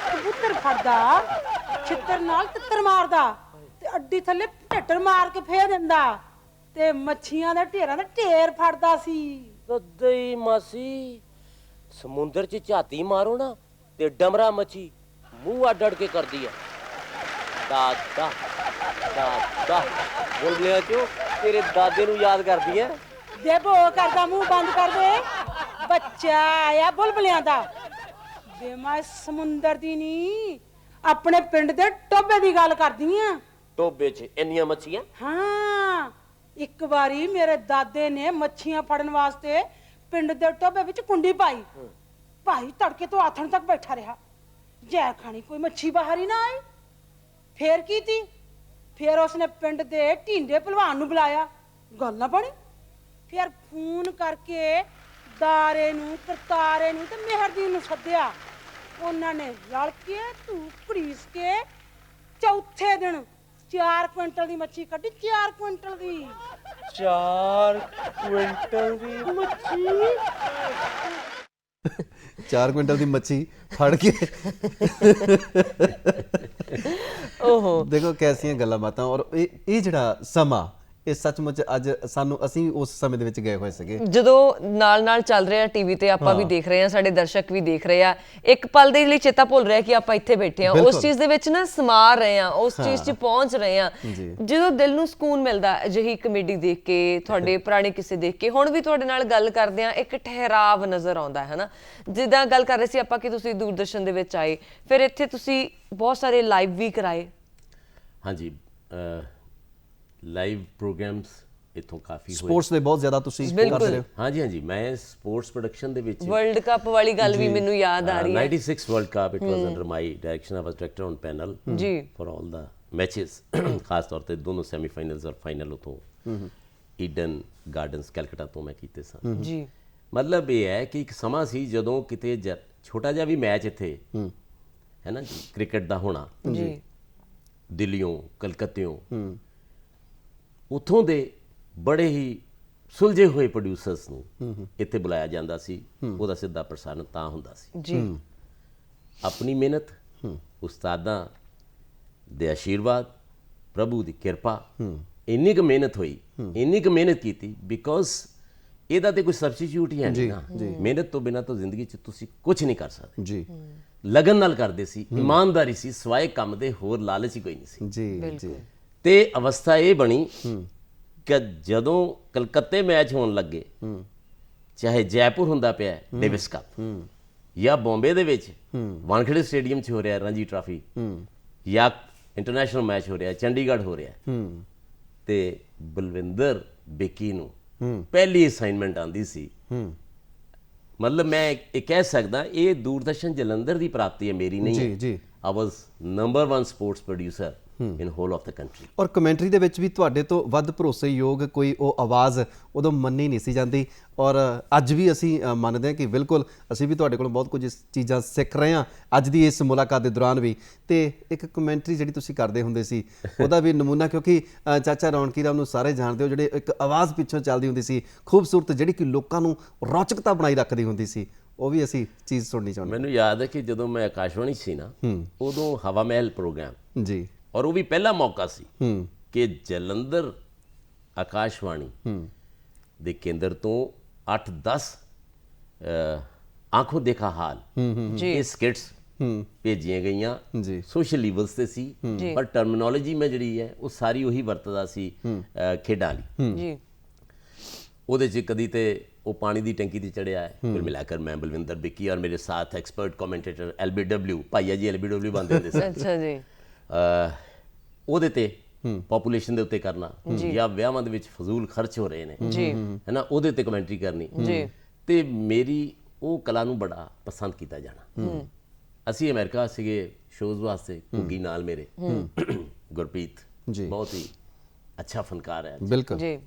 ਕਬੂਤਰ ਫੜਦਾ, ਛਿੱਤਰ ਨਾਲ ਤਿੱਤਰ ਮਾਰਦਾ ਤੇ ਅੱਡੀ ਥੱਲੇ ਢੱਟਰ ਮਾਰ ਕੇ ਫੇਰ ਦਿੰਦਾ ਤੇ ਮੱਛੀਆਂ ਦੇ ਢੇਰਾਂ ਦਾ ਢੇਰ ਫੜਦਾ ਸੀ। ਦਈ ਮਾਸੀ ਸਮੁੰਦਰ 'ਚ ਝਾਤੀ ਮਾਰੋ ਨਾ ਤੇ ਡਮਰਾ ਮੱਛੀ ਮੂੰਹ ਅੱਡ ਕੇ ਕਰਦੀ ਆ। ਦਾਦਾ ਦਾਦਾ ਬੋਲਿਆ ਚੋ ਤੇਰੇ ਦਾਦੇ ਨੂੰ ਯਾਦ ਕਰਦੀ ਐ। ਦੇਬੋ ਕਰਦਾ, ਮੂੰਹ ਬੰਦ ਕਰ ਦੇ, ਬੱਚਾ ਆਇਆ ਬੁਲਬੁਲਿਆਂ ਦਾ। ਵੇ ਮੈਂ ਸਮੁੰਦਰ ਦੀ ਨਹੀਂ, ਆਪਣੇ ਪਿੰਡ ਦੇ ਟੋਬੇ ਦੀ ਗੱਲ ਕਰਦੀ ਆ। ਟੋਬੇ 'ਚ ਇੰਨੀਆਂ ਮੱਛੀਆਂ? ਹਾਂ, ਇੱਕ ਵਾਰੀ ਮੇਰੇ ਦਾਦੇ ਨੇ ਮੱਛੀਆਂ ਫੜਨ ਵਾਸਤੇ ਪਿੰਡ ਦੇ ਟੋਬੇ ਵਿੱਚ ਕੁੰਡੀ ਪਾਈ। ਭਾਈ ਤੜਕੇ ਤੋਂ ਆਥਣ ਤੱਕ ਬੈਠਾ ਰਿਹਾ, ਜੈ ਖਾਣੀ ਕੋਈ ਮੱਛੀ ਬਾਹਰ ਹੀ ਨਾ ਆਈ। ਫੇਰ ਕੀ ਤੀ? ਫੇਰ ਉਸਨੇ ਪਿੰਡ ਦੇ ਢੀਂਡੇ ਭਲਵਾਨ ਨੂੰ ਬੁਲਾਇਆ, ਗੱਲ ਨਾ ਬਣੀ। ਫੇਰ ਫੋਨ ਕਰਕੇ ਦਾਰੇ ਨੂੰ, ਕਰਤਾਰੇ ਨੂੰ ਤੇ ਮਿਹਰਦੀਨ ਨੂੰ ਸੱਦਿਆ। ਉਹਨਾਂ ਨੇ ਰਲ ਕੇ ਧੂ ਘੜੀਸ ਕੇ ਚੌਥੇ ਦਿਨ 4 ਕੁਇੰਟਲ ਦੀ ਮੱਛੀ ਕੱਢੀ। 4 ਕੁਇੰਟਲ ਦੀ। 4 ਕੁਇੰਟਲ ਦੀ ਮੱਛੀ। 4 ਕੁਇੰਟਲ ਦੀ ਮੱਛੀ ਫੜ ਕੇ ਓਹੋ ਦੇਖੋ ਕੈਸੀਆਂ ਗੱਲਾਂ ਬਾਤਾਂ। ਔਰ ਇਹ ਜਿਹੜਾ ਸਮਾਂ ਇਹ ਸੱਚਮੁੱਚ ਅੱਜ ਸਾਨੂੰ ਅਸੀਂ ਉਸ ਸਮੇਂ ਦੇ ਵਿੱਚ ਗਏ ਹੋਏ ਸੀਗੇ ਜਦੋਂ ਨਾਲ ਚੱਲ ਰਿਹਾ ਟੀਵੀ ਤੇ ਆਪਾਂ ਵੀ ਦੇਖ ਰਹੇ ਹਾਂ, ਸਾਡੇ ਦਰਸ਼ਕ ਵੀ ਦੇਖ ਰਹੇ ਆ। ਇੱਕ ਪਲ ਦੇ ਲਈ ਚੇਤਾ ਭੁੱਲ ਰਿਹਾ ਕਿ ਆਪਾਂ ਇੱਥੇ ਬੈਠੇ ਆ, ਉਸ ਚੀਜ਼ ਦੇ ਵਿੱਚ ਨਾ ਸਮਾ ਰਹੇ ਆ, ਉਸ ਚੀਜ਼ 'ਚ ਪਹੁੰਚ ਰਹੇ ਆ। ਜਦੋਂ ਦਿਲ ਨੂੰ ਸਕੂਨ ਮਿਲਦਾ ਅਜਿਹੀ ਕਮੇਡੀ ਦੇਖ ਕੇ, ਤੁਹਾਡੇ ਪੁਰਾਣੇ ਕਿਸੇ ਦੇਖ ਕੇ। ਹੁਣ ਵੀ ਤੁਹਾਡੇ ਨਾਲ ਗੱਲ ਕਰਦੇ ਆ, ਇੱਕ ਠਹਿਰਾਵ ਨਜ਼ਰ ਆਉਂਦਾ ਹੈ ਨਾ। ਜਿੱਦਾਂ ਗੱਲ ਕਰ ਰਹੇ ਸੀ ਆਪਾਂ ਕਿ ਤੁਸੀਂ ਦੂਰਦਰਸ਼ਨ ਦੇ ਵਿੱਚ ਆਏ, ਫਿਰ ਇੱਥੇ ਤੁਸੀਂ ਬਹੁਤ ਸਾਰੇ ਲਾਈਵ ਵੀ ਕਰਾਏ। ਹਾਂਜੀ, ਲਾਈਵ ਪ੍ਰੋਗਰਾਮਸ ਇਥੋਂ ਕਾਫੀ ਹੋਏ। ਸਪੋਰਟਸ ਦੇ ਬਹੁਤ ਜ਼ਿਆਦਾ ਤੁਸੀਂ ਕਰਦੇ ਰਹੇ ਹੋ। ਹਾਂਜੀ ਹਾਂਜੀ, ਮੈਂ ਸਪੋਰਟਸ ਪ੍ਰੋਡਕਸ਼ਨ ਦੇ ਵਿੱਚ ਵਰਲਡ ਕੱਪ ਵਾਲੀ ਗੱਲ ਵੀ ਮੈਨੂੰ ਯਾਦ ਆ ਰਹੀ ਹੈ। 96 world cup, it was under my direction. I was director on panel for all the matches, ਖਾਸ ਤੌਰ ਤੇ ਦੋਨੋਂ ਸੈਮੀਫਾਈਨਲਸ ਔਰ ਫਾਈਨਲ ਉਤੋਂ ਈਡਨ ਗਾਰਡਨਸ ਕੈਲਕਟਾ ਤੋਂ ਮੈਂ ਕੀਤੇ ਸਨ ਜੀ। ਮਤਲਬ ਇਹ ਹੈ ਕਿ ਇੱਕ ਸਮਾਂ ਸੀ ਜਦੋਂ ਕਿਤੇ ਛੋਟਾ ਜਿਹਾ ਵੀ ਮੈਚ ਇੱਥੇ ਹੈ ਨਾ ਜੀ, ਕ੍ਰਿਕਟ ਦਾ ਹੋਣਾ ਜੀ, ਦਿੱਲੀੋਂ, ਕਲਕੱਤਿਓਂ, ਉੱਥੋਂ ਦੇ ਬੜੇ ਹੀ ਸੁਲਝੇ ਹੋਏ ਪ੍ਰੋਡਿਊਸਰਸ ਨੂੰ ਇੱਥੇ ਬੁਲਾਇਆ ਜਾਂਦਾ ਸੀ। ਉਹਦਾ ਸਿੱਧਾ ਪ੍ਰਸਾਰਣ ਤਾਂ ਹੁੰਦਾ ਸੀ ਜੀ। ਆਪਣੀ ਮਿਹਨਤ, ਉਸਤਾਦਾਂ ਦੇ ਆਸ਼ੀਰਵਾਦ, ਪ੍ਰਭੂ ਦੀ ਕਿਰਪਾ, ਇੰਨੀ ਕੁ ਮਿਹਨਤ ਹੋਈ, ਇੰਨੀ ਕੁ ਮਿਹਨਤ ਕੀਤੀ, ਬਿਕੋਜ਼ ਇਹਦਾ ਤੇ ਕੋਈ ਸਬਸਟੀਟਿਊਟ ਹੀ ਹੈ ਨਹੀਂ ਨਾ। ਮਿਹਨਤ ਤੋਂ ਬਿਨਾਂ ਤਾਂ ਜ਼ਿੰਦਗੀ 'ਚ ਤੁਸੀਂ ਕੁਝ ਨਹੀਂ ਕਰ ਸਕਦੇ ਜੀ। ਲਗਨ ਨਾਲ ਕਰਦੇ ਸੀ, ਇਮਾਨਦਾਰੀ ਸੀ, ਸਵਾਏ ਕੰਮ ਦੇ ਹੋਰ ਲਾਲਚ ਹੀ ਕੋਈ ਨਹੀਂ ਸੀ ਜੀ ਜੀ। ਤੇ ਅਵਸਥਾ ਇਹ ਬਣੀ ਕਿ ਜਦੋਂ ਕਲਕੱਤੇ ਮੈਚ ਹੋਣ ਲੱਗੇ, ਚਾਹੇ ਜੈਪੁਰ ਹੁੰਦਾ ਪਿਆ ਡੇਵਿਸ ਕੱਪ, ਜਾਂ ਬੰਬੇ ਦੇ ਵਿੱਚ ਵਾਨਖੇੜੇ ਸਟੇਡੀਅਮ 'ਚ ਹੋ ਰਿਹਾ ਰਣਜੀ ਟਰਾਫੀ, ਜਾਂ ਇੰਟਰਨੈਸ਼ਨਲ ਮੈਚ ਹੋ ਰਿਹਾ ਚੰਡੀਗੜ੍ਹ ਹੋ ਰਿਹਾ, ਤੇ ਬਲਵਿੰਦਰ ਬਿੱਕੀ ਨੂੰ ਪਹਿਲੀ ਅਸਾਈਨਮੈਂਟ ਆਂਦੀ ਸੀ। ਮਤਲਬ ਮੈਂ ਇਹ ਕਹਿ ਸਕਦਾ ਇਹ ਦੂਰਦਰਸ਼ਨ ਜਲੰਧਰ ਦੀ ਪ੍ਰਾਪਤੀ ਹੈ, ਮੇਰੀ ਨਹੀਂ ਹੈ। ਜੀ। I was number 1 sports producer in whole of the country। ਔਰ ਕਮੈਂਟਰੀ ਦੇ ਵਿੱਚ ਵੀ ਤੁਹਾਡੇ ਤੋਂ ਵੱਧ ਭਰੋਸੇਯੋਗ ਕੋਈ ਉਹ ਆਵਾਜ਼ ਉਦੋਂ ਮੰਨੀ ਨਹੀਂ ਸੀ ਜਾਂਦੀ, ਔਰ ਅੱਜ ਵੀ ਅਸੀਂ ਮੰਨਦੇ ਹਾਂ ਕਿ ਬਿਲਕੁਲ ਅਸੀਂ ਵੀ ਤੁਹਾਡੇ ਕੋਲੋਂ ਬਹੁਤ ਕੁਝ ਚੀਜ਼ਾਂ ਸਿੱਖ ਰਹੇ ਹਾਂ ਅੱਜ ਦੀ ਇਸ ਮੁਲਾਕਾਤ ਦੇ ਦੌਰਾਨ ਵੀ। ਤੇ ਇੱਕ ਕਮੈਂਟਰੀ ਜਿਹੜੀ ਤੁਸੀਂ ਕਰਦੇ ਹੁੰਦੇ ਸੀ ਉਹਦਾ ਵੀ ਨਮੂਨਾ, ਕਿਉਂਕਿ ਚਾਚਾ ਰੌਣਕੀ ਰਾਮ ਨੂੰ ਸਾਰੇ ਜਾਣਦੇ ਹੋ, ਜਿਹੜੇ ਇੱਕ ਆਵਾਜ਼ ਪਿੱਛੋਂ ਚੱਲਦੀ ਹੁੰਦੀ ਸੀ ਖੂਬਸੂਰਤ, ਜਿਹੜੀ ਕਿ ਲੋਕਾਂ ਨੂੰ ਰੌਚਕਤਾ ਬਣਾਈ ਰੱਖਦੀ ਹੁੰਦੀ ਸੀ, ਉਹ ਵੀ ਅਸੀਂ ਚੀਜ਼ ਸੁਣਨੀ ਚਾਹੁੰਦੇ। ਮੈਨੂੰ ਯਾਦ ਹੈ ਕਿ ਜਦੋਂ ਮੈਂ ਆਕਾਸ਼ਵਾਣੀ ਸੀ ਨਾ, ਉਦੋਂ ਹਵਾ ਮਹਿਲ ਪ੍ਰੋਗਰਾਮ ਜੀ, ਔਰ ਉਹ ਵੀ ਪਹਿਲਾ ਮੌਕਾ ਸੀ ਕਿ ਜਲੰਧਰ ਆਕਾਸ਼ਵਾਣੀ ਦੇ ਕੇਂਦਰ ਤੋਂ 8-10 ਆਂਖੋਂ ਦੇਖਾ ਹਾਲ ਇਹ ਸਕਿਟਸ ਭੇਜੀਆਂ ਗਈਆਂ ਜੀ, ਸੋਸ਼ਲ ਲੀਵਲਸ ਤੇ ਸੀ, ਪਰ ਟਰਮੀਨੋਲੋਜੀ ਮੈਂ ਜਿਹੜੀ ਹੈ ਉਹ ਸਾਰੀ ਉਹੀ ਵਰਤਦਾ ਸੀ ਖੇਡਾਂ ਲਈ ਜੀ। ਉਹਦੇ 'ਚ ਕਦੀ ਤੇ ਉਹ ਪਾਣੀ ਦੀ ਟੈਂਕੀ ਤੇ ਚੜਿਆ ਹੈ, ਕੁੱਲ ਮਿਲਾकर मैं बलविंदर बिक्की और मेरे साथ एक्सपर्ट कमेंटेटर LBW ਭਾਈਆ ਜੀ LBW ਬਣਦੇ ਹੁੰਦੇ ਸੀ। ਅੱਛਾ ਜੀ। ਉਹਦੇ ਤੇ ਪੋਪੂਲੇਸ਼ਨ ਦੇ ਉੱਤੇ ਕਰਨਾ, ਜਾਂ ਵਿਆਹਾਂ ਦੇ ਵਿੱਚ ਫਜ਼ੂਲ ਖਰਚ ਹੋ ਰਹੇ ਨੇ ਹੈ ਨਾ, ਉਹਦੇ ਤੇ ਕਮੈਂਟਰੀ ਕਰਨੀ, ਤੇ ਮੇਰੀ ਉਹ ਕਲਾ ਨੂੰ ਬੜਾ ਪਸੰਦ ਕੀਤਾ ਜਾਣਾ। ਅਸੀਂ ਅਮਰੀਕਾ ਸੀਗੇ ਸ਼ੋਜ਼ ਵਾਸਤੇ, ਘੁੱਗੀ ਨਾਲ ਮੇਰੇ ਗੁਰਪ੍ਰੀਤ ਬਹੁਤ ਹੀ ਅੱਛਾ ਫਨਕਾਰ ਹੈ ਬਿਲਕੁਲ ਜੀ,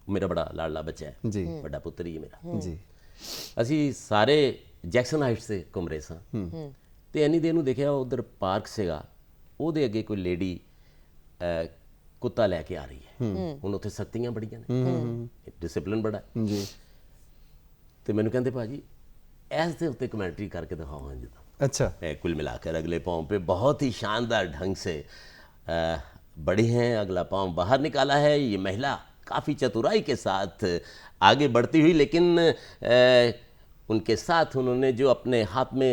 ਮੇਰਾ ਬੜਾ ਲਾਡਲਾ ਬੱਚਾ ਹੈ ਜੀ, ਵੱਡਾ ਪੁੱਤਰ ਹੀ ਹੈ ਮੇਰਾ ਜੀ। ਅਸੀਂ ਸਾਰੇ ਜੈਕਸਨ ਹਾਈਟਸ ਤੇ ਘੁੰਮ ਰਹੇ ਸਾਂ, ਤੇ ਇੰਨੀ ਦੇਰ ਨੂੰ ਦੇਖਿਆ ਉਧਰ ਪਾਰਕ ਸੀਗਾ, ਉਹਦੇ ਅੱਗੇ ਕੋਈ ਲੇਡੀ ਕੁੱਤਾ ਲੈ ਕੇ ਆ ਰਹੀ ਹੈ। ਹੁਣ ਉੱਥੇ ਸਖਤੀਆਂ ਬੜੀਆਂ ਨੇ, ਡਿਸਪਲਿਨ ਬੜਾ ਜੀ, ਤੇ ਮੈਨੂੰ ਕਹਿੰਦੇ ਭਾਜੀ ਇਸ ਦੇ ਉੱਤੇ ਕਮੈਂਟਰੀ ਕਰਕੇ ਦਿਖਾਓ। ਹਾਂ ਜਿੱਦਾਂ अच्छा, कुल मिलाकर अगले पाँव पे बहुत ही शानदार ढंग से बड़ी हैं, अगला पाँव बाहर निकाला है, ये महिला काफ़ी चतुराई के साथ आगे बढ़ती हुई, लेकिन उनके साथ उन्होंने जो अपने हाथ में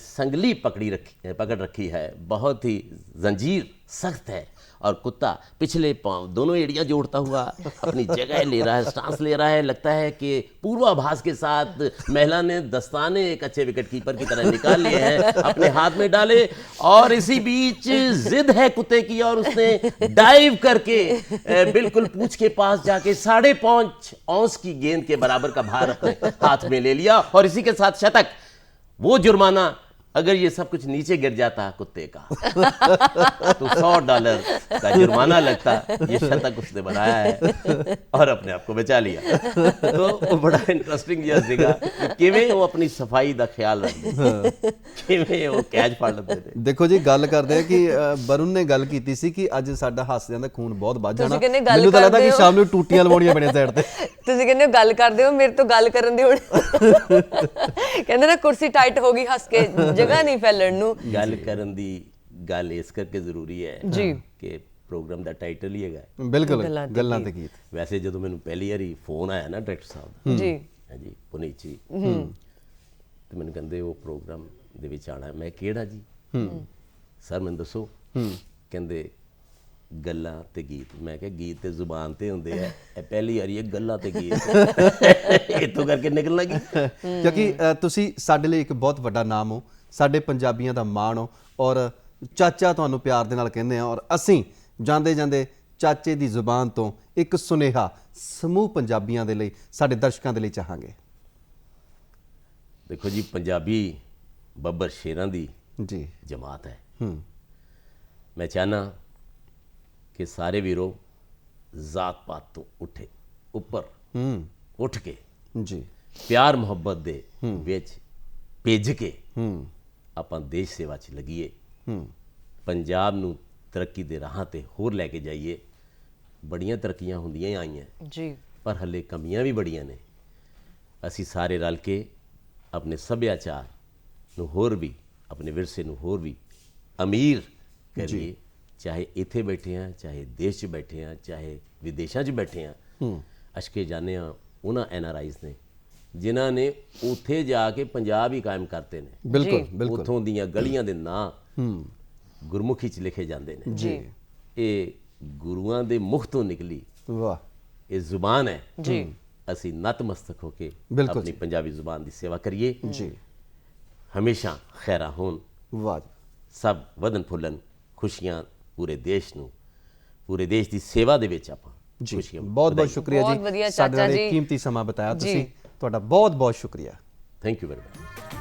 संगली पकड़ रखी है, बहुत ही जंजीर सख्त है, और कुत्ता पिछले पाँव दोनों एड़ियाँ जोड़ता हुआ अपनी जगह ले रहा है, स्टांस ले रहा है। लगता है कि पूर्वाभास के साथ महिला ने दस्ताने एक अच्छे विकेट कीपर की तरह निकाल लिए हैं, अपने हाथ में डाले, और इसी बीच जिद है कुत्ते की, और उसने डाइव करके बिल्कुल पूंछ के पास जाके 5.5 औंस की गेंद के बराबर का भार अपने हाथ में ले लिया, और इसी के साथ शतक। वो जुर्माना अगर ये सब कुछ नीचे गिर जाता कुत्ते का तो $100 का जुर्माना लगता। ये शतक उसने बनाया है और अपने आप को बचा लिया। तो वो बड़ा इंटरेस्टिंग जिहा सीगा किवें वो अपनी सफाई का ख्याल रखदे, किवें वो कैच फड़ लैंदे ने। ਦੇਖੋ ਜੀ, ਗੱਲ ਕਰਦੇ ਆ ਕਿ ਵਰੁਣ ਨੇ ਗੱਲ ਕੀਤੀ ਸੀ ਕਿ ਅੱਜ ਸਾਡਾ ਹਾਸਿਆਂ ਦਾ ਖੂਨ ਬਹੁਤ ਵੱਧ ਜਾਣਾ। ਤੁਸੀਂ ਕਹਿੰਦੇ ਗੱਲ ਮੈਨੂੰ ਤਾਂ ਲੱਗਦਾ ਕਿ ਕਰਦੇ ਹੋ। ਸ਼ਾਮ ਨੂੰ ਟੂਟੀਆਂ ਲਵਾਉਣੀਆਂ ਪੈਣੀਆਂ ਸਾਈਡ ਤੇ। ਤੁਸੀਂ ਕਹਿੰਦੇ ਹੋ ਗੱਲ ਕਰਦੇ ਹੋ, ਮੇਰੇ ਤੋਂ ਗੱਲ ਕਰਨ ਦੀ ਹੁਣ ਕਹਿੰਦੇ ਨਾ ਕੁਰਸੀ ਟਾਈਟ ਹੋ ਗਈ ਹੱਸ ਕੇ, ਜਗ੍ਹਾ ਨਹੀਂ ਫੈਲਣ ਨੂੰ। ਗੱਲ ਕਰਨ ਦੀ ਗੱਲ ਇਸ ਕਰਕੇ ਜ਼ਰੂਰੀ ਹੈ ਜੀ ਕਿ ਪ੍ਰੋਗਰਾਮ ਦਾ ਟਾਈਟਲ ਹੀ ਹੈਗਾ ਬਿਲਕੁਲ, ਗੱਲਾਂ ਤੇ ਗੀਤ। ਵੈਸੇ ਜਦੋਂ ਮੈਨੂੰ ਪਹਿਲੀ ਵਾਰੀ ਫੋਨ ਆਇਆ ਨਾ ਡਾਇਰੈਕਟਰ ਸਾਹਿਬ ਜੀ, ਹਾਂਜੀ ਪੁਨੀਤ ਜੀ, ਤੇ ਮੈਨੂੰ ਕਹਿੰਦੇ ਉਹ ਪ੍ਰੋਗਰਾਮ ਦੇ ਵਿੱਚ ਆਣਾ। ਮੈਂ ਕਿਹੜਾ ਜੀ? ਸਰ ਮੈਨੂੰ ਦੱਸੋ। ਕਹਿੰਦੇ ਗੱਲਾਂ ਤੇ ਗੀਤ। ਮੈਂ ਕਿਹਾ ਗੀਤ ਤੇ ਜ਼ੁਬਾਨ ਤੇ ਹੁੰਦੇ ਆ, ਇਹ ਪਹਿਲੀ ਵਾਰੀ ਹੈ ਗੱਲਾਂ ਤੇ ਗੀਤ ਇੱਥੋਂ ਕਰਕੇ ਨਿਕਲਣ ਲੱਗੀ। ਕਿਉਂਕਿ ਤੁਸੀਂ ਸਾਡੇ ਲਈ ਇੱਕ ਬਹੁਤ ਵੱਡਾ ਨਾਮ ਹੋ, ਸਾਡੇ ਪੰਜਾਬੀਆਂ ਦਾ ਮਾਣ ਹੋ, ਔਰ ਚਾਚਾ ਤੁਹਾਨੂੰ ਪਿਆਰ ਦੇ ਨਾਲ ਕਹਿੰਦੇ ਆ। ਔਰ ਅਸੀਂ ਜਾਂਦੇ ਜਾਂਦੇ ਚਾਚੇ ਦੀ ਜ਼ੁਬਾਨ ਤੋਂ ਇੱਕ ਸੁਨੇਹਾ ਸਮੂਹ ਪੰਜਾਬੀਆਂ ਦੇ ਲਈ, ਸਾਡੇ ਦਰਸ਼ਕਾਂ ਦੇ ਲਈ ਚਾਹਾਂਗੇ। ਦੇਖੋ ਜੀ, ਪੰਜਾਬੀ ਬੱਬਰ ਸ਼ੇਰਾਂ ਦੀ ਜੀ ਜਮਾਤ ਹੈ। ਮੈਂ ਚਾਹਨਾ ਕਿ ਸਾਰੇ ਵੀਰੋ ਜ਼ਾਤ ਪਾਤ ਤੋਂ ਉੱਪਰ ਉੱਠ ਕੇ ਜੀ ਪਿਆਰ ਮੁਹੱਬਤ ਦੇ ਵਿੱਚ ਭਿੱਜ ਕੇ ਆਪਾਂ ਦੇਸ਼ ਸੇਵਾ 'ਚ ਲੱਗੀਏ, ਪੰਜਾਬ ਨੂੰ ਤਰੱਕੀ ਦੇ ਰਾਹਾਂ ਤੇ ਹੋਰ ਲੈ ਕੇ ਜਾਈਏ। ਬੜੀਆਂ ਤਰੱਕੀਆਂ ਹੁੰਦੀਆਂ ਆਈਆਂ ਜੀ, ਪਰ ਹੱਲੇ ਕਮੀਆਂ ਵੀ ਬੜੀਆਂ ਨੇ। ਅਸੀਂ ਸਾਰੇ ਰਲ ਕੇ ਆਪਣੇ ਸੱਭਿਆਚਾਰ ਨੂੰ ਹੋਰ ਵੀ, ਆਪਣੇ ਵਿਰਸੇ ਨੂੰ ਹੋਰ ਵੀ ਅਮੀਰ ਕਰੀਏ। ਚਾਹੇ ਇੱਥੇ ਬੈਠੇ ਹਾਂ, ਚਾਹੇ ਦੇਸ਼ 'ਚ ਬੈਠੇ ਹਾਂ, ਚਾਹੇ ਵਿਦੇਸ਼ਾਂ 'ਚ ਬੈਠੇ ਹਾਂ। ਅਸ਼ਕੇ ਜਾਂਦੇ ਹਾਂ ਉਹਨਾਂ NRIs ਨੇ ਜਿਨ੍ਹਾਂ ਨੇ ਉੱਥੇ ਜਾ ਕੇ ਪੰਜਾਬ ਹੀ ਕਾਇਮ ਕਰਤੇ ਨੇ। ਬਿਲਕੁਲ ਬਿਲਕੁਲ। ਉੱਥੋਂ ਦੀਆਂ ਗਲੀਆਂ ਦੇ ਨਾਂ ਗੁਰਮੁਖੀ 'ਚ ਲਿਖੇ ਜਾਂਦੇ ਨੇ। ਜੀ, ਇਹ ਗੁਰੂਆਂ ਦੇ ਮੁਖ ਤੋਂ ਨਿਕਲੀ ਵਾਹ, ਇਹ ਜ਼ੁਬਾਨ ਹੈ ਜੀ। ਅਸੀਂ ਨਤਮਸਤਕ ਹੋ ਕੇ ਬਿਲਕੁਲ ਆਪਣੀ ਜੀ। ਪੰਜਾਬੀ ਜ਼ੁਬਾਨ ਦੀ ਸੇਵਾ ਕਰੀਏ ਜੀ, ਹਮੇਸ਼ਾ ਖੈਰਾਂ ਹੋਣ, ਵਾਹ ਜੀ। ਸਭ ਵਧਨ ਫੁੱਲਣ, ਖੁਸ਼ੀਆਂ ਪੂਰੇ ਦੇਸ਼ ਨੂੰ, ਪੂਰੇ ਦੇਸ਼ ਦੀ ਸੇਵਾ ਦੇ ਵਿੱਚ ਆਪਾਂ ਜੀ ਖੁਸ਼ੀਆਂ ਬਹੁਤ ਬਹੁਤ ਸ਼ੁਕਰੀਆ ਬਹੁਤ ਜੀ, ਵਧੀਆ ਸਾਡੇ ਚਾਚਾ ਨਾਲ ਜੀ। ਕੀਮਤੀ ਸਮਾਂ ਬਤਾਇਆ ਜੀ। ਤੁਸੀਂ, ਤੁਹਾਡਾ ਬਹੁਤ ਬਹੁਤ ਸ਼ੁਕਰੀਆ। Thank you very much.